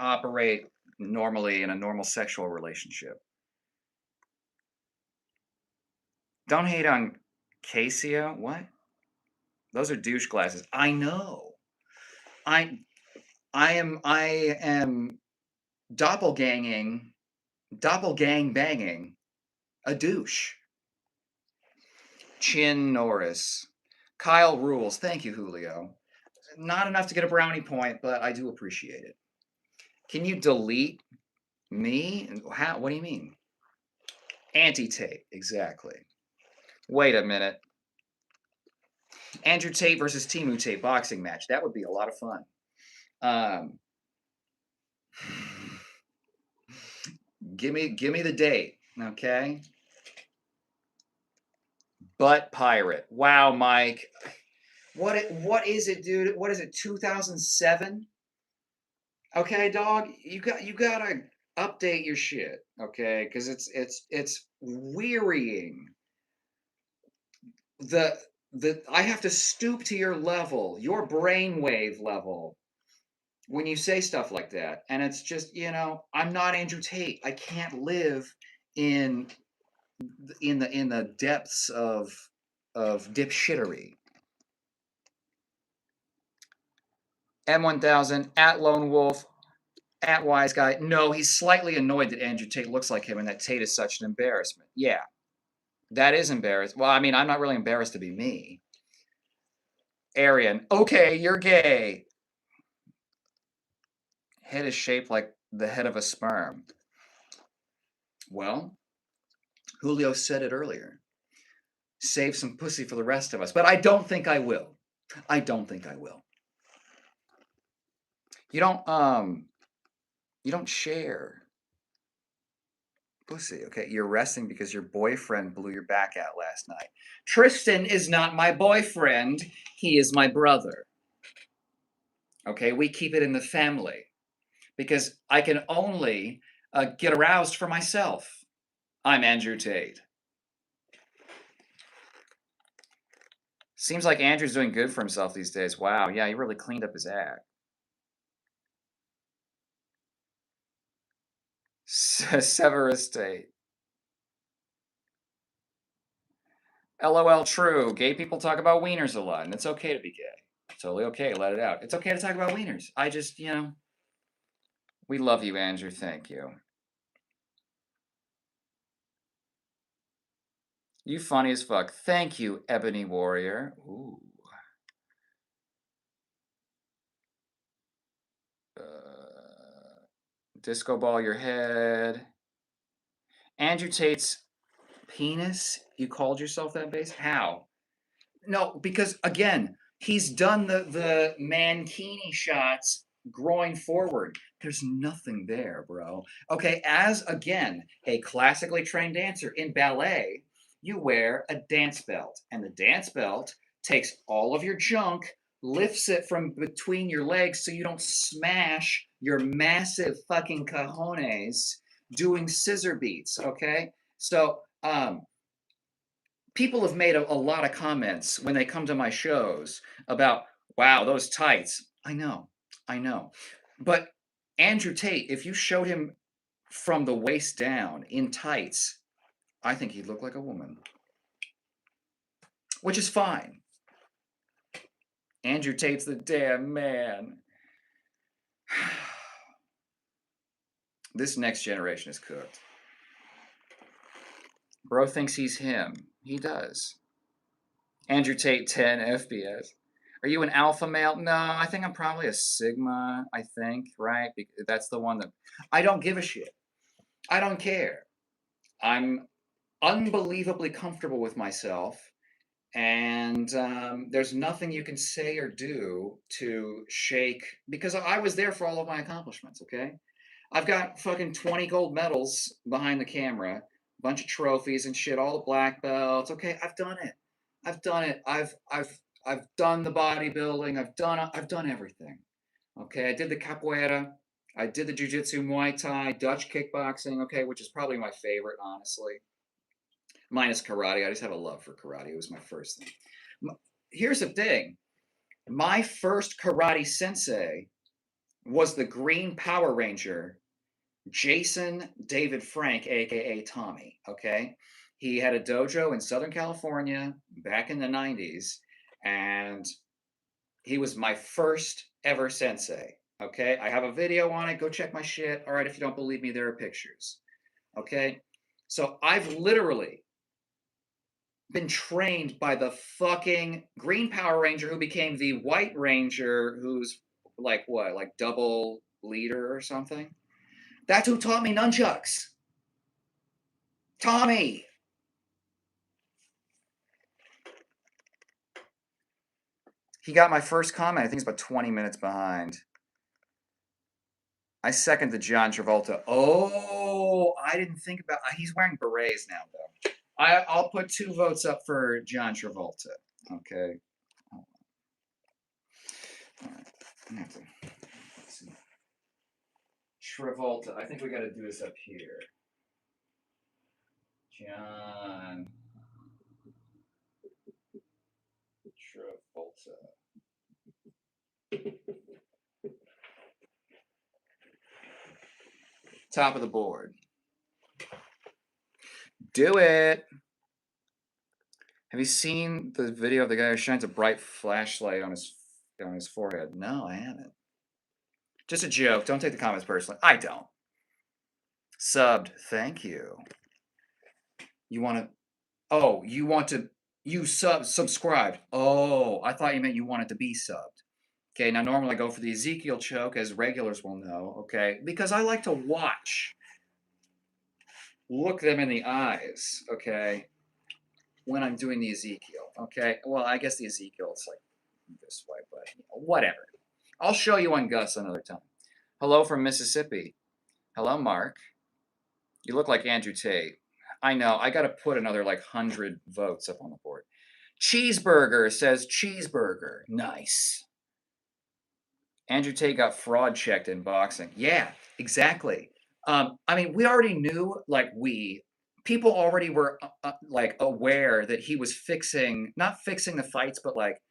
operate normally in a normal sexual relationship. Don't hate on Casio. What? Those are douche glasses. I know. I am doppelgang banging a douche. Chin Norris. Kyle rules. Thank you, Julio. Not enough to get a brownie point, but I do appreciate it. Can you delete me? How? What do you mean? Anti-Tate. Exactly. Wait a minute. Andrew Tate versus Timu Tate boxing match. That would be a lot of fun. Give me the date, okay? Butt pirate. Wow, Mike. What is it, dude? What is it? 2007? Okay, dog. You gotta update your shit, okay? Because it's wearying. The I have to stoop to your level, your brainwave level, when you say stuff like that, and it's just I'm not Andrew Tate. I can't live in the depths of dipshittery. M1000 at Lone Wolf at Wise Guy. No, he's slightly annoyed that Andrew Tate looks like him and that Tate is such an embarrassment. Yeah, that is embarrassing. Well, I mean, I'm not really embarrassed to be me. Arian, okay, you're gay. Head is shaped like the head of a sperm. Well, Julio said it earlier. Save some pussy for the rest of us, but I don't think I will. I don't think I will. You don't share pussy, okay? You're resting because your boyfriend blew your back out last night. Tristan is not my boyfriend. He is my brother. Okay, we keep it in the family because I can only get aroused for myself. I'm Andrew Tate. Seems like Andrew's doing good for himself these days. Wow, yeah, he really cleaned up his act. Severus State. LOL true. Gay people talk about wieners a lot, and it's okay to be gay. It's totally okay. Let it out. It's okay to talk about wieners. I just, we love you, Andrew. Thank you. You funny as fuck. Thank you, Ebony Warrior. Ooh. Disco ball your head. Andrew Tate's penis? You called yourself that base? How? No, because again, he's done the mankini shots groin forward. There's nothing there, bro. Okay, as again, a classically trained dancer in ballet, you wear a dance belt, and the dance belt takes all of your junk, lifts it from between your legs so you don't smash your massive fucking cojones doing scissor beats, okay? So, people have made a lot of comments when they come to my shows about, wow, those tights. I know. But Andrew Tate, if you showed him from the waist down in tights, I think he'd look like a woman, which is fine. Andrew Tate's the damn man. This next generation is cooked. Bro thinks he's him. He does. Andrew Tate 10 FPS. Are you an alpha male? No, I think I'm probably a sigma, I think, right? That's the one that I don't give a shit. I don't care. I'm unbelievably comfortable with myself, and there's nothing you can say or do to shake, because I was there for all of my accomplishments, okay? I've got fucking 20 gold medals behind the camera, a bunch of trophies and shit, all the black belts. Okay, I've done it. I've done it. I've done the bodybuilding. I've done everything. Okay, I did the capoeira. I did the jiu-jitsu, Muay Thai, Dutch kickboxing, okay, which is probably my favorite, honestly. Minus karate. I just have a love for karate. It was my first thing. Here's the thing. My first karate sensei was the Green Power Ranger Jason David Frank, aka Tommy. Okay, he had a dojo in Southern California back in the 90s, and he was my first ever sensei. Okay, I have a video on it. Go check my shit. All right, if you don't believe me, there are pictures. Okay, so I've literally been trained by the fucking Green Power Ranger who became the White Ranger, who's like what, like double leader or something. That's who taught me nunchucks. Tommy. He got my first comment. I think it's about 20 minutes behind. I second the John Travolta. Oh, I didn't think about. He's wearing berets now, though. I'll put 2 votes up for John Travolta. Okay. All right. I have to. Let's see. Travolta. I think we got to do this up here. John Travolta. Top of the board. Do it. Have you seen the video of the guy who shines a bright flashlight on his forehead? No, I haven't. Just a joke. Don't take the comments personally. I don't. Subbed. Thank you. You want to? Oh, you want to? You subscribed. Oh, I thought you meant you wanted to be subbed. Okay. Now normally I go for the Ezekiel choke, as regulars will know. Okay, because I like to watch, look them in the eyes. Okay, when I'm doing the Ezekiel. Okay. Well, I guess the Ezekiel it's like this way, but whatever. I'll show you on Gus another time. Hello from Mississippi. Hello, Mark. You look like Andrew Tate. I know. I got to put another like 100 votes up on the board. Cheeseburger says cheeseburger. Nice. Andrew Tate got fraud checked in boxing. Yeah, exactly. I mean, we already knew, like people already were like aware that he was not fixing the fights, but like,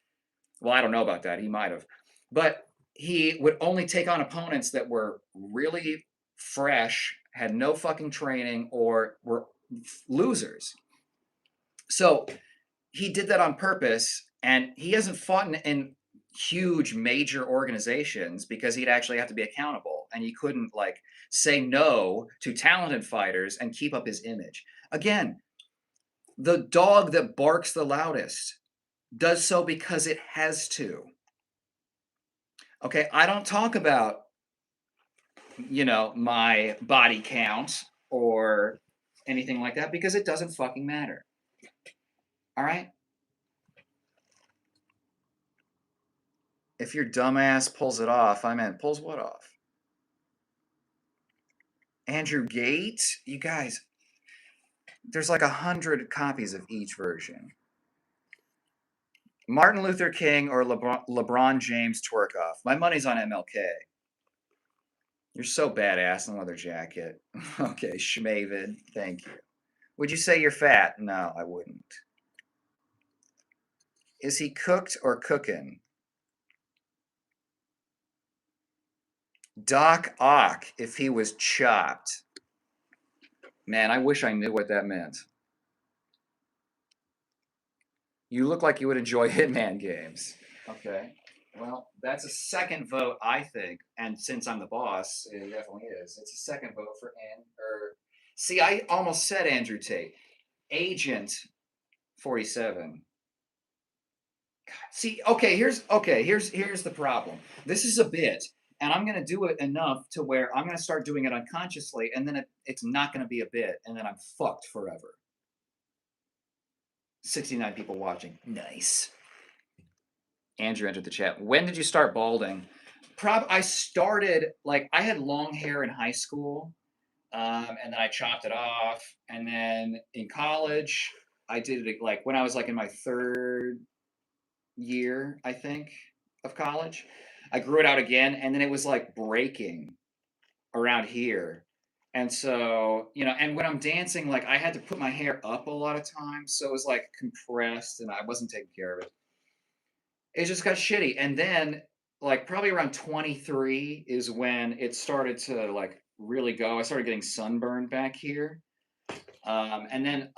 well, I don't know about that. He might have, but he would only take on opponents that were really fresh, had no fucking training, or were losers. So he did that on purpose, and he hasn't fought in huge major organizations because he'd actually have to be accountable, and he couldn't like say no to talented fighters and keep up his image. Again, the dog that barks the loudest does so because it has to. Okay, I don't talk about, my body count or anything like that because it doesn't fucking matter. All right? If your dumbass pulls it off, I meant pulls what off? Andrew Gate? You guys, there's like 100 copies of each version. Martin Luther King or LeBron James twerk off. My money's on MLK. You're so badass in a leather jacket. Okay, Schmavid, thank you. Would you say you're fat? No, I wouldn't. Is he cooked or cooking? Doc Ock, if he was chopped. Man, I wish I knew what that meant. You look like you would enjoy Hitman games. Okay. Well, that's a second vote, I think. And since I'm the boss, it definitely is. It's a second vote for See, I almost said Andrew Tate. Agent 47. See, here's the problem. This is a bit, and I'm gonna do it enough to where I'm gonna start doing it unconsciously, and then it's not gonna be a bit, and then I'm fucked forever. 69 people watching. Nice. Andrew entered the chat. When did you start balding? I started like I had long hair in high school, and then I chopped it off, and then in college I did it like when I was like in my third year, I think, of college. I grew it out again, and then it was like breaking around here. And so, and when I'm dancing, like I had to put my hair up a lot of times, so it was like compressed, and I wasn't taking care of it. It just got shitty. And then, like probably around 23 is when it started to like really go. I started getting sunburned back here, and then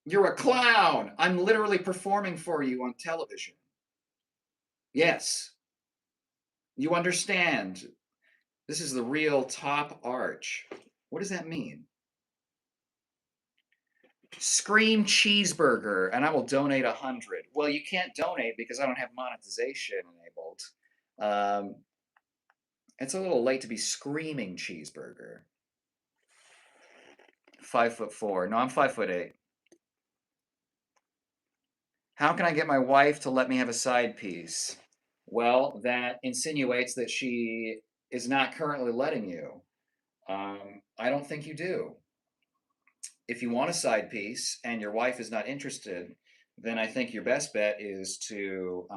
you're a clown. I'm literally performing for you on television. Yes, you understand. This is the real top arch. What does that mean? Scream cheeseburger, and I will donate 100. Well, you can't donate because I don't have monetization enabled. Um, it's a little late to be screaming cheeseburger. 5'4". No, I'm 5'8". How can I get my wife to let me have a side piece? Well, that insinuates that she is not currently letting you. I don't think you do. If you want a side piece and your wife is not interested, then I think your best bet is to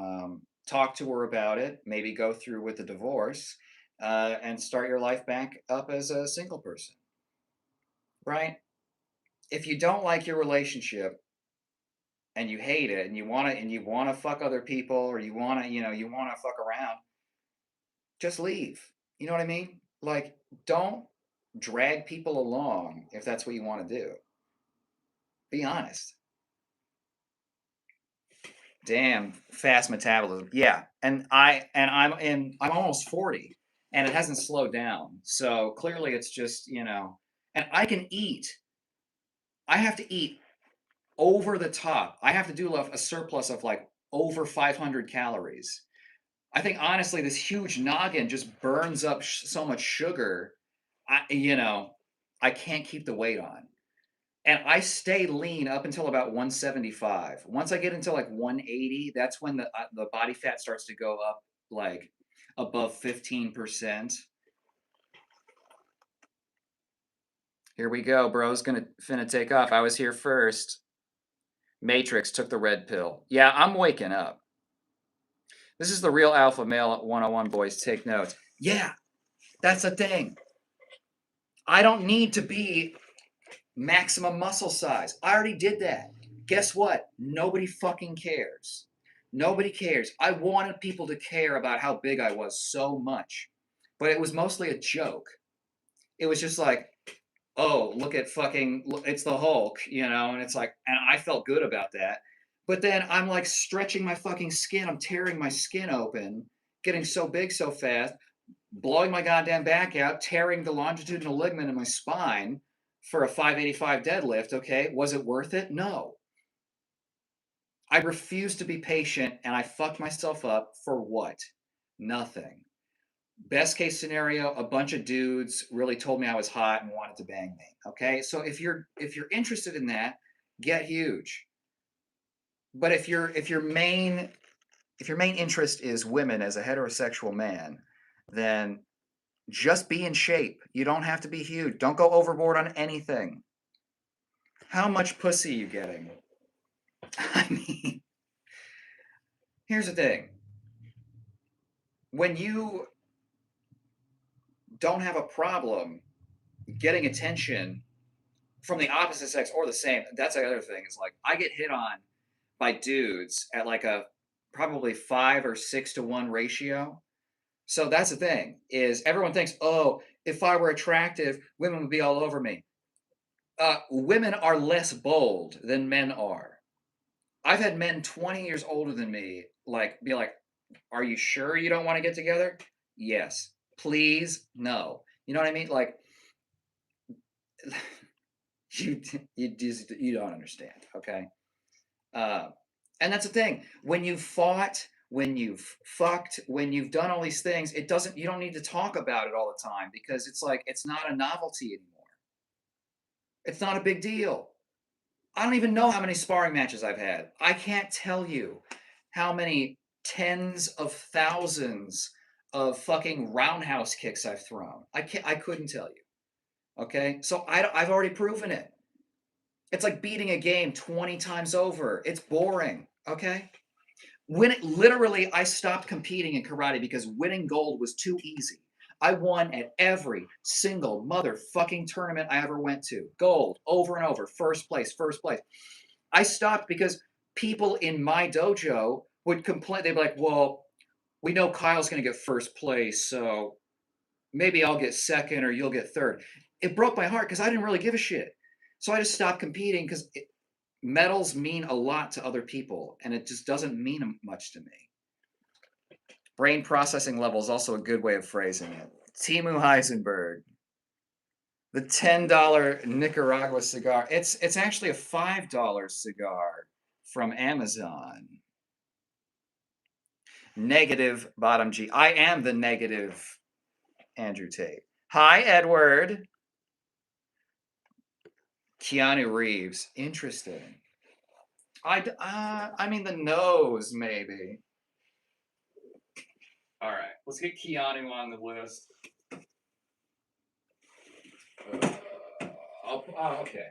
talk to her about it, maybe go through with the divorce, and start your life back up as a single person. Right? If you don't like your relationship and you hate it and you want to fuck other people, or you want to fuck around, just leave. You know what I mean? Like, don't drag people along if that's what you want to do. Be honest. Damn, fast metabolism. Yeah, and I'm almost 40, and it hasn't slowed down. So clearly, it's just and I can eat. I have to eat over the top. I have to do a surplus of like over 500 calories. I think honestly, this huge noggin just burns up so much sugar. I can't keep the weight on. And I stay lean up until about 175. Once I get into like 180, that's when the body fat starts to go up like above 15%. Here we go, bro's finna take off. I was here first. Matrix took the red pill. Yeah, I'm waking up. This is the real alpha male at 101, boys. Take notes. Yeah, that's the thing. I don't need to be maximum muscle size. I already did that. Guess what? Nobody fucking cares. Nobody cares. I wanted people to care about how big I was so much, but it was mostly a joke. It was just like, oh, look at fucking, it's the Hulk, and it's like, and I felt good about that. But then I'm like stretching my fucking skin. I'm tearing my skin open, getting so big so fast, blowing my goddamn back out, tearing the longitudinal ligament in my spine for a 585 deadlift. Okay. Was it worth it? No. I refused to be patient and I fucked myself up for what? Nothing. Best case scenario, a bunch of dudes really told me I was hot and wanted to bang me. Okay? So if you're interested in that, get huge. But if your main interest is women as a heterosexual man, then just be in shape. You don't have to be huge. Don't go overboard on anything. How much pussy are you getting? I mean, here's the thing. When you don't have a problem getting attention from the opposite sex or the same, that's the other thing. Is like I get hit on by dudes at like a probably 5 or 6 to 1 ratio. So that's the thing is everyone thinks, oh, if I were attractive, women would be all over me. Women are less bold than men are. I've had men 20 years older than me like be like, "Are you sure you don't want to get together?" Yes. Please, no. You know what I mean? Like you you don't understand, okay? Uh, and that's the thing. When you've fought, when you've fucked, when you've done all these things, it doesn't you don't need to talk about it all the time because it's like it's not a novelty anymore. It's not a big deal. I don't even know how many sparring matches I've had. I can't tell you how many tens of thousands of fucking roundhouse kicks I've thrown. I couldn't tell you. Okay? So I've already proven it. It's like beating a game 20 times over. It's boring. Okay? Literally, I stopped competing in karate because winning gold was too easy. I won at every single motherfucking tournament I ever went to. Gold, over and over, first place, first place. I stopped because people in my dojo would complain. They'd be like, well, we know Kyle's going to get first place, so maybe I'll get second or you'll get third. It broke my heart because I didn't really give a shit. So I just stopped competing because medals mean a lot to other people, and it just doesn't mean much to me. Brain processing level is also a good way of phrasing it. Timu Heisenberg, the $10 Nicaragua cigar. It's actually a $5 cigar from Amazon. Negative bottom G. I am the negative Andrew Tate. Hi, Edward. Keanu Reeves. Interesting. I mean the nose maybe. All right, let's get Keanu on the list. Okay.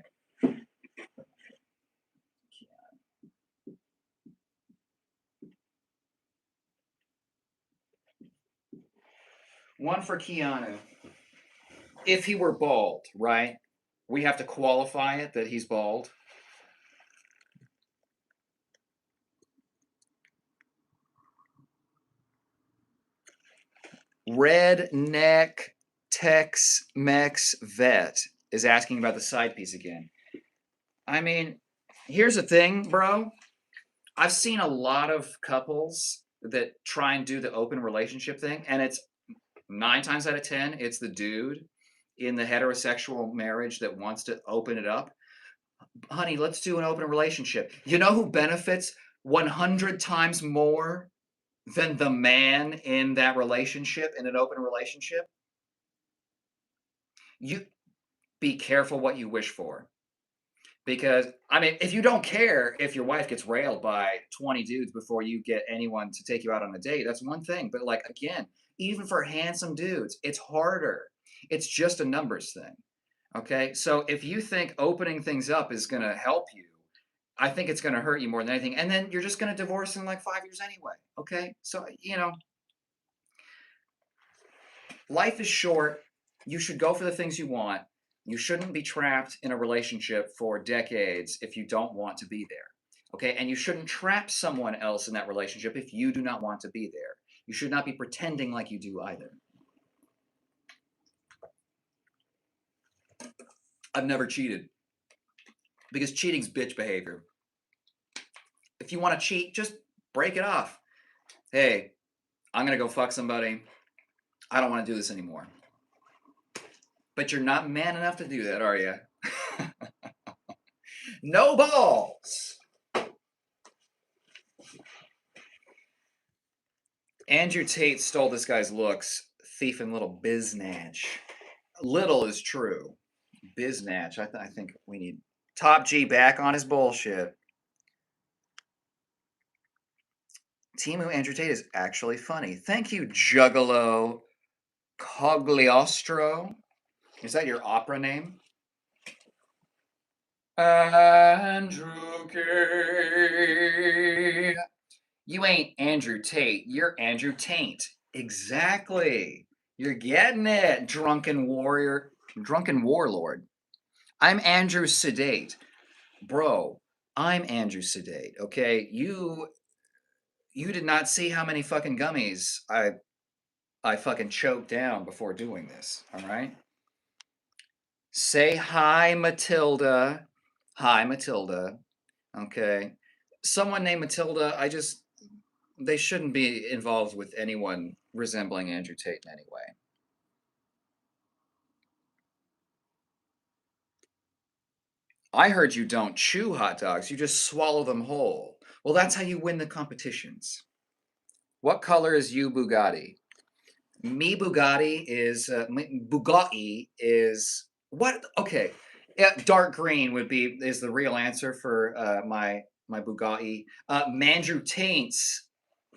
One for Keanu. If he were bald, right? We have to qualify it that he's bald. Redneck Tex-Mex vet is asking about the side piece again. I mean, here's the thing, bro. I've seen a lot of couples that try and do the open relationship thing, and it's 9 times out of 10, it's the dude in the heterosexual marriage that wants to open it up. Honey, let's do an open relationship. You know who benefits 100 times more than the man in that relationship, in an open relationship? You be careful what you wish for. Because, I mean, if you don't care if your wife gets railed by 20 dudes before you get anyone to take you out on a date, that's one thing. But, like, again, even for handsome dudes, it's harder. It's just a numbers thing. Okay. So if you think opening things up is going to help you, I think it's going to hurt you more than anything. And then you're just going to divorce in like 5 years anyway. Okay. So, life is short. You should go for the things you want. You shouldn't be trapped in a relationship for decades if you don't want to be there. Okay? And you shouldn't trap someone else in that relationship if you do not want to be there. You should not be pretending like you do either. I've never cheated because cheating's bitch behavior. If you want to cheat, just break it off. Hey, I'm going to go fuck somebody. I don't want to do this anymore. But you're not man enough to do that, are you? No balls. Andrew Tate stole this guy's looks. Thief and little biznatch. Little is true. Biznatch. I think we need Top G back on his bullshit. Timu Andrew Tate is actually funny. Thank you, Juggalo Cogliostro. Is that your opera name? Andrew Tate. You ain't Andrew Tate. You're Andrew Taint. Exactly. You're getting it, drunken warrior, drunken warlord. I'm Andrew Sedate. Bro, I'm Andrew Sedate, okay? You did not see how many fucking gummies I fucking choked down before doing this, all right? Say hi, Matilda. Hi, Matilda. Okay. Someone named Matilda, they shouldn't be involved with anyone resembling Andrew Tate in any way. I heard you don't chew hot dogs, you just swallow them whole. Well, that's how you win the competitions. What color is you Bugatti? Me Bugatti is what? Okay, yeah, dark green is the real answer for my Bugatti. Mandrew Taint's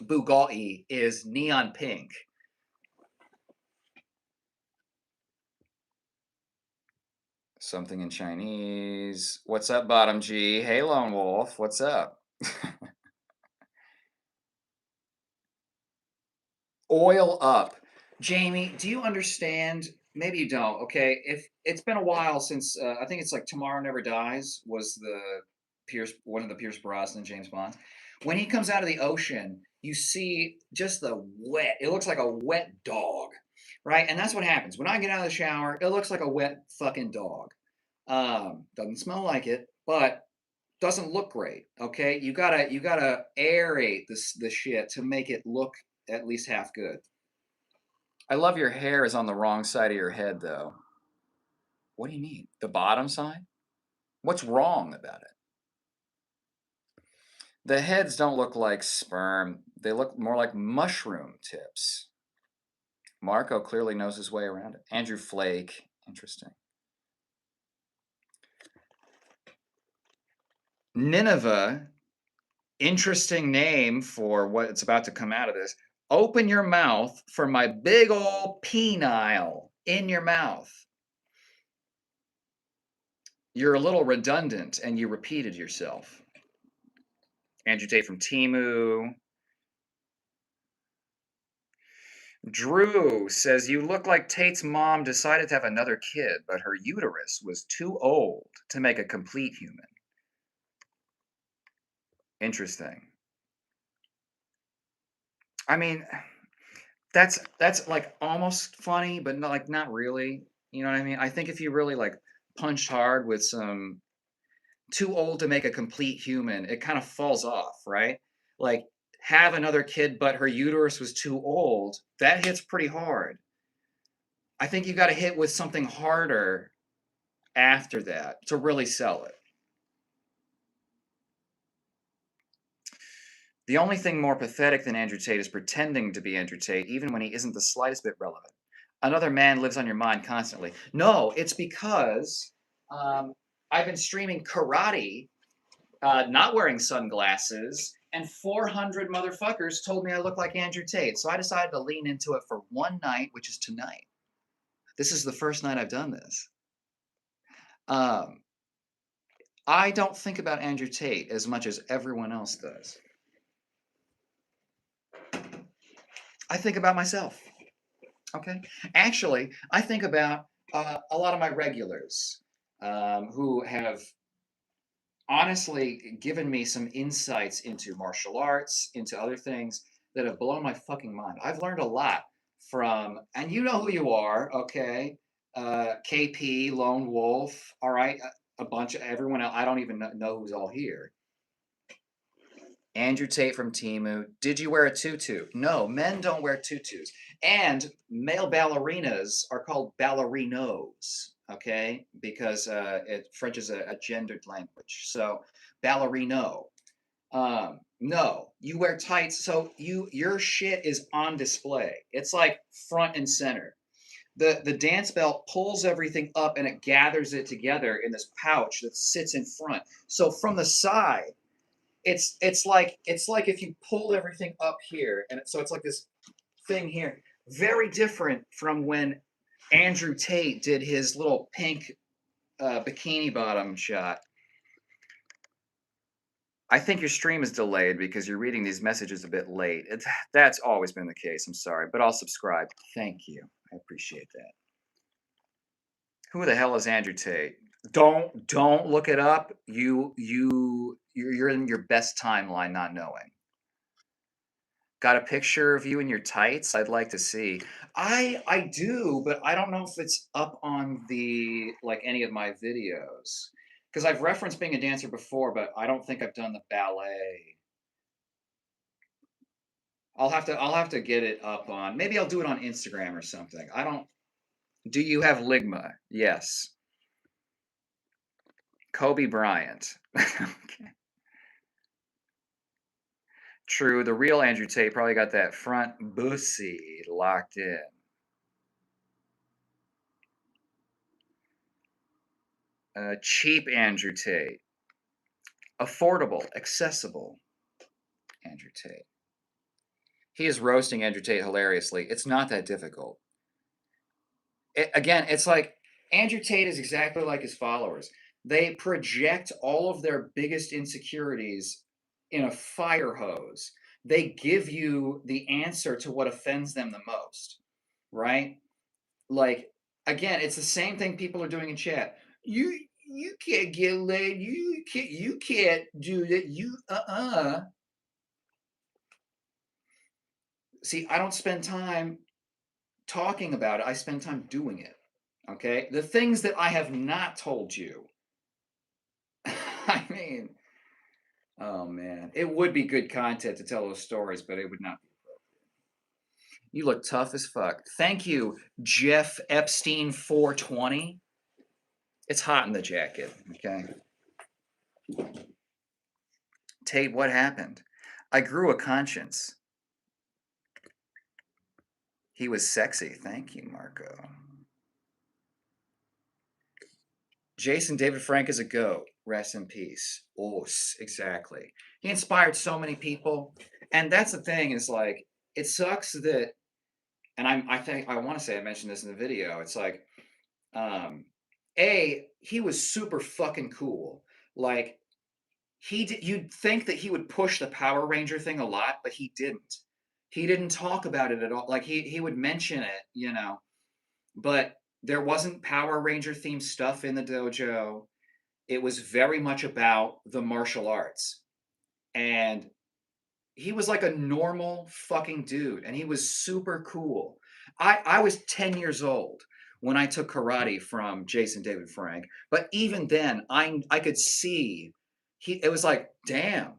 Bugatti is neon pink. Something in Chinese. What's up, Bottom G? Hey, Lone Wolf. What's up? Oil up. Jamie, do you understand? Maybe you don't. Okay, if it's been a while since I think it's like Tomorrow Never Dies was one of the Pierce Brosnan James Bonds. When he comes out of the ocean, you see just the wet. It looks like a wet dog, right? And that's what happens when I get out of the shower. It looks like a wet fucking dog. Doesn't smell like it, but doesn't look great. Okay, you gotta aerate the shit to make it look at least half good. I love your hair is on the wrong side of your head, though. What do you mean? The bottom side? What's wrong about it? The heads don't look like sperm. They look more like mushroom tips. Marco clearly knows his way around it. Andrew Flake. Interesting. Nineveh. Interesting name for what's about to come out of this. Open your mouth for my big ol' penile in your mouth. You're a little redundant and you repeated yourself. Andrew Tate from Timu. Drew says you look like Tate's mom decided to have another kid, but her uterus was too old to make a complete human. Interesting. I mean, that's like almost funny, but not really. You know what I mean? I think if you really like punched hard with some too old to make a complete human, it kind of falls off, right? Like have another kid, but her uterus was too old. That hits pretty hard. I think you got to hit with something harder after that to really sell it. The only thing more pathetic than Andrew Tate is pretending to be Andrew Tate, even when he isn't the slightest bit relevant. Another man lives on your mind constantly. No, it's because I've been streaming karate, not wearing sunglasses, and 400 motherfuckers told me I look like Andrew Tate. So I decided to lean into it for one night, which is tonight. This is the first night I've done this. I don't think about Andrew Tate as much as everyone else does. I think about myself. Okay. Actually, I think about A lot of my regulars who have honestly given me some insights into martial arts, into other things that have blown my fucking mind. I've learned a lot from, and you know who you are, okay? KP, Lone Wolf, all right? A bunch of everyone else. I don't even know who's all here. Andrew Tate from Timu. Did you wear a tutu? No, men don't wear tutus. And male ballerinas are called ballerinos, okay? Because French is a gendered language. So, ballerino. No, you wear tights, so your shit is on display. It's like front and center. The dance belt pulls everything up and it gathers it together in this pouch that sits in front. So from the side, it's like if you pulled everything up here, and so it's like this thing here. Very different from when Andrew Tate did his little pink bikini bottom shot. I think your stream is delayed because you're reading these messages a bit late. That's always been the case. I'm sorry, but I'll subscribe. Thank you. I appreciate that. Who the hell is Andrew Tate? Don't look it up. You're in your best timeline not knowing. Got a picture of you in your tights? I'd like to see. I do, but I don't know if it's up on the like any of my videos. Because I've referenced being a dancer before, but I don't think I've done the ballet. I'll have to get it up on. Maybe I'll do it on Instagram or something. I don't. Do you have ligma? Yes. Kobe Bryant. Okay. True. The real Andrew Tate probably got that front bussy locked in. Cheap Andrew Tate. Affordable, accessible Andrew Tate. He is roasting Andrew Tate hilariously. It's not that difficult. Again, it's like Andrew Tate is exactly like his followers. They project all of their biggest insecurities in a fire hose. They give you the answer to what offends them the most, right? Like, again, it's the same thing people are doing in chat. You can't get laid. You can't do that. See, I don't spend time talking about it. I spend time doing it. Okay? The things that I have not told you. I mean, oh man, it would be good content to tell those stories, but it would not be. You look tough as fuck. Thank you, Jeff Epstein 420. It's hot in the jacket, okay? Tate, what happened? I grew a conscience. He was sexy. Thank you, Marco. Jason David Frank is a goat. Rest in peace. Oh, exactly. He inspired so many people, and that's the thing. Is like it sucks that, and I think I want to say I mentioned this in the video. It's like, he was super fucking cool. Like you'd think that he would push the Power Ranger thing a lot, but he didn't. He didn't talk about it at all. Like he would mention it, but there wasn't Power Ranger themed stuff in the dojo. It was very much about the martial arts. And he was like a normal fucking dude and he was super cool. I was 10 years old when I took karate from Jason David Frank, but even then I could see it was like, damn,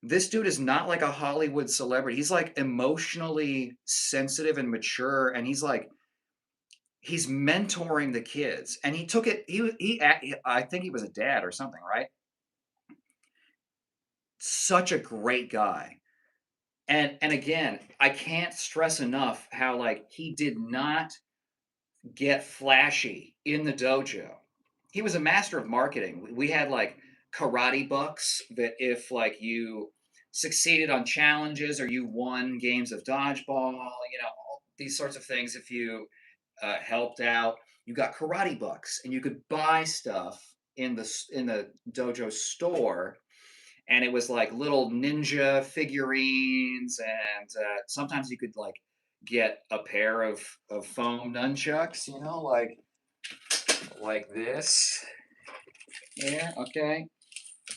this dude is not like a Hollywood celebrity. He's like emotionally sensitive and mature, and he's mentoring the kids, and he took it. I think he was a dad or something, right? Such a great guy. And again, I can't stress enough how like he did not get flashy in the dojo. He was a master of marketing. We had like karate bucks that if like you succeeded on challenges or you won games of dodgeball, all these sorts of things. If you helped out, you got karate bucks, and you could buy stuff in the dojo store, and it was like little ninja figurines, and sometimes you could like get a pair of foam nunchucks, like like this. Yeah, okay.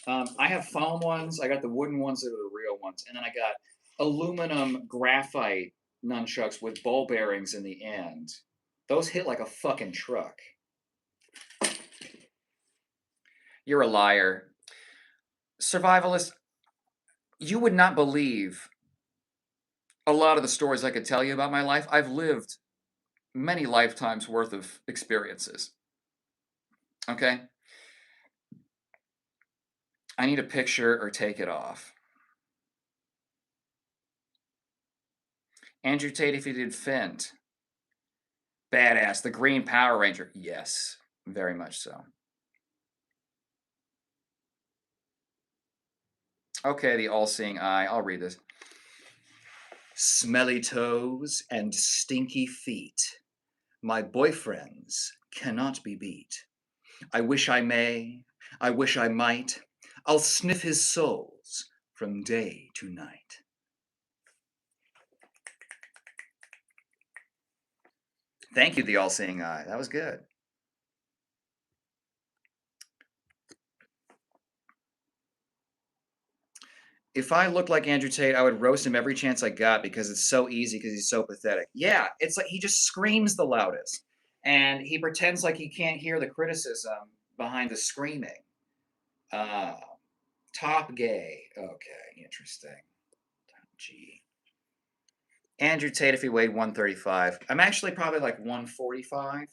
I have foam ones. I got the wooden ones that are the real ones, and then I got aluminum graphite nunchucks with ball bearings in the end. Those hit like a fucking truck. You're a liar. Survivalist, you would not believe a lot of the stories I could tell you about my life. I've lived many lifetimes worth of experiences. Okay? I need a picture or take it off. Andrew Tate, if he did Fent. Badass. The Green Power Ranger. Yes, very much so. Okay, the all-seeing eye. I'll read this. Smelly toes and stinky feet. My boyfriends cannot be beat. I wish I may. I wish I might. I'll sniff his soles from day to night. Thank you, the all-seeing eye. That was good. If I looked like Andrew Tate, I would roast him every chance I got because it's so easy because he's so pathetic. Yeah, it's like he just screams the loudest. And he pretends like he can't hear the criticism behind the screaming. Uh, top gay. Okay, interesting. Gee. Andrew Tate, if he weighed 135. I'm actually probably like 145,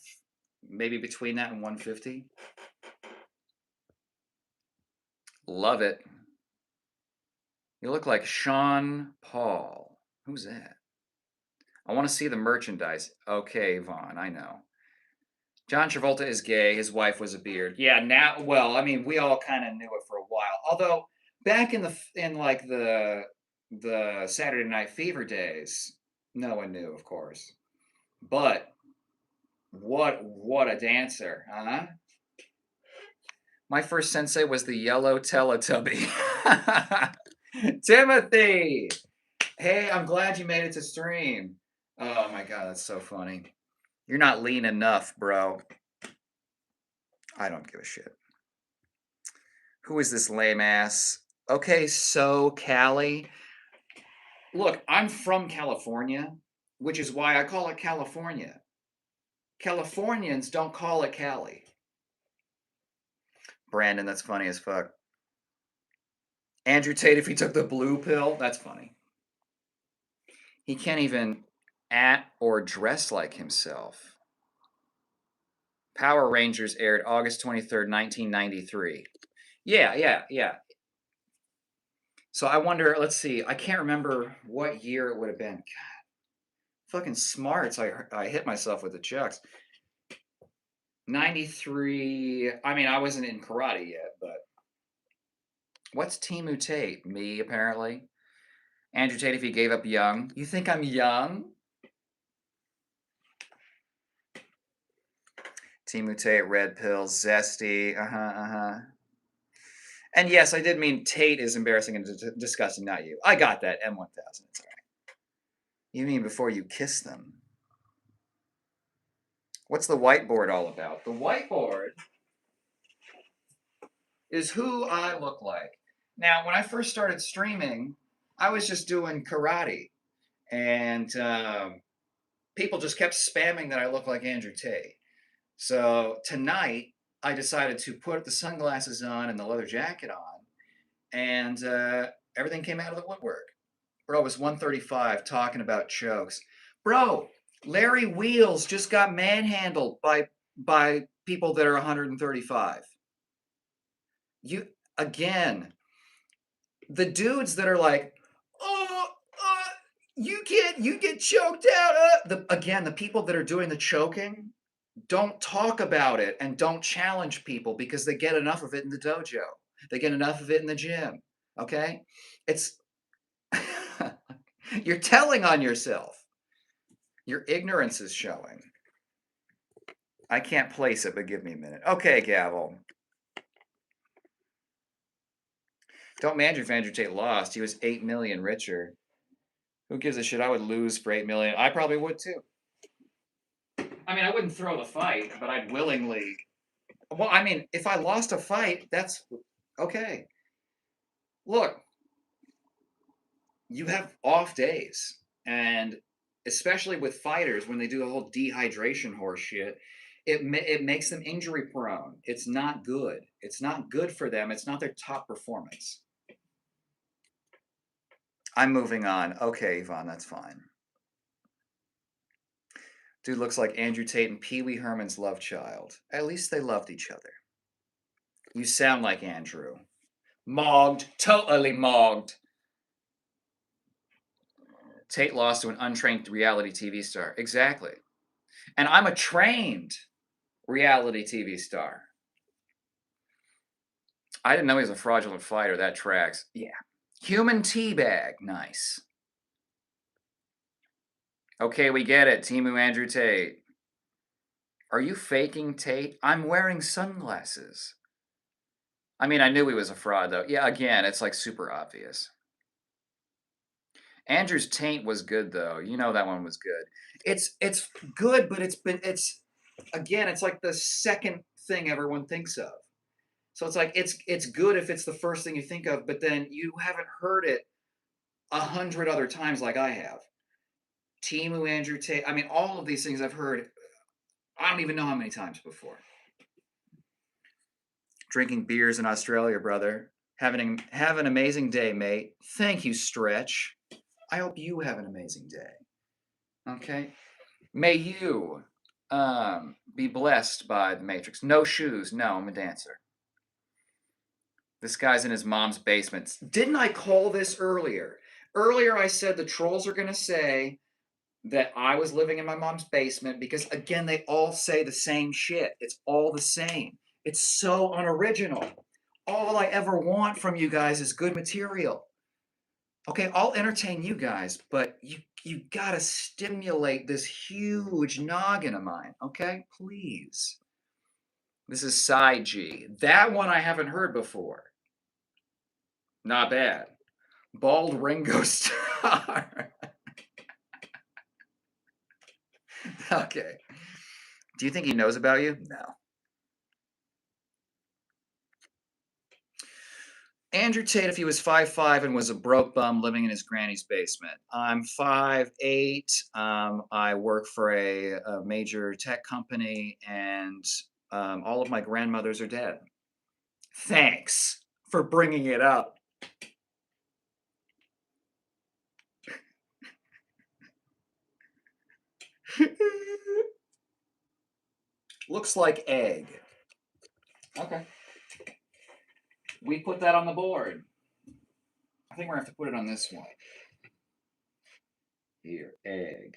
maybe between that and 150. Love it. You look like Sean Paul. Who's that? I want to see the merchandise. Okay, Vaughn, I know. John Travolta is gay. His wife was a beard. Yeah, now, well, I mean, we all kind of knew it for a while. Although back in like the Saturday Night Fever days, no one knew, of course. But what a dancer, huh? My first sensei was the yellow Teletubby. Timothy! Hey, I'm glad you made it to stream. Oh my god, that's so funny. You're not lean enough, bro. I don't give a shit. Who is this lame ass? Okay, so Cali. Look, I'm from California, which is why I call it California. Californians don't call it Cali. Brandon, that's funny as fuck. Andrew Tate, if he took the blue pill, that's funny. He can't even act or dress like himself. Power Rangers aired August 23rd, 1993. Yeah. So I wonder, let's see, I can't remember what year it would have been. God, fucking smarts. I hit myself with the chucks. 93. I mean, I wasn't in karate yet, but what's Timu Tate? Me, apparently. Andrew Tate, if he gave up young. You think I'm young? Timu Tate, red pills, zesty. And yes, I did mean Tate is embarrassing and disgusting, not you. I got that, M1000. It's all right. You mean before you kiss them? What's the whiteboard all about? The whiteboard is who I look like. Now, when I first started streaming, I was just doing karate, and people just kept spamming that I look like Andrew Tate. So tonight, I decided to put the sunglasses on and the leather jacket on, and everything came out of the woodwork. Bro, it was 135 talking about chokes. Bro, Larry Wheels just got manhandled by people that are 135. You again, the dudes that are like, oh, you get choked out. The people that are doing the choking don't talk about it and don't challenge people because they get enough of it in the dojo. They get enough of it in the gym. Okay, it's you're telling on yourself. Your ignorance is showing. I can't place it, but give me a minute. Okay, Gavel. Don't Mandrew if Andrew Tate lost. He was 8 million richer. Who gives a shit? I would lose for 8 million. I probably would too. I mean, I wouldn't throw the fight, but I'd willingly. Well, I mean, if I lost a fight, that's okay. Look, you have off days, and especially with fighters when they do the whole dehydration horse shit, it makes them injury prone. It's not good. It's not good for them. It's not their top performance. I'm moving on. Okay, Yvonne, that's fine. Dude looks like Andrew Tate and Pee Wee Herman's love child. At least they loved each other. You sound like Andrew. Mogged. Totally mogged. Tate lost to an untrained reality TV star. Exactly. And I'm a trained reality TV star. I didn't know he was a fraudulent fighter. That tracks. Yeah. Human teabag. Nice. Okay, we get it. Timu Andrew Tate. Are you faking Tate? I'm wearing sunglasses. I mean, I knew he was a fraud, though. Yeah, again, it's like super obvious. Andrew's taint was good, though. You know that one was good. It's good, but it's again, it's like the second thing everyone thinks of. So it's like it's good if it's the first thing you think of, but then you haven't heard it 100 other times like I have. Timu Andrew Tate. I mean, all of these things I've heard. I don't even know how many times before. Drinking beers in Australia, brother. Have an amazing day, mate. Thank you, Stretch. I hope you have an amazing day. Okay. May you be blessed by the Matrix. No shoes. No, I'm a dancer. This guy's in his mom's basement. Didn't I call this earlier? Earlier, I said the trolls are going to say that I was living in my mom's basement because, again, they all say the same shit. It's all the same. It's so unoriginal. All I ever want from you guys is good material. Okay, I'll entertain you guys, but you gotta stimulate this huge noggin of mine, okay? Please. This is Side G. That one I haven't heard before. Not bad. Bald Ringo Starr. Okay. Do you think he knows about you? No. Andrew Tate, if he was 5'5" and was a broke bum living in his granny's basement. I'm 5'8". I work for a major tech company, and all of my grandmothers are dead. Thanks for bringing it up. Looks like egg. Okay. We put that on the board. I think we're going to have to put it on this one. Here, egg.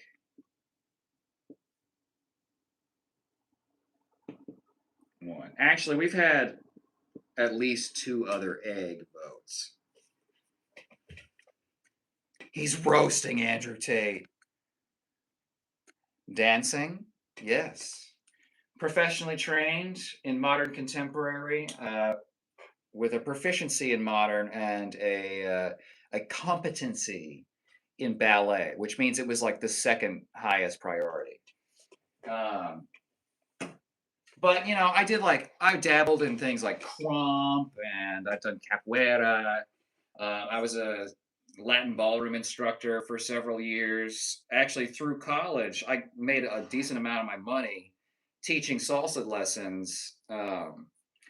One. Actually, we've had at least 2 other egg votes. He's roasting Andrew Tate. Dancing? Yes. Professionally trained in modern contemporary, with a proficiency in modern and a competency in ballet, which means it was like the second highest priority. But you know, I dabbled in things like crump, and I've done capoeira. I was a Latin ballroom instructor for several years. Actually, through college, I made a decent amount of my money teaching salsa lessons,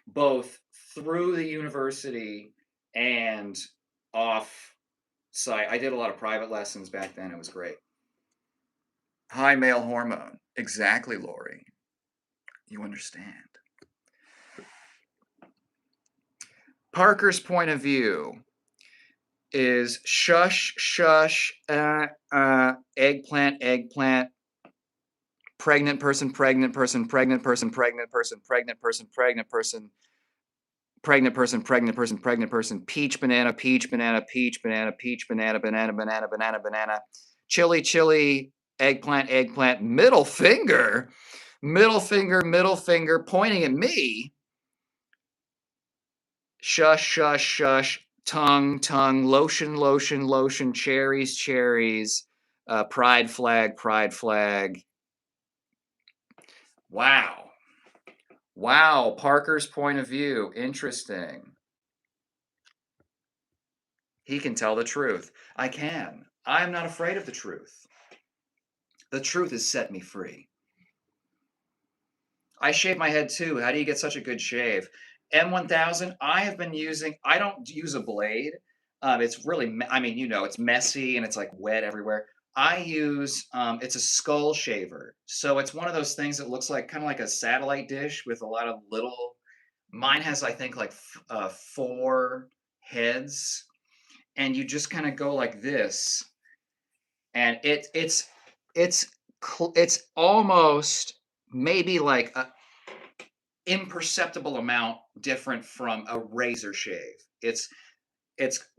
both through the university and off site. I did a lot of private lessons back then. It was great. High male hormone. Exactly, Lori. You understand. Parker's point of view is shush, shush, eggplant, eggplant, pregnant person, pregnant person, pregnant person, pregnant person, pregnant person, pregnant person, pregnant person, pregnant person, pregnant person, peach, banana, peach, banana, peach, banana, peach, banana, banana, banana, banana, banana, chili, chili, eggplant, eggplant, middle finger, pointing at me. Shush, shush, shush, tongue, tongue, lotion, lotion, lotion, cherries, cherries, pride flag, Wow. Wow, Parker's point of view. Interesting. He can tell the truth. I can. I'm not afraid of the truth. The truth has set me free. I shave my head too. How do you get such a good shave? M1000, I have been using, I don't use a blade. It's really, I mean, it's messy and it's like wet everywhere. I use, it's a skull shaver. So it's one of those things that looks like kind of like a satellite dish with a lot of little, mine has, I think, like four heads. And you just kind of go like this. And it's almost maybe like a, imperceptible amount different from a razor shave. It's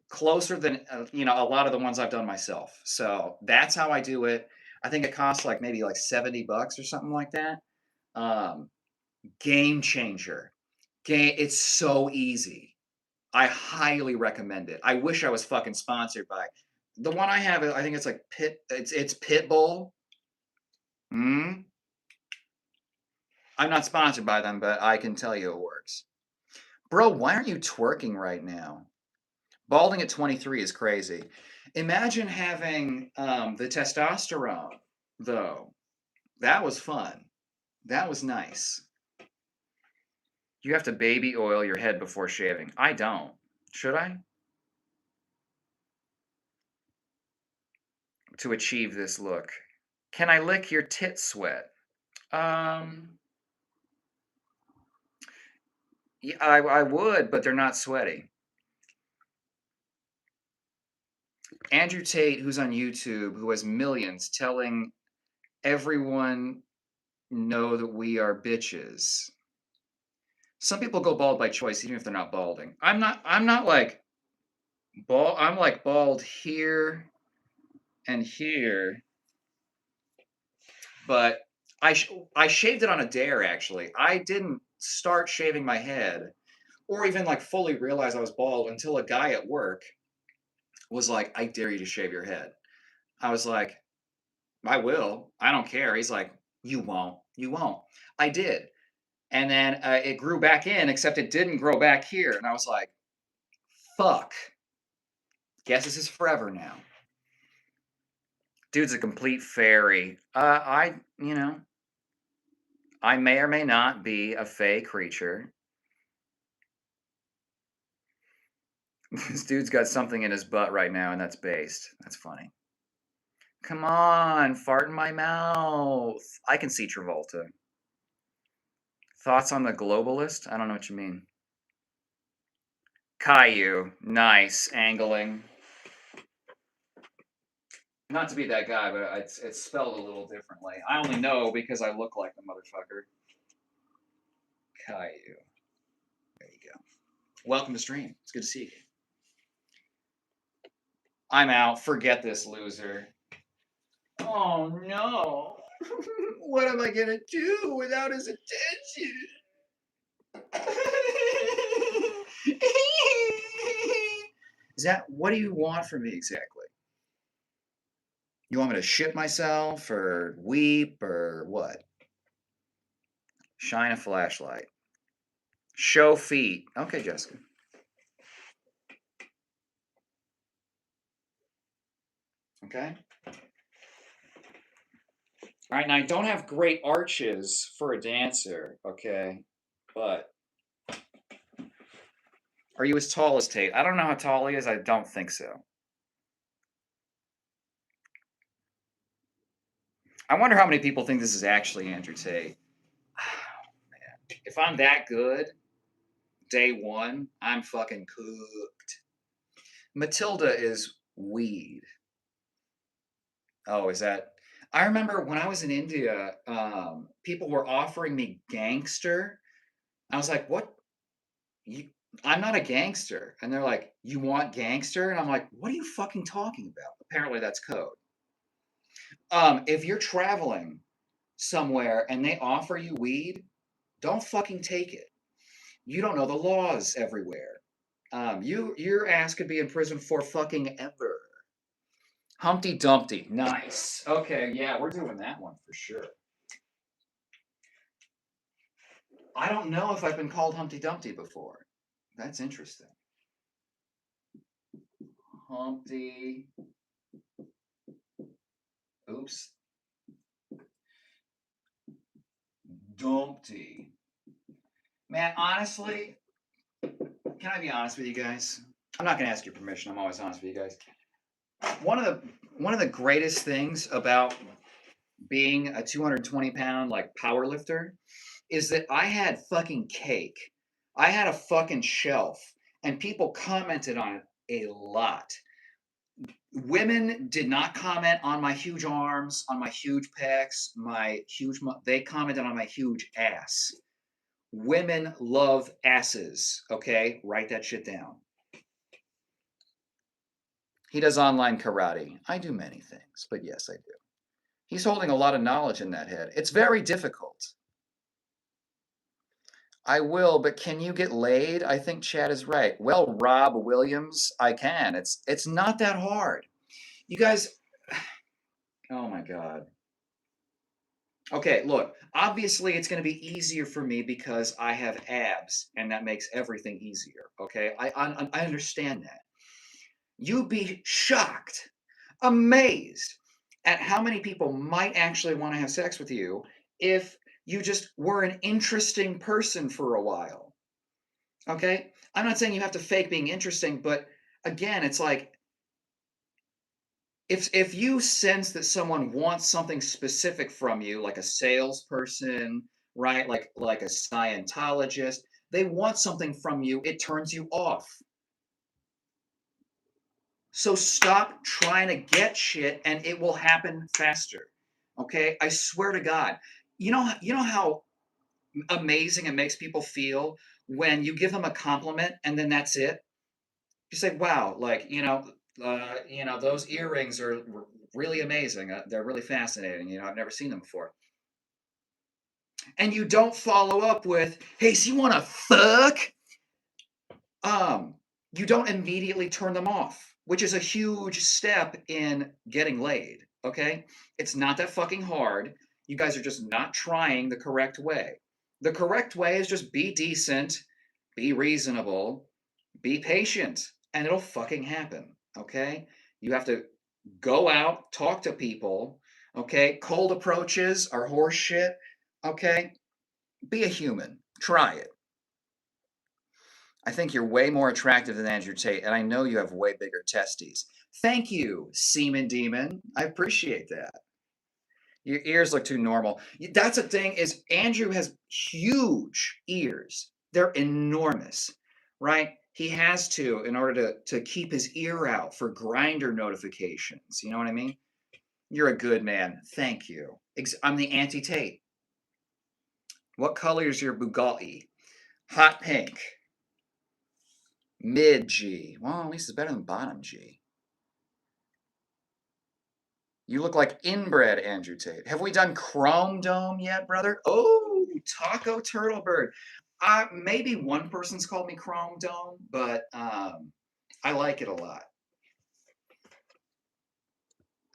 closer than a lot of the ones I've done myself. So that's how I do it. I think it costs like maybe like $70 or something like that. Um, Game changer. It's so easy. I highly recommend it. I wish I was fucking sponsored by the one I have. I think it's like It's Pitbull. Mm? I'm not sponsored by them, but I can tell you it works. Bro, why aren't you twerking right now? Balding at 23 is crazy. Imagine having the testosterone, though. That was fun. That was nice. You have to baby oil your head before shaving. I don't. Should I? To achieve this look. Can I lick your tit sweat? Um, yeah, I would, but they're not sweaty. Andrew Tate, who's on YouTube, who has millions, telling everyone know that we are bitches. Some people go bald by choice, even if they're not balding. I'm not like bald. I'm like bald here and here, but I shaved it on a dare. Actually, I didn't start shaving my head or even like fully realize I was bald until a guy at work was like, "I dare you to shave your head." I was like, "I will. I don't care." He's like, "You won't. You won't." I did. And then it grew back in, except it didn't grow back here. And I was like, fuck. Guess this is forever now. Dude's a complete fairy. I may or may not be a fey creature. This dude's got something in his butt right now, and that's based. That's funny. Come on, fart in my mouth. I can see Travolta. Thoughts on the globalist? I don't know what you mean. Caillou. Nice. Angling. Not to be that guy, but it's spelled a little differently. I only know because I look like the motherfucker. Caillou. There you go. Welcome to stream. It's good to see you. I'm out. Forget this loser. Oh no. What am I gonna do without his attention? Is that what do you want from me exactly? You want me to shit myself or weep or what? Shine a flashlight. Show feet. Okay, Jessica. Okay. All right, now I don't have great arches for a dancer, okay? But are you as tall as Tate? I don't know how tall he is. I don't think so. I wonder how many people think this is actually Andrew Tate. Man. If I'm that good, day one, I'm fucking cooked. Matilda is weed. Oh, is that? I remember when I was in India, people were offering me gangster. I was like, what? You, I'm not a gangster. And they're like, you want gangster? And I'm like, what are you fucking talking about? Apparently that's code. If you're traveling somewhere and they offer you weed, don't fucking take it. You don't know the laws everywhere. Your ass could be in prison for fucking ever. Humpty Dumpty. Nice. Okay, yeah, we're doing that one for sure. I don't know if I've been called Humpty Dumpty before. That's interesting. Humpty. Oops. Dumpty. Man, honestly, can I be honest with you guys? I'm not gonna ask your permission. I'm always honest with you guys. One of the greatest things about being a 220-pound like power lifter is that I had fucking cake. I had a fucking shelf, and people commented on it a lot. Women did not comment on my huge arms, on my huge pecs, they commented on my huge ass. Women love asses, okay? Write that shit down. He does online karate. I do many things, but yes, I do. He's holding a lot of knowledge in that head. It's very difficult. I will, but can you get laid? I think Chad is right. Well, Rob Williams, I can. It's not that hard. You guys, oh my God. Okay, look, obviously it's going to be easier for me because I have abs and that makes everything easier. Okay, I understand that. You'd be shocked, amazed at how many people might actually want to have sex with you if you just were an interesting person for a while. Okay, I'm not saying you have to fake being interesting, but again, it's like if you sense that someone wants something specific from you, like a salesperson, right? Like a Scientologist, they want something from you, it turns you off. So stop trying to get shit and it will happen faster. Okay? I swear to God. You know how amazing it makes people feel when you give them a compliment and then that's it? You say, "Wow, like, those earrings are really amazing. They're really fascinating. I've never seen them before." And you don't follow up with, "Hey, so you want to fuck?" Um, you don't immediately turn them off, which is a huge step in getting laid. Okay, it's not that fucking hard. You guys are just not trying the correct way. The correct way is just be decent, be reasonable, be patient, and it'll fucking happen. Okay, you have to go out, talk to people. Okay, cold approaches are horse shit. Okay, be a human. Try it. I think you're way more attractive than Andrew Tate, and I know you have way bigger testes. Thank you, Semen Demon. I appreciate that. Your ears look too normal. That's the thing is Andrew has huge ears. They're enormous, right? He has to in order to keep his ear out for grinder notifications. You know what I mean? You're a good man. Thank you. I'm the anti-Tate. What color is your Bugatti? Hot pink. Mid G. Well, at least it's better than bottom G. You look like inbred Andrew Tate. Have we done Chrome Dome yet, brother? Oh, Taco Turtle Bird. Maybe one person's called me Chrome Dome, but I like it a lot.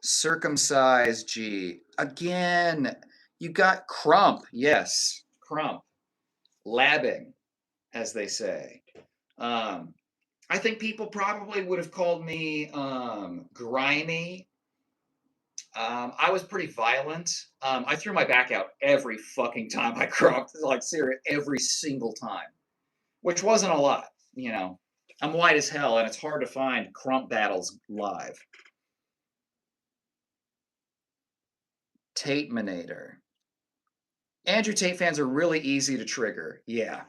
Circumcised G. Again, you got Crump. Yes, Crump. Labbing, as they say. I think people probably would have called me grimy. I was pretty violent. I threw my back out every fucking time I cropped, like serious, every single time, which wasn't a lot. I'm white as hell, and it's hard to find crump battles live. Tate Manator. Andrew Tate fans are really easy to trigger. Yeah,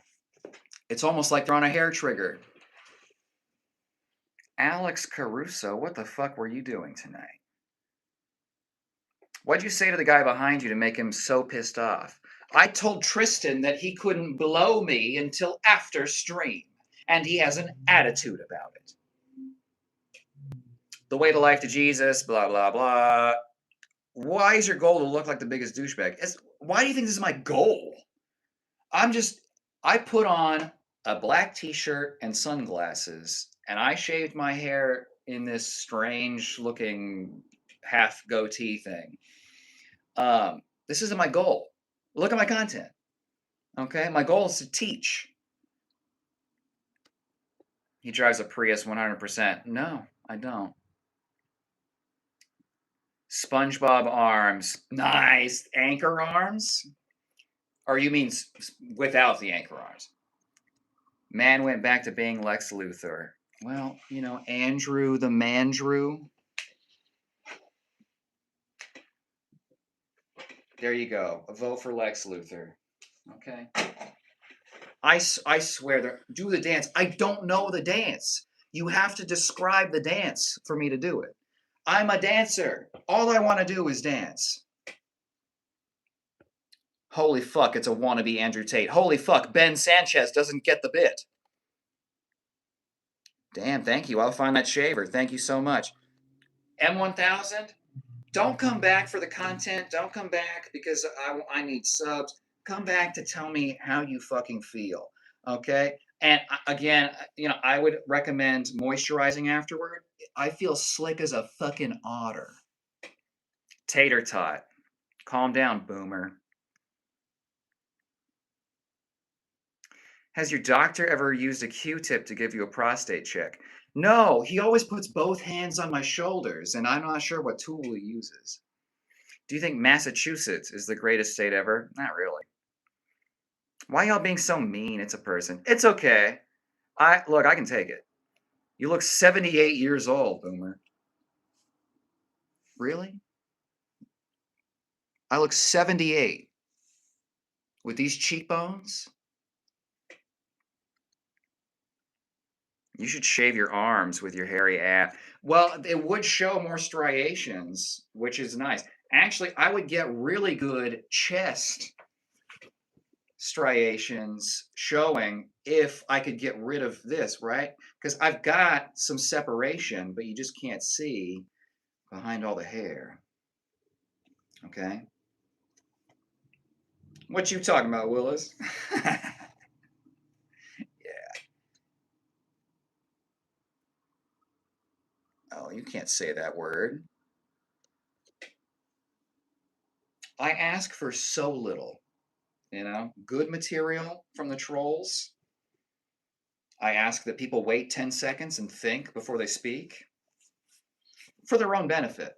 it's almost like they're on a hair trigger. Alex Caruso, what the fuck were you doing tonight? What'd you say to the guy behind you to make him so pissed off? I told Tristan that he couldn't blow me until after stream, and he has an attitude about it. The way to life to Jesus, blah, blah, blah. Why is your goal to look like the biggest douchebag? Why do you think this is my goal? I put on a black t-shirt and sunglasses, and I shaved my hair in this strange looking half goatee thing. This isn't my goal. Look at my content. Okay, my goal is to teach. He drives a Prius 100%. No, I don't. SpongeBob arms. Nice. Anchor arms? Or you mean without the anchor arms? Man went back to being Lex Luthor. Well, you know, Andrew the Mandrew. There you go. A vote for Lex Luthor. Okay. I swear, do the dance. I don't know the dance. You have to describe the dance for me to do it. I'm a dancer. All I want to do is dance. Holy fuck, it's a wannabe Andrew Tate. Holy fuck, Ben Sanchez doesn't get the bit. Damn, thank you. I'll find that shaver. Thank you so much. M1000, don't come back for the content. Don't come back because I need subs. Come back to tell me how you fucking feel. Okay? And again, you know, I would recommend moisturizing afterward. I feel slick as a fucking otter. Tater tot. Calm down, boomer. Has your doctor ever used a Q-tip to give you a prostate check? No, he always puts both hands on my shoulders, and I'm not sure what tool he uses. Do you think Massachusetts is the greatest state ever? Not really. Why y'all being so mean? It's a person. It's okay. Look, I can take it. You look 78 years old, boomer. Really? I look 78 with these cheekbones? You should shave your arms with your hairy ass. Well, it would show more striations, which is nice. Actually, I would get really good chest striations showing if I could get rid of this, right? Because I've got some separation, but you just can't see behind all the hair. Okay? What you talking about, Willis? Yeah. Oh, you can't say that word. I ask for so little, you know? Good material from the trolls. I ask that people wait 10 seconds and think before they speak for their own benefit.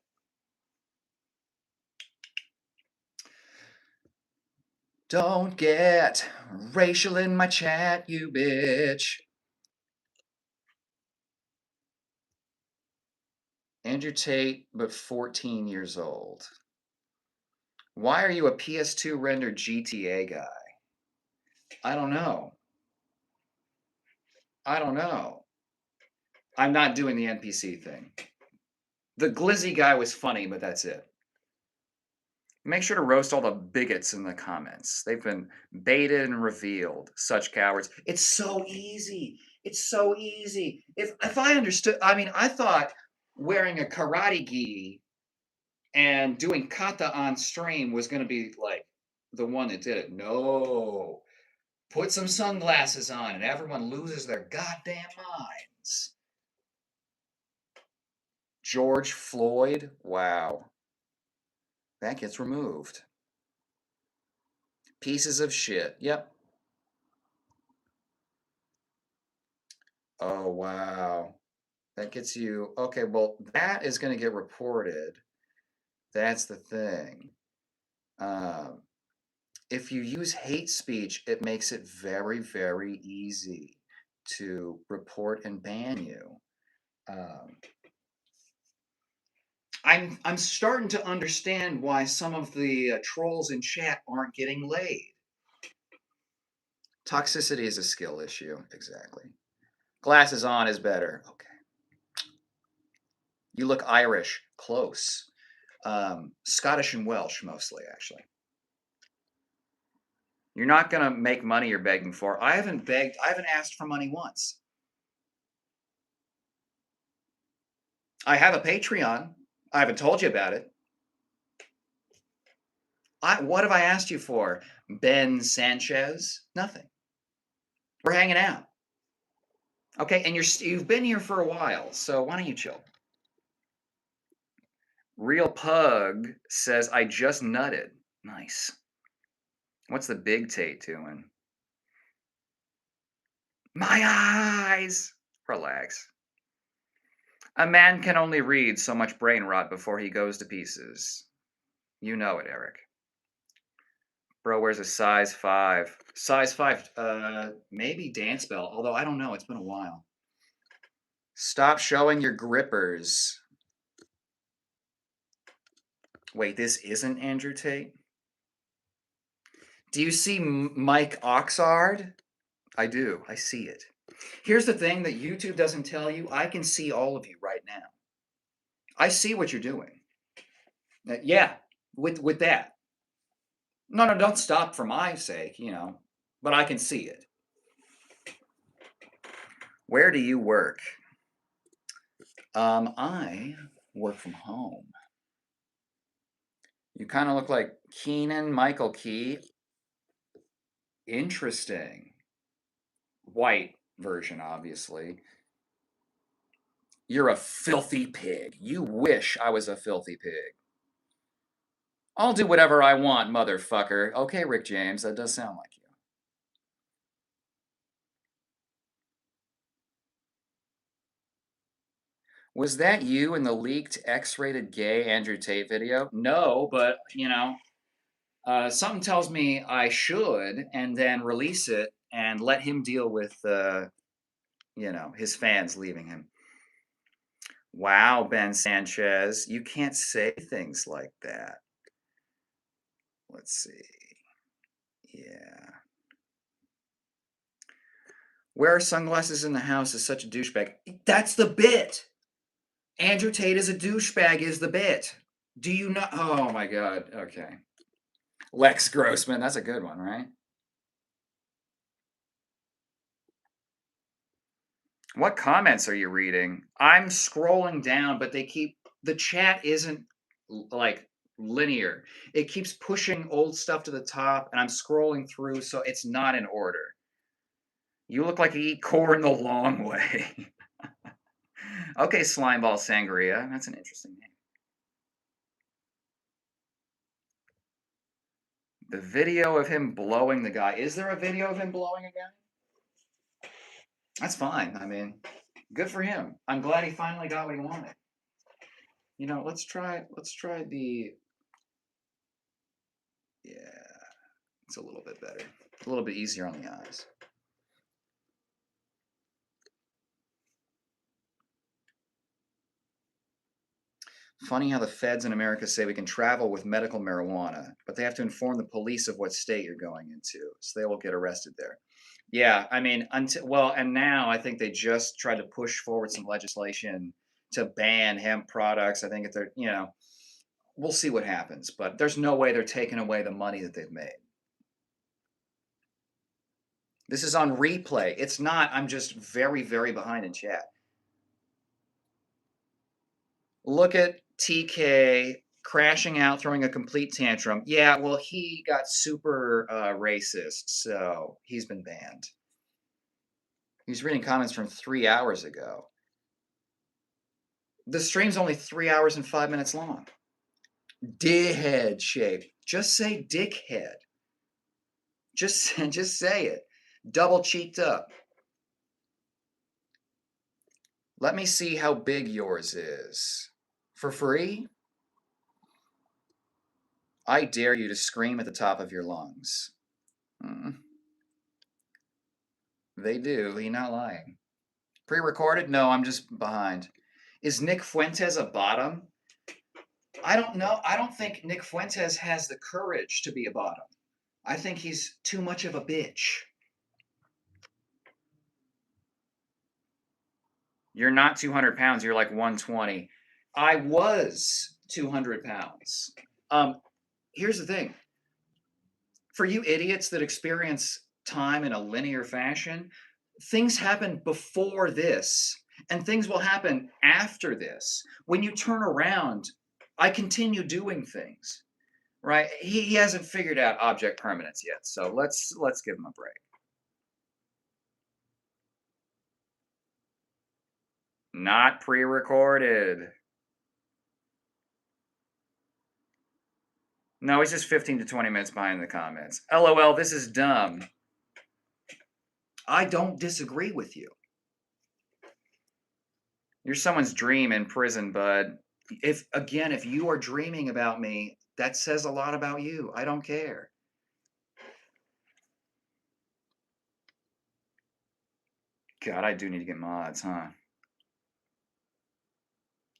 Don't get racial in my chat, you bitch. Andrew Tate, but 14 years old. Why are you a PS2 rendered GTA guy? I don't know. I don't know. I'm not doing the NPC thing. The glizzy guy was funny, but that's it. Make sure to roast all the bigots in the comments. They've been baited and revealed. Such cowards. It's so easy. It's so easy. If I understood, I mean, I thought wearing a karate gi and doing kata on stream was going to be like the one that did it. No. Put some sunglasses on and everyone loses their goddamn minds. George Floyd? Wow. That gets removed. Pieces of shit. Yep. Oh, wow. That gets you. Okay, well, that is going to get reported. That's the thing. Um, if you use hate speech, it makes it very, very easy to report and ban you. Um, I'm starting to understand why some of the trolls in chat aren't getting laid. Toxicity is a skill issue, exactly. Glasses on is better. Okay. You look Irish, close. Scottish and Welsh mostly, actually. You're not gonna make money you're begging for. I haven't begged. I haven't asked for money once. I have a Patreon. I haven't told you about it. What have I asked you for? Ben Sanchez? Nothing. We're hanging out. Okay, and you've been here for a while, so why don't you chill? Real Pug says I just nutted. Nice. What's the big Tate doing? My eyes! Relax. A man can only read so much brain rot before he goes to pieces. You know it, Eric. Bro wears a size 5. Size 5, maybe dance belt, although I don't know, it's been a while. Stop showing your grippers. Wait, this isn't Andrew Tate? Do you see Mike Oxard? I do. I see it. Here's the thing that YouTube doesn't tell you. I can see all of you right now. I see what you're doing. Yeah, with that. No, no, don't stop for my sake, but I can see it. Where do you work? I work from home. You kind of look like Keenan Michael Key. Interesting. White version, obviously. You're a filthy pig. You wish I was a filthy pig. I'll do whatever I want, motherfucker. Okay, Rick James, that does sound like you. Was that you in the leaked X-rated gay Andrew Tate video? No, but, something tells me I should, and then release it and let him deal with, his fans leaving him. Wow, Ben Sanchez, you can't say things like that. Let's see. Yeah. Wear sunglasses in the house is such a douchebag. That's the bit. Andrew Tate is a douchebag is the bit. Do you know? Oh my God. Okay. Lex Grossman. That's a good one, right? What comments are you reading? I'm scrolling down, but the chat isn't like linear. It keeps pushing old stuff to the top, and I'm scrolling through, so it's not in order. You look like you eat corn the long way. Okay, Slimeball Sangria. That's an interesting name. The video of him blowing the guy. Is there a video of him blowing a guy? That's fine. I mean, good for him. I'm glad he finally got what he wanted. Let's try the yeah. It's a little bit better. A little bit easier on the eyes. Funny how the feds in America say we can travel with medical marijuana, but they have to inform the police of what state you're going into, so they will get arrested there. Yeah, I mean, and now I think they just tried to push forward some legislation to ban hemp products. I think if we'll see what happens, but there's no way they're taking away the money that they've made. This is on replay. It's not. I'm just very, very behind in chat. Look at TK crashing out, throwing a complete tantrum. Yeah, well, he got super racist, so he's been banned. He's reading comments from 3 hours ago. The stream's only 3 hours and 5 minutes long. Dickhead shape. Just say dickhead. Just say it. Double cheeked up. Let me see how big yours is. For free? I dare you to scream at the top of your lungs. They do. He's not lying. Pre-recorded? No, I'm just behind. Is Nick Fuentes a bottom? I don't know. I don't think Nick Fuentes has the courage to be a bottom. I think he's too much of a bitch. You're not 200 pounds. You're like 120. I was 200 pounds. Here's the thing. For you idiots that experience time in a linear fashion, things happen before this, and things will happen after this. When you turn around, I continue doing things. Right? He hasn't figured out object permanence yet, so let's give him a break. Not pre-recorded. No, he's just 15 to 20 minutes behind the comments. LOL, this is dumb. I don't disagree with you. You're someone's dream in prison, bud. If you are dreaming about me, that says a lot about you. I don't care. God, I do need to get mods, huh?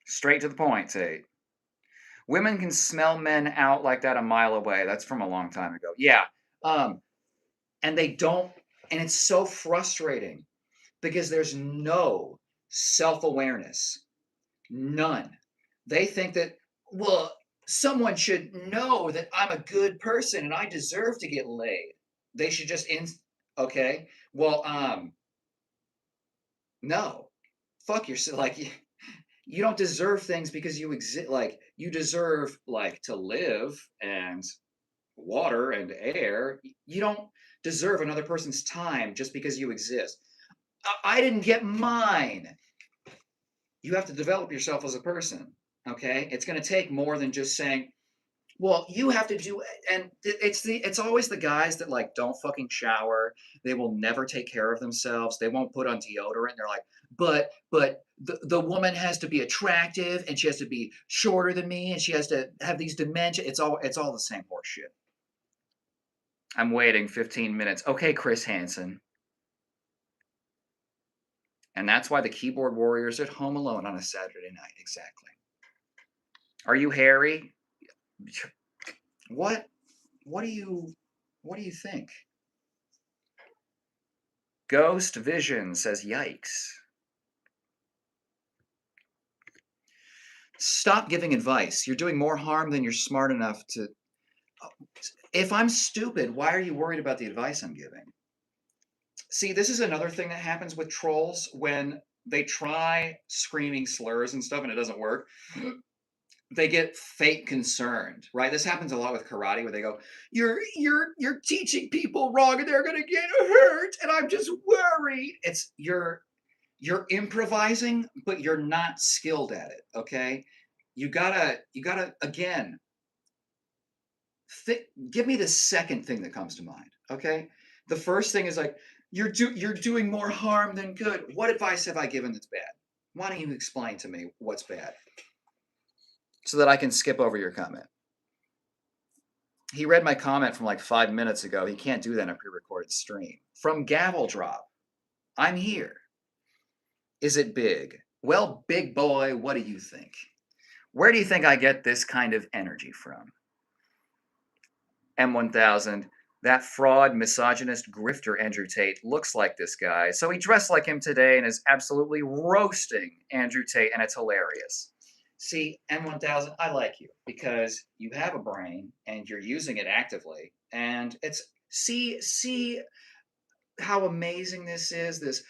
Straight to the point, Tate. Women can smell men out like that a mile away. That's from a long time ago. Yeah. And they don't, and it's so frustrating because there's no self-awareness. None. They think that, well, someone should know that I'm a good person and I deserve to get laid. They should just okay. Well, no. Fuck yourself. Like you don't deserve things because you exist. Like you deserve like to live and water and air. You don't deserve another person's time just because you exist. I didn't get mine. You have to develop yourself as a person. Okay, it's going to take more than just saying, well, you have to do it. And it's always the guys that like don't fucking shower. They will never take care of themselves. They won't put on deodorant. They're like, but the woman has to be attractive and she has to be shorter than me and she has to have these dementia. It's all the same horse shit. I'm waiting 15 minutes. Okay, Chris Hansen. And that's why the keyboard warrior's at home alone on a Saturday night. Exactly. Are you hairy? What? What do you think? Ghost Vision says, yikes. Stop giving advice. You're doing more harm than you're smart enough to. If I'm stupid, why are you worried about the advice I'm giving? See, this is another thing that happens with trolls when they try screaming slurs and stuff and it doesn't work. They get fake concerned, right? This happens a lot with karate where they go, you're teaching people wrong and they're gonna get hurt, and I'm just worried. It's you're improvising, but you're not skilled at it. Okay, you gotta again. Give me the second thing that comes to mind. Okay, the first thing is like you're doing more harm than good. What advice have I given that's bad? Why don't you explain to me what's bad so that I can skip over your comment? He read my comment from like 5 minutes ago. He can't do that in a pre-recorded stream. From Gavel Drop, I'm here. Is it big? Well, big boy, what do you think? Where do you think I get this kind of energy from? M1000, that fraud, misogynist, grifter Andrew Tate looks like this guy, so he dressed like him today and is absolutely roasting Andrew Tate, and it's hilarious. See, M1000, I like you because you have a brain and you're using it actively, and it's see how amazing this is. This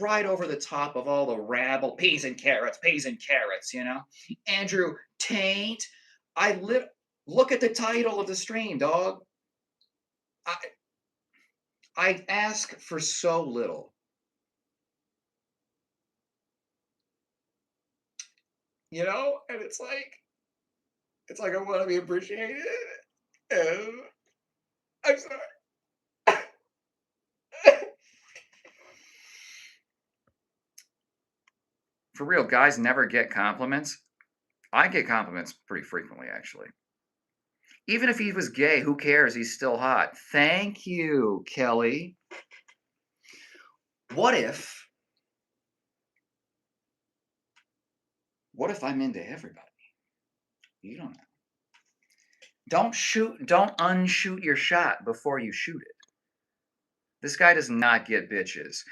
right over the top of all the rabble, peas and carrots, you know? Andrew Tate, look at the title of the stream, dog. I ask for so little. You know? And it's like I want to be appreciated. And I'm sorry. For real, guys never get compliments. I get compliments pretty frequently, actually. Even if he was gay, who cares? He's still hot. Thank you, Kelly. What if I'm into everybody? You don't know. Don't unshoot your shot before you shoot it. This guy does not get bitches.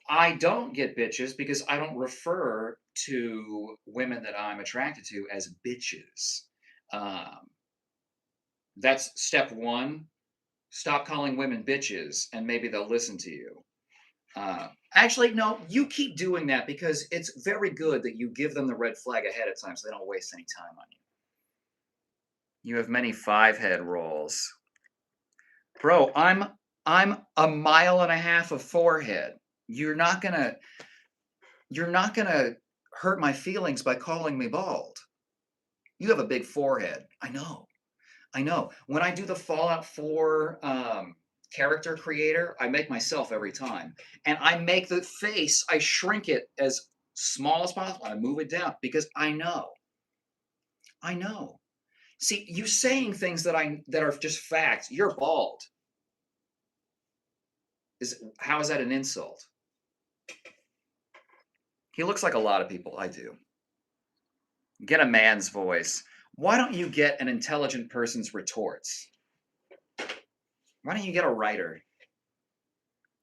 I don't get bitches because I don't refer to women that I'm attracted to as bitches. That's step one. Stop calling women bitches, and maybe they'll listen to you. Actually, no, you keep doing that because it's very good that you give them the red flag ahead of time so they don't waste any time on you. You have many 5-head rolls. Bro, I'm a mile and a half of forehead. You're not gonna hurt my feelings by calling me bald. You have a big forehead. I know. I know. When I do the Fallout 4 character creator, I make myself every time. And I make the face, I shrink it as small as possible. I move it down because I know. I know. See, you saying things that are just facts. You're bald. How is that an insult? He looks like a lot of people. I do. Get a man's voice. Why don't you get an intelligent person's retorts? Why don't you get a writer?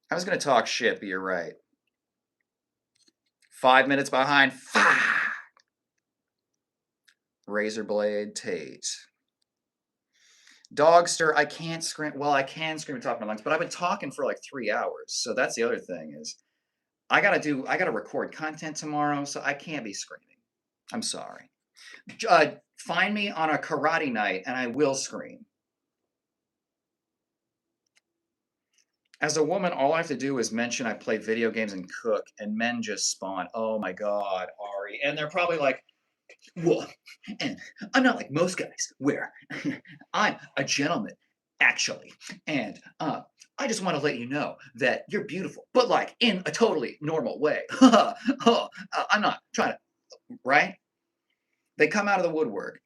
I was going to talk shit, but you're right. 5 minutes behind. Razorblade Tate. Dogster, I can't scream. Well, I can scream at the top of my lungs, but I've been talking for like 3 hours. So that's the other thing is I gotta record content tomorrow, so I can't be screaming. I'm sorry. Find me on a karate night and I will scream. As a woman, all I have to do is mention I play video games and cook, and men just spawn. Oh my God, Ari. And they're probably like, well, and I'm not like most guys where I'm a gentleman, actually. And I just want to let you know that you're beautiful, but like in a totally normal way. I'm not trying to, right? They come out of the woodwork.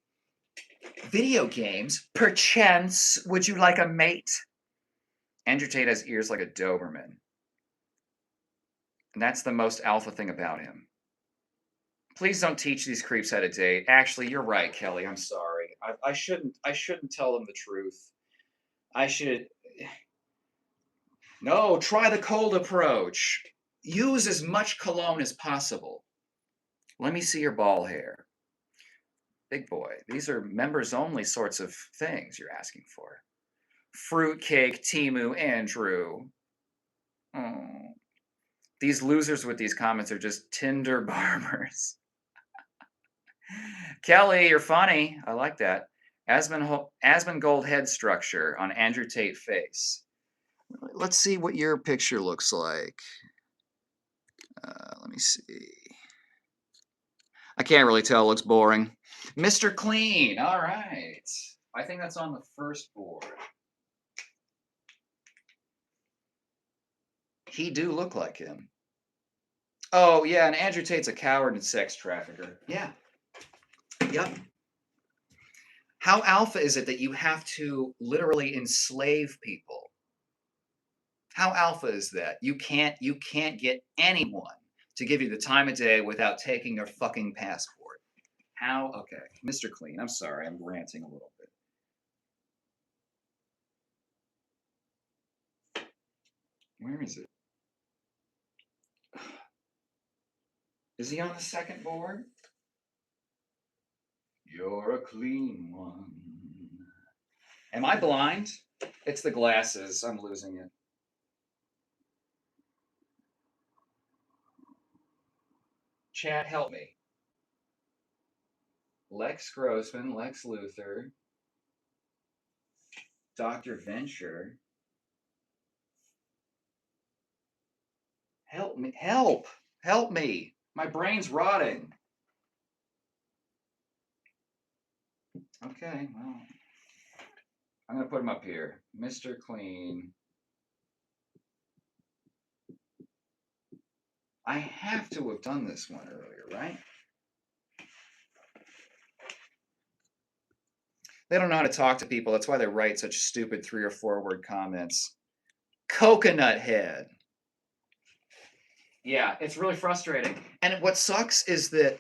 Video games, perchance, would you like a mate? Andrew Tate has ears like a Doberman. And that's the most alpha thing about him. Please don't teach these creeps how to date. Actually, you're right, Kelly. I'm sorry. I shouldn't tell them the truth. I should. No, try the cold approach. Use as much cologne as possible. Let me see your ball hair. Big boy, these are members only sorts of things you're asking for. Fruitcake, Timu, Andrew. Oh. These losers with these comments are just Tinder barbers. Kelly, you're funny. I like that. Asmongold head structure on Andrew Tate face. Let's see what your picture looks like. Let me see. I can't really tell. It looks boring. Mr. Clean. All right. I think that's on the first board. He do look like him. Oh, yeah, and Andrew Tate's a coward and sex trafficker. Yeah. Yep. How alpha is it that you have to literally enslave people? How alpha is that? You can't get anyone to give you the time of day without taking their fucking passport. How? Okay, Mr. Clean. I'm sorry, I'm ranting a little bit. Where is it? Is he on the second board? You're a clean one. Am I blind? It's the glasses. I'm losing it. Chat, help me. Lex Grossman, Lex Luthor, Dr. Venture. Help me. Help! Help me! My brain's rotting. Okay, well, I'm going to put him up here. Mr. Clean. I have to have done this one earlier, right? They don't know how to talk to people. That's why they write such stupid 3 or 4 word comments. Coconut head. Yeah, it's really frustrating. And what sucks is that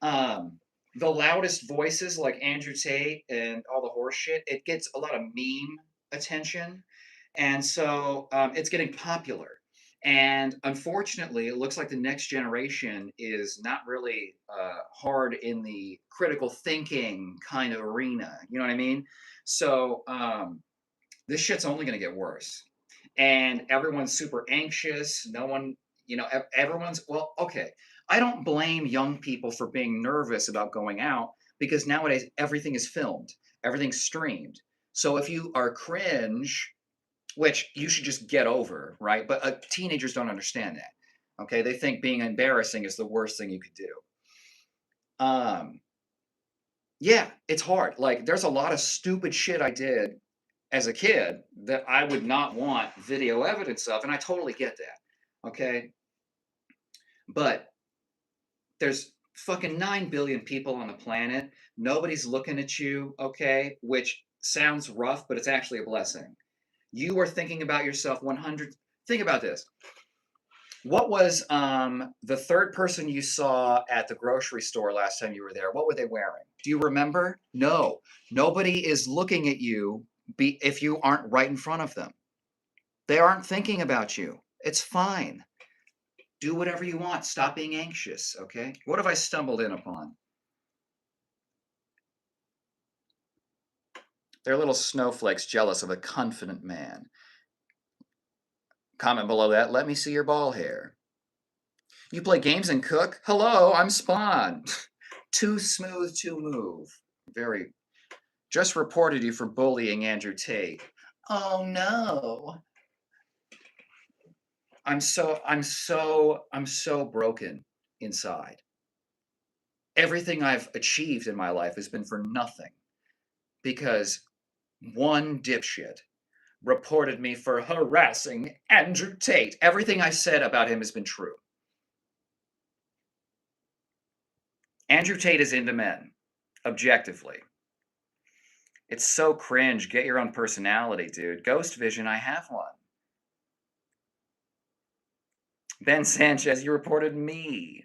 the loudest voices like Andrew Tate and all the horse shit, it gets a lot of meme attention. And so it's getting popular. And unfortunately, it looks like the next generation is not really hard in the critical thinking kind of arena. You know what I mean? So this shit's only going to get worse. And everyone's super anxious. No one, everyone's, well, okay. I don't blame young people for being nervous about going out because nowadays everything is filmed, everything's streamed. So if you are cringe, which you should just get over, right? But teenagers don't understand that. Okay, they think being embarrassing is the worst thing you could do. Yeah, it's hard. Like, there's a lot of stupid shit I did as a kid that I would not want video evidence of, and I totally get that. Okay, but there's fucking 9 billion people on the planet. Nobody's looking at you, okay? Which sounds rough, but it's actually a blessing. You are thinking about yourself 100. Think about this. What was the third person you saw at the grocery store last time you were there? What were they wearing? Do you remember? No. Nobody is looking at you if you aren't right in front of them. They aren't thinking about you. It's fine. Do whatever you want. Stop being anxious, okay? What have I stumbled in upon? They're little snowflakes jealous of a confident man. Comment below that. Let me see your ball hair. You play games and cook? Hello, I'm Spawn. Too smooth to move. Very. Just reported you for bullying Andrew Tate. Oh no. I'm so broken inside. Everything I've achieved in my life has been for nothing because one dipshit reported me for harassing Andrew Tate. Everything I said about him has been true. Andrew Tate is into men, objectively. It's so cringe. Get your own personality, dude. Ghost Vision, I have one. Ben Sanchez, you reported me.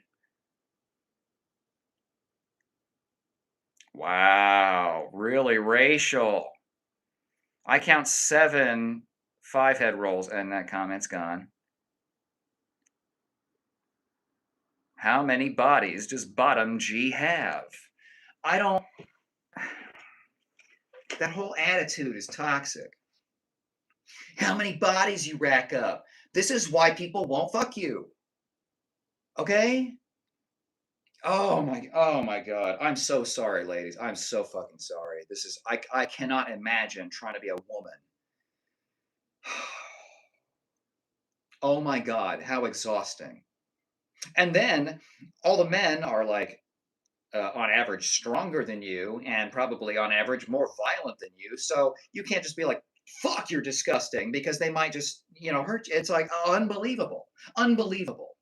Wow, really racial. I count 7 5-head rolls, and that comment's gone. How many bodies does Bottom G have? I don't. That whole attitude is toxic. How many bodies you rack up? This is why people won't fuck you. Okay? Oh my god. I'm so sorry, ladies. I'm so fucking sorry. This is I cannot imagine trying to be a woman. Oh my god, how exhausting. And then all the men are like on average stronger than you and probably on average more violent than you. So you can't just be like, fuck, you're disgusting because they might just, hurt you. It's like, oh, unbelievable. Unbelievable.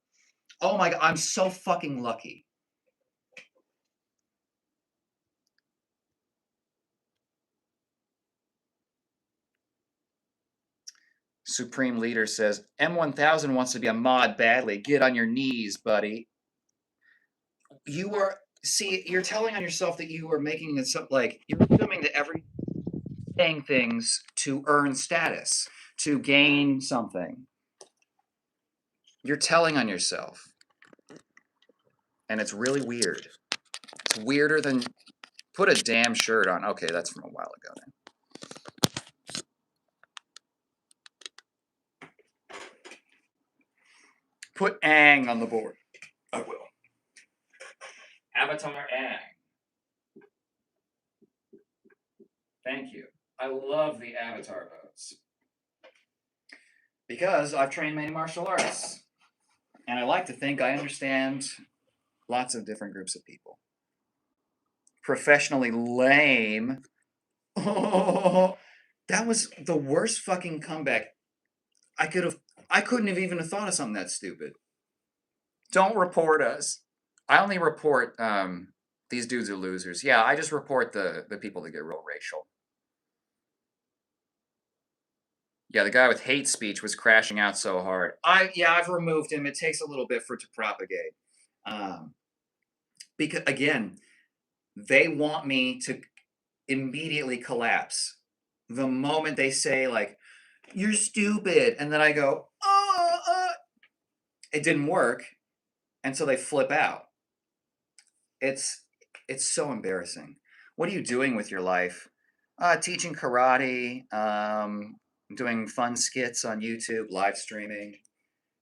Oh my god, I'm so fucking lucky. Supreme Leader says, M1000 wants to be a mod badly. Get on your knees, buddy. You're telling on yourself that you are making it so, like, you're assuming that every saying things to earn status, to gain something. You're telling on yourself. And it's really weird. It's weirder than put a damn shirt on. Okay, that's from a while ago now. Put Ang on the board. I will. Avatar Ang. Thank you. I love the Avatar votes. Because I've trained many martial arts. And I like to think I understand lots of different groups of people. Professionally lame. Oh, that was the worst fucking comeback. I couldn't have even thought of something that stupid. Don't report us. I only report these dudes are losers. Yeah, I just report the people that get real racial. Yeah, the guy with hate speech was crashing out so hard. I've removed him. It takes a little bit for it to propagate. Because again, they want me to immediately collapse the moment they say like, "You're stupid," and then I go, "Oh, it didn't work," and so they flip out. It's so embarrassing. What are you doing with your life? Teaching karate, doing fun skits on YouTube, live streaming.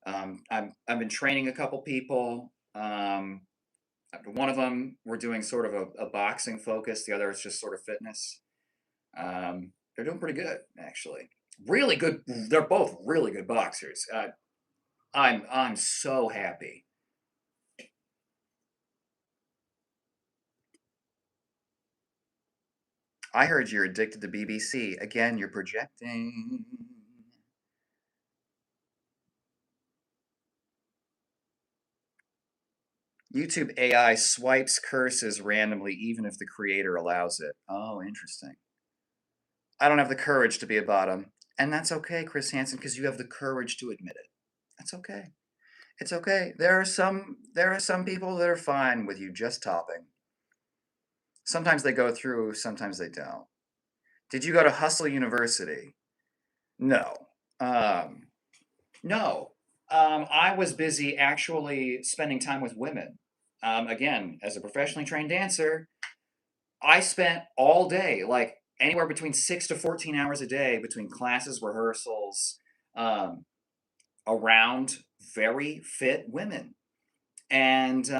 I've been training a couple people. One of them we're doing sort of a boxing focus. The other is just sort of fitness. They're doing pretty good actually. Really good. They're both really good boxers. I'm so happy. I heard you're addicted to BBC. Again, you're projecting. YouTube AI swipes curses randomly even if the creator allows it. Oh, interesting. I don't have the courage to be a bottom. And that's okay, Chris Hansen, because you have the courage to admit it. That's okay. It's okay. There are some people that are fine with you just topping. Sometimes they go through, sometimes they don't. Did you go to Hustle University? No. Um, no. I was busy actually spending time with women. Again, as a professionally trained dancer, I spent all day, like anywhere between 6 to 14 hours a day between classes, rehearsals, um, around very fit women. And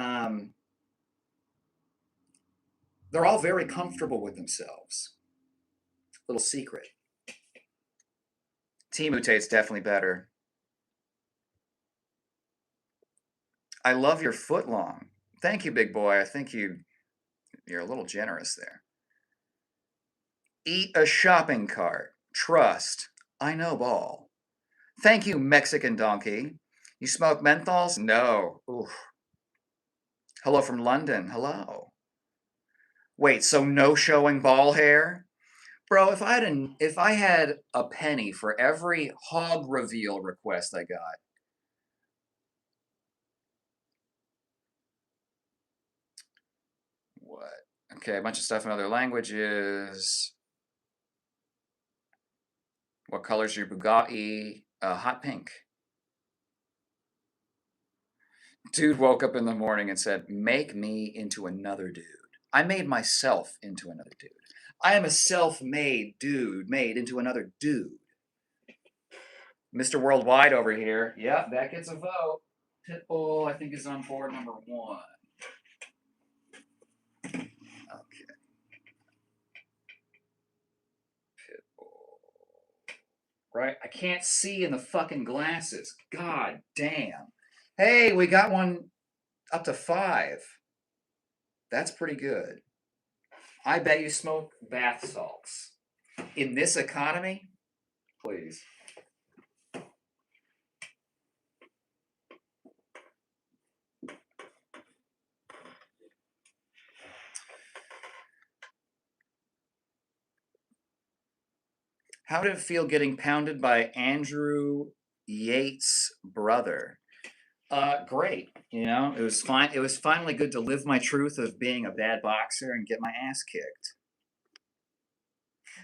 they're all very comfortable with themselves. Little secret. Team Utate's definitely better. I love your foot long. Thank you, big boy. I think you're a little generous there. Eat a shopping cart. Trust. I know ball. Thank you, Mexican donkey. You smoke menthols? No. Oof. Hello from London. Hello. Wait, so no showing ball hair? Bro, if I had a penny for every hog reveal request I got. What? Okay, a bunch of stuff in other languages. What color's your Bugatti? Hot pink. Dude woke up in the morning and said, "Make me into another dude." I made myself into another dude. I am a self-made dude made into another dude. Mr. Worldwide over here. Yep, that gets a vote. Pitbull, I think, is on board number one. Okay. Pitbull. Right? I can't see in the fucking glasses. God damn. Hey, we got one up to 5. That's pretty good. I bet you smoke bath salts. In this economy? Please. How did it feel getting pounded by Andrew Yates' brother? Great. You know, it was fine. It was finally good to live my truth of being a bad boxer and get my ass kicked.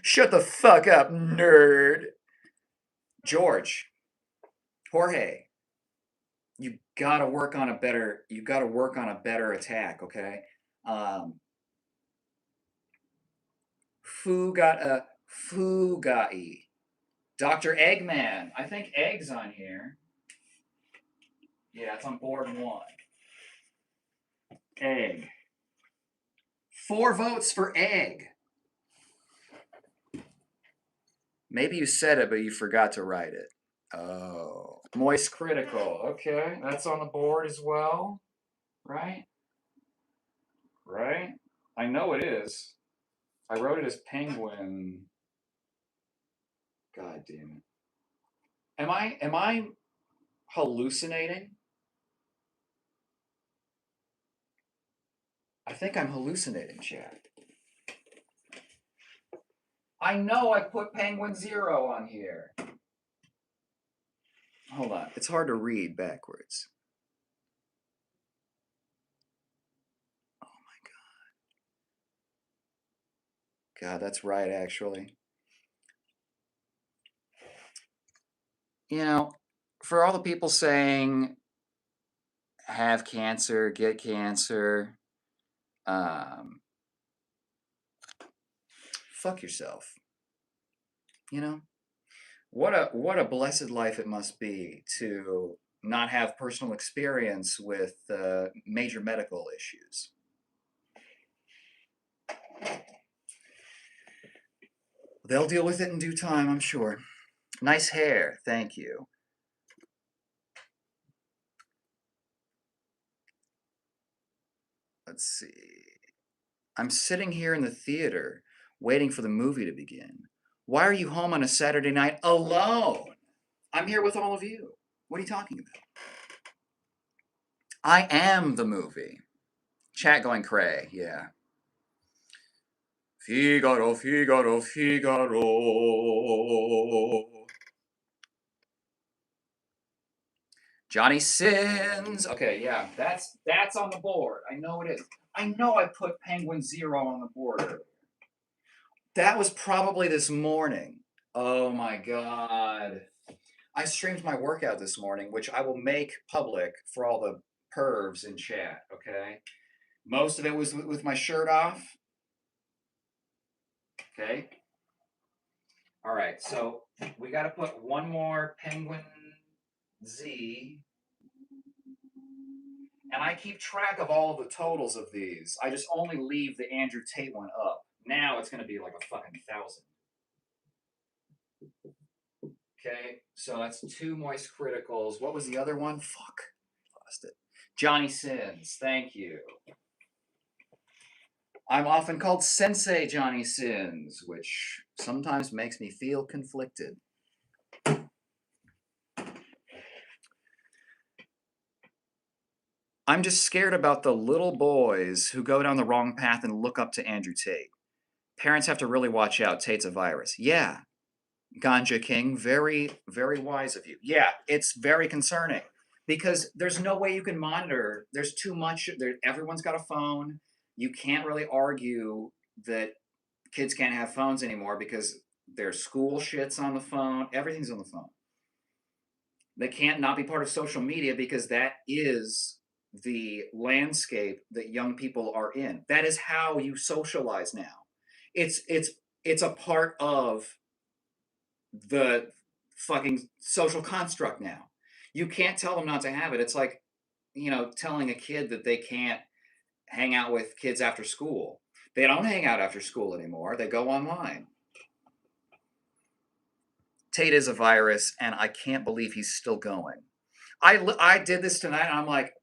Shut the fuck up, nerd. George, Jorge, you gotta work on a better. You gotta work on a better attack. Okay. Um, Fugai. Dr. Eggman. I think Egg's on here. Yeah, it's on board 1. Egg. 4 votes for Egg. Maybe you said it, but you forgot to write it. Oh. Moist Critical. Okay, that's on the board as well. Right? Right? I know it is. I wrote it as Penguin. God damn it. Am I hallucinating? I think I'm hallucinating, Chad. I know I put Penguin 0 on here. Hold on. It's hard to read backwards. Oh my God. God, that's right, actually. You know, for all the people saying have cancer, get cancer, um, fuck yourself. You know, what a blessed life it must be to not have personal experience with major medical issues. They'll deal with it in due time, I'm sure. Nice hair, thank you. Let's see. I'm sitting here in the theater waiting for the movie to begin. Why are you home on a Saturday night alone? I'm here with all of you. What are you talking about? I am the movie. Chat going cray, yeah. Figaro, Figaro, Figaro. Johnny Sins. Okay, yeah, that's on the board. I know it is. I know I put Penguin Zero on the board earlier. That was probably this morning. Oh my god. I streamed my workout this morning, which I will make public for all the pervs in chat, okay? Most of it was with my shirt off. Okay. All right, so we got to put one more Penguin Z. And I keep track of all of the totals of these. I just only leave the Andrew Tate one up. Now it's going to be like a fucking 1,000. Okay, so that's 2 moist criticals. What was the other one? Fuck. Lost it. Johnny Sins. Thank you. I'm often called Sensei Johnny Sins, which sometimes makes me feel conflicted. I'm just scared about the little boys who go down the wrong path and look up to Andrew Tate. Parents have to really watch out. Tate's a virus. Yeah. Ganja King, very, very wise of you. Yeah, it's very concerning because there's no way you can monitor. There's too much. Everyone's got a phone. You can't really argue that kids can't have phones anymore because their school shit's on the phone. Everything's on the phone. They can't not be part of social media because that is the landscape that young people are in. That is how you socialize now. It's a part of the fucking social construct now. You can't tell them not to have it. It's like, telling a kid that they can't hang out with kids after school. They don't hang out after school anymore. They go online. Tate is a virus, and I can't believe he's still going. I did this tonight, and I'm like,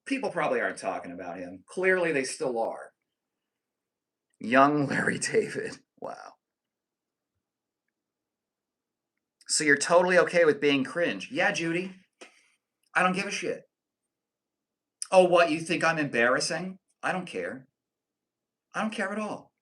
people probably aren't talking about him. Clearly, they still are. Young Larry David. Wow. So you're totally okay with being cringe? Yeah, Judy. I don't give a shit. Oh, what, you think I'm embarrassing? I don't care. I don't care at all.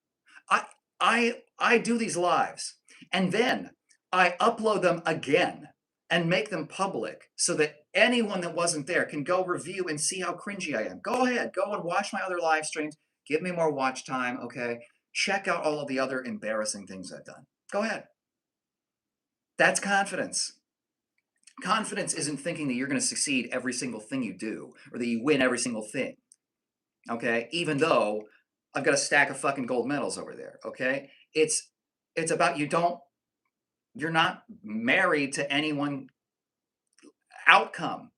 I I do these lives and then I upload them again and make them public so that anyone that wasn't there can go review and see how cringy I am. Go ahead, go and watch my other live streams. Give me more watch time, okay? Check out all of the other embarrassing things I've done. Go ahead. That's confidence. Confidence isn't thinking that you're going to succeed every single thing you do or that you win every single thing. Okay? Even though I've got a stack of fucking gold medals over there, okay? It's about you're not married to any one outcome.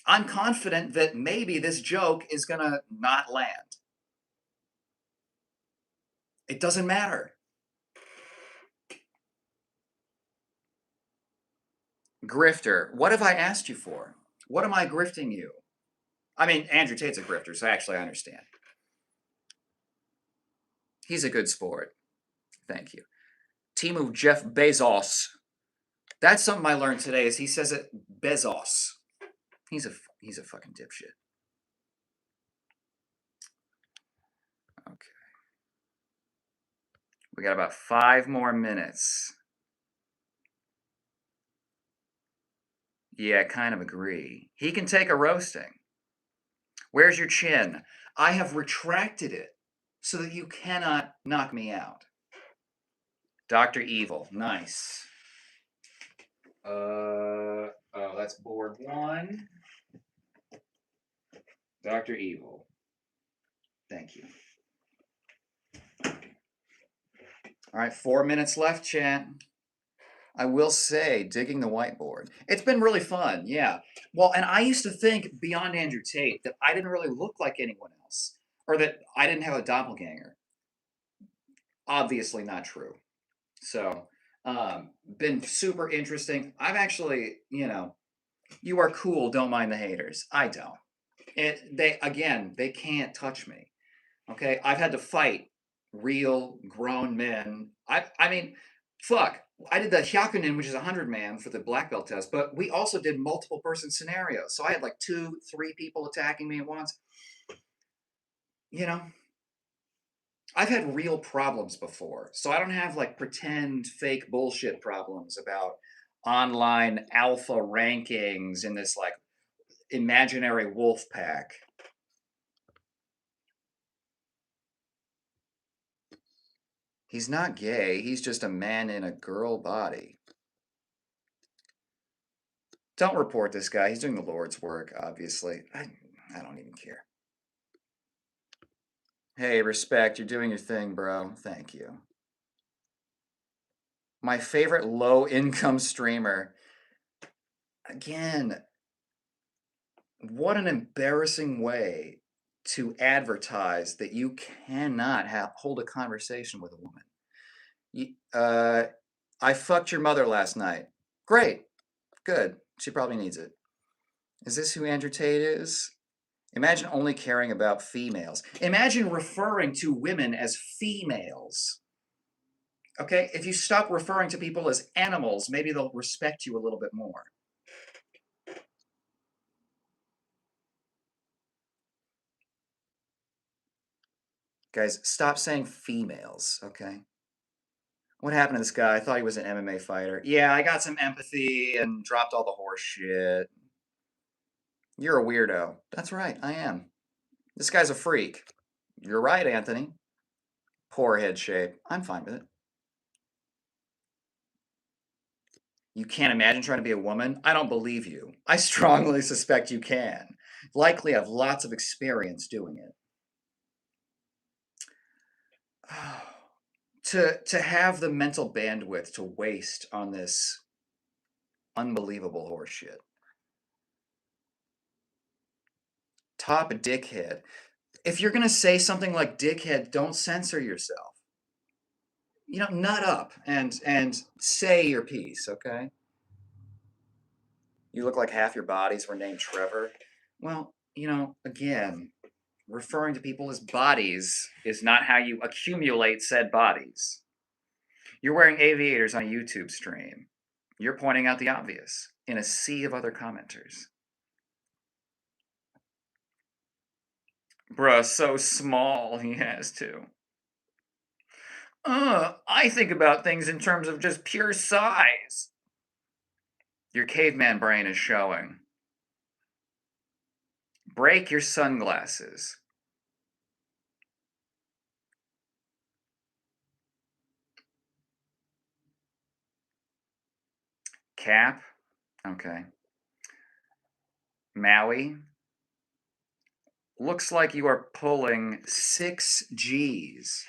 I'm confident that maybe this joke is going to not land. It doesn't matter. Grifter, what have I asked you for? What am I grifting you? I mean, Andrew Tate's a grifter, so actually I understand. He's a good sport. Thank you. Timu Jeff Bezos. That's something I learned today. Is he says it Bezos. He's a fucking dipshit. Okay. We got about 5 more minutes. Yeah, kind of agree. He can take a roasting. Where's your chin? I have retracted it so that you cannot knock me out. Dr. Evil. Nice. Oh, that's board 1. Dr. Evil. Thank you. All right, 4 minutes left, chat. I will say, digging the whiteboard. It's been really fun, yeah. Well, and I used to think, beyond Andrew Tate, that I didn't really look like anyone else, or that I didn't have a doppelganger. Obviously not true. So, been super interesting. I've actually, you are cool, don't mind the haters. I don't. They can't touch me. Okay? I've had to fight real grown men. I mean, fuck. I did the Hyakunin, which is 100-man for the black belt test, but we also did multiple person scenarios. So I had like 2, 3 people attacking me at once. You know, I've had real problems before. So I don't have like pretend fake bullshit problems about online alpha rankings in this like imaginary wolf pack. He's not gay. He's just a man in a girl body. Don't report this guy. He's doing the Lord's work, obviously. I don't even care. Hey, respect. You're doing your thing, bro. Thank you. My favorite low income streamer. Again, what an embarrassing way to advertise that you cannot hold a conversation with a woman. I fucked your mother last night. Great. Good. She probably needs it. Is this who Andrew Tate is? Imagine only caring about females. Imagine referring to women as females. Okay? If you stop referring to people as animals, maybe they'll respect you a little bit more. Guys, stop saying females, okay? What happened to this guy? I thought he was an MMA fighter. Yeah, I got some empathy and dropped all the horse shit. You're a weirdo. That's right, I am. This guy's a freak. You're right, Anthony. Poor head shape. I'm fine with it. You can't imagine trying to be a woman? I don't believe you. I strongly suspect you can. Likely have lots of experience doing it. To have the mental bandwidth to waste on this unbelievable horseshit. Top dickhead. If you're gonna say something like dickhead, don't censor yourself. You know, nut up and say your piece, okay? You look like half your bodies were named Trevor. Well, you know, again, referring to people as bodies is not how you accumulate said bodies. You're wearing aviators on a YouTube stream. You're pointing out the obvious in a sea of other commenters. Bruh, so small he has to. I think about things in terms of just pure size. Your caveman brain is showing. Break your sunglasses. Cap? Okay. Maui? Looks like you are pulling 6 G's.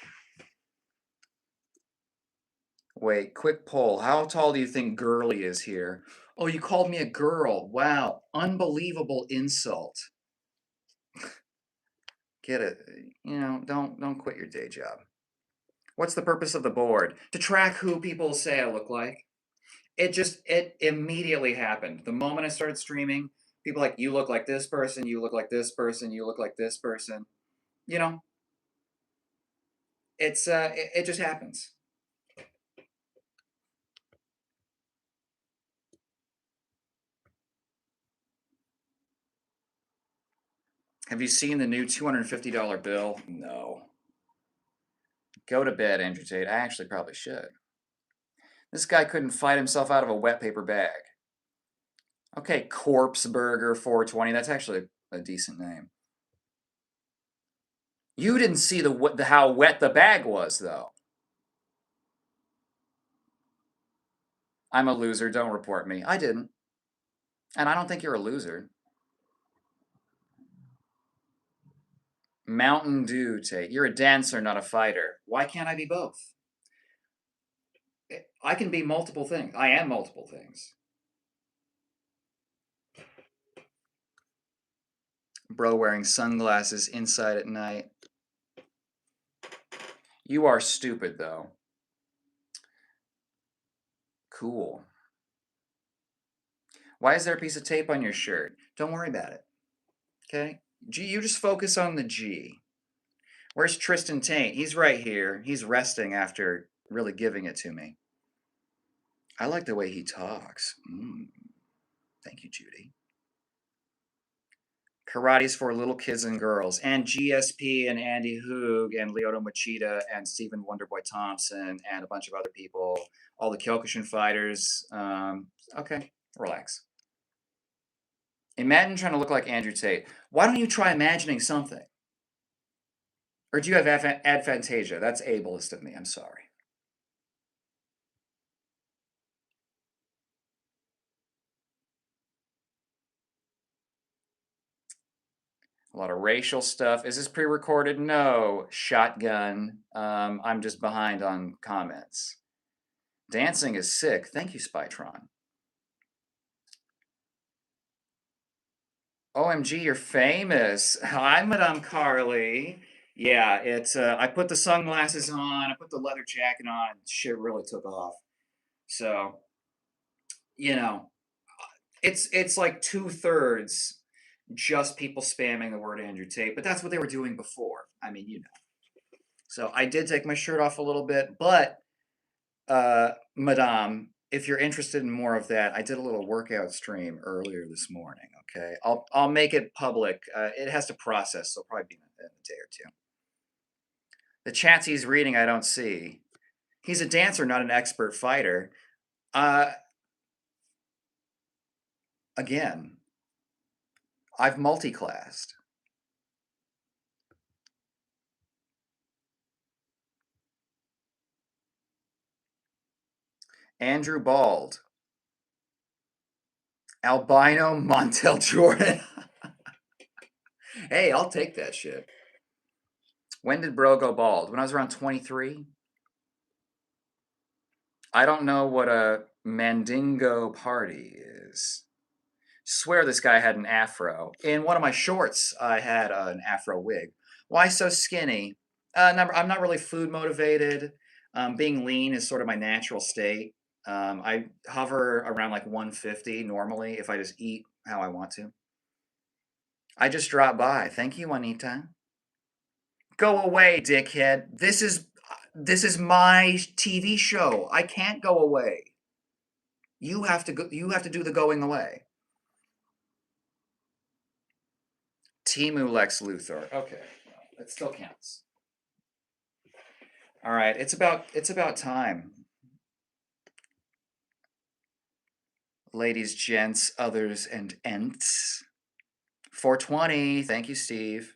Wait, quick poll. How tall do you think Girly is here? Oh, you called me a girl. Wow. Unbelievable insult. Get it. You know, don't quit your day job. What's the purpose of the board? To track who people say I look like. It immediately happened. The moment I started streaming, people like, you look like this person, you look like this person, you look like this person. You know, it just happens. Have you seen the new $250 bill? No. Go to bed, Andrew Tate. I actually probably should. This guy couldn't fight himself out of a wet paper bag. Okay, Corpse Burger 420. That's actually a decent name. You didn't see the how wet the bag was, though. I'm a loser. Don't report me. I didn't. And I don't think you're a loser. Mountain Dew, Tate. You're a dancer, not a fighter. Why can't I be both? I can be multiple things. I am multiple things. Bro wearing sunglasses inside at night. You are stupid, though. Cool. Why is there a piece of tape on your shirt? Don't worry about it. Okay? You just focus on the G. Where's Tristan Taint? He's right here. He's resting after really giving it to me. I like the way he talks. Thank you, Judy. Karate's for little kids and girls. And GSP and Andy Hoog and Lyoto Machida and Stephen Wonderboy Thompson and a bunch of other people. All the Kyokushin fighters. Okay, relax. Imagine trying to look like Andrew Tate. Why don't you try imagining something? Or do you have aphantasia? That's ableist of me. I'm sorry. A lot of racial stuff. Is this pre-recorded? No. Shotgun. I'm just behind on comments. Dancing is sick. Thank you, Spytron. OMG, you're famous. Hi, Madame Carly. Yeah, it's. I put the sunglasses on. I put the leather jacket on. Shit really took off. So, you know, it's like 2/3 just people spamming the word Andrew Tate, but that's what they were doing before. I mean, you know. So I did take my shirt off a little bit, but Madame, if you're interested in more of that, I did a little workout stream earlier this morning. Okay, I'll make it public. It has to process, so it'll probably be in a day or two. The chats he's reading, I don't see. He's a dancer, not an expert fighter. Uh, Again, I've multi-classed. Andrew Bald. Albino Montel Jordan. Hey, I'll take that shit. When did bro go bald? When I was around 23? I don't know what a Mandingo party is. Swear this guy had an afro. In one of my shorts, I had an afro wig. Why so skinny? I'm not really food motivated. Being lean is sort of my natural state. I hover around like 150 normally if I just eat how I want to. I just dropped by. Thank you, Juanita. Go away, dickhead. This is my TV show. I can't go away. You have to go, you have to do the going away. Timu Lex Luthor. Okay, it still counts. All right, it's about time. Ladies, gents, others, and ents. 420. Thank you, Steve.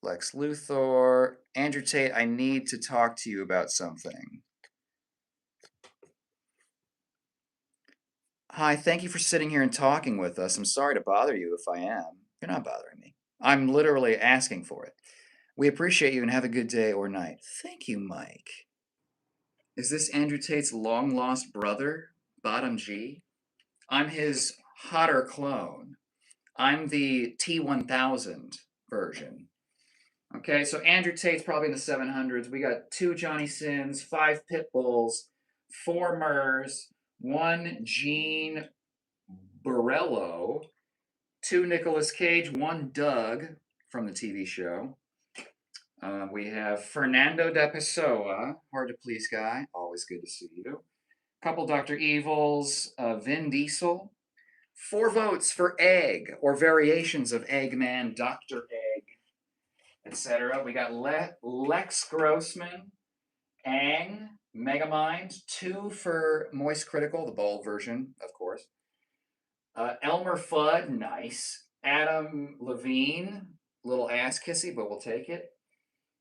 Lex Luthor. Andrew Tate, I need to talk to you about something. Hi, thank you for sitting here and talking with us. I'm sorry to bother you if I am. You're not bothering me. I'm literally asking for it. We appreciate you and have a good day or night. Thank you, Mike. Is this Andrew Tate's long lost brother, Bottom G? I'm his hotter clone. I'm the T1000 version. Okay, so Andrew Tate's probably in the 700s. We got 2 Johnny Sins, 5 Pit Bulls, 4 Murs, 1 Gene Borello, 2 Nicolas Cage, 1 Doug from the TV show. We have Fernando de Pessoa, hard to please guy, always good to see you. Couple Dr. Evils, Vin Diesel. 4 votes for Egg, or variations of Eggman, Dr. Egg, etc. We got Lex Grossman, Ang, Megamind. 2 for Moist Critical, the bold version, of course. Elmer Fudd, nice. Adam Levine, little ass kissy, but we'll take it.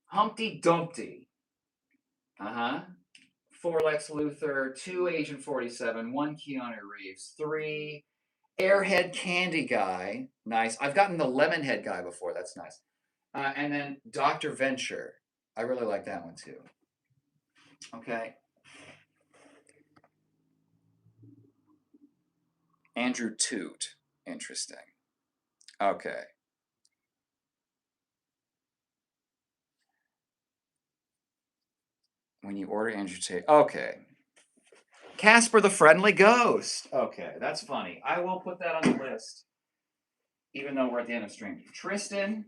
Humpty Dumpty. Uh-huh. 4 Lex Luthor, 2 Agent 47, 1 Keanu Reeves, 3 Airhead Candy Guy. Nice. I've gotten the Lemonhead guy before. That's nice. And then Dr. Venture. I really like that one too. Okay. Andrew Toot. Interesting. Okay. When you order Andrew Tate. Okay. Casper the Friendly Ghost. Okay, that's funny. I will put that on the list. even though we're at the end of stream. Tristan,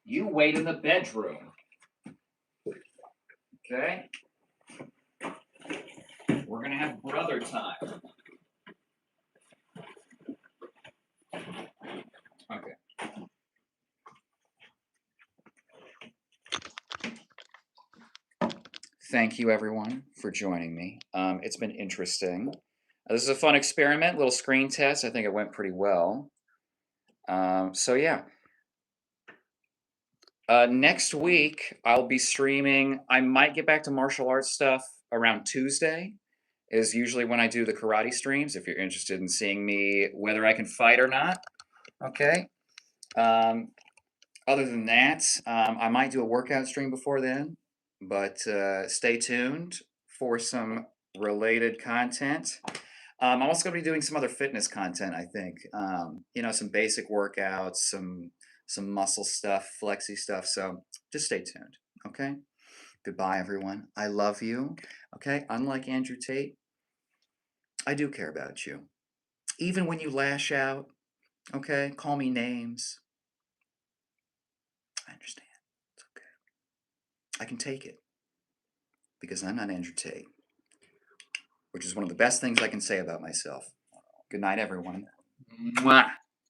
you wait in the bedroom. Okay? We're going to have brother time. Okay. Thank you, everyone, for joining me. It's been interesting. This is a fun experiment, little screen test. I think it went pretty well. So yeah. Next week, I'll be streaming. I might get back to martial arts stuff around Tuesday, is usually when I do the karate streams, if you're interested in seeing me, whether I can fight or not. Okay. Other than that, I might do a workout stream before then, but stay tuned for some related content. I'm also going to be doing some other fitness content, I think. Some basic workouts, some muscle stuff, flexy stuff. So just stay tuned. Okay. Goodbye, everyone. I love you. Okay. Unlike Andrew Tate, I do care about you. Even when you lash out, okay, call me names. I understand. It's okay. I can take it because I'm not Andrew Tate, which is one of the best things I can say about myself. Good night, everyone. Mwah.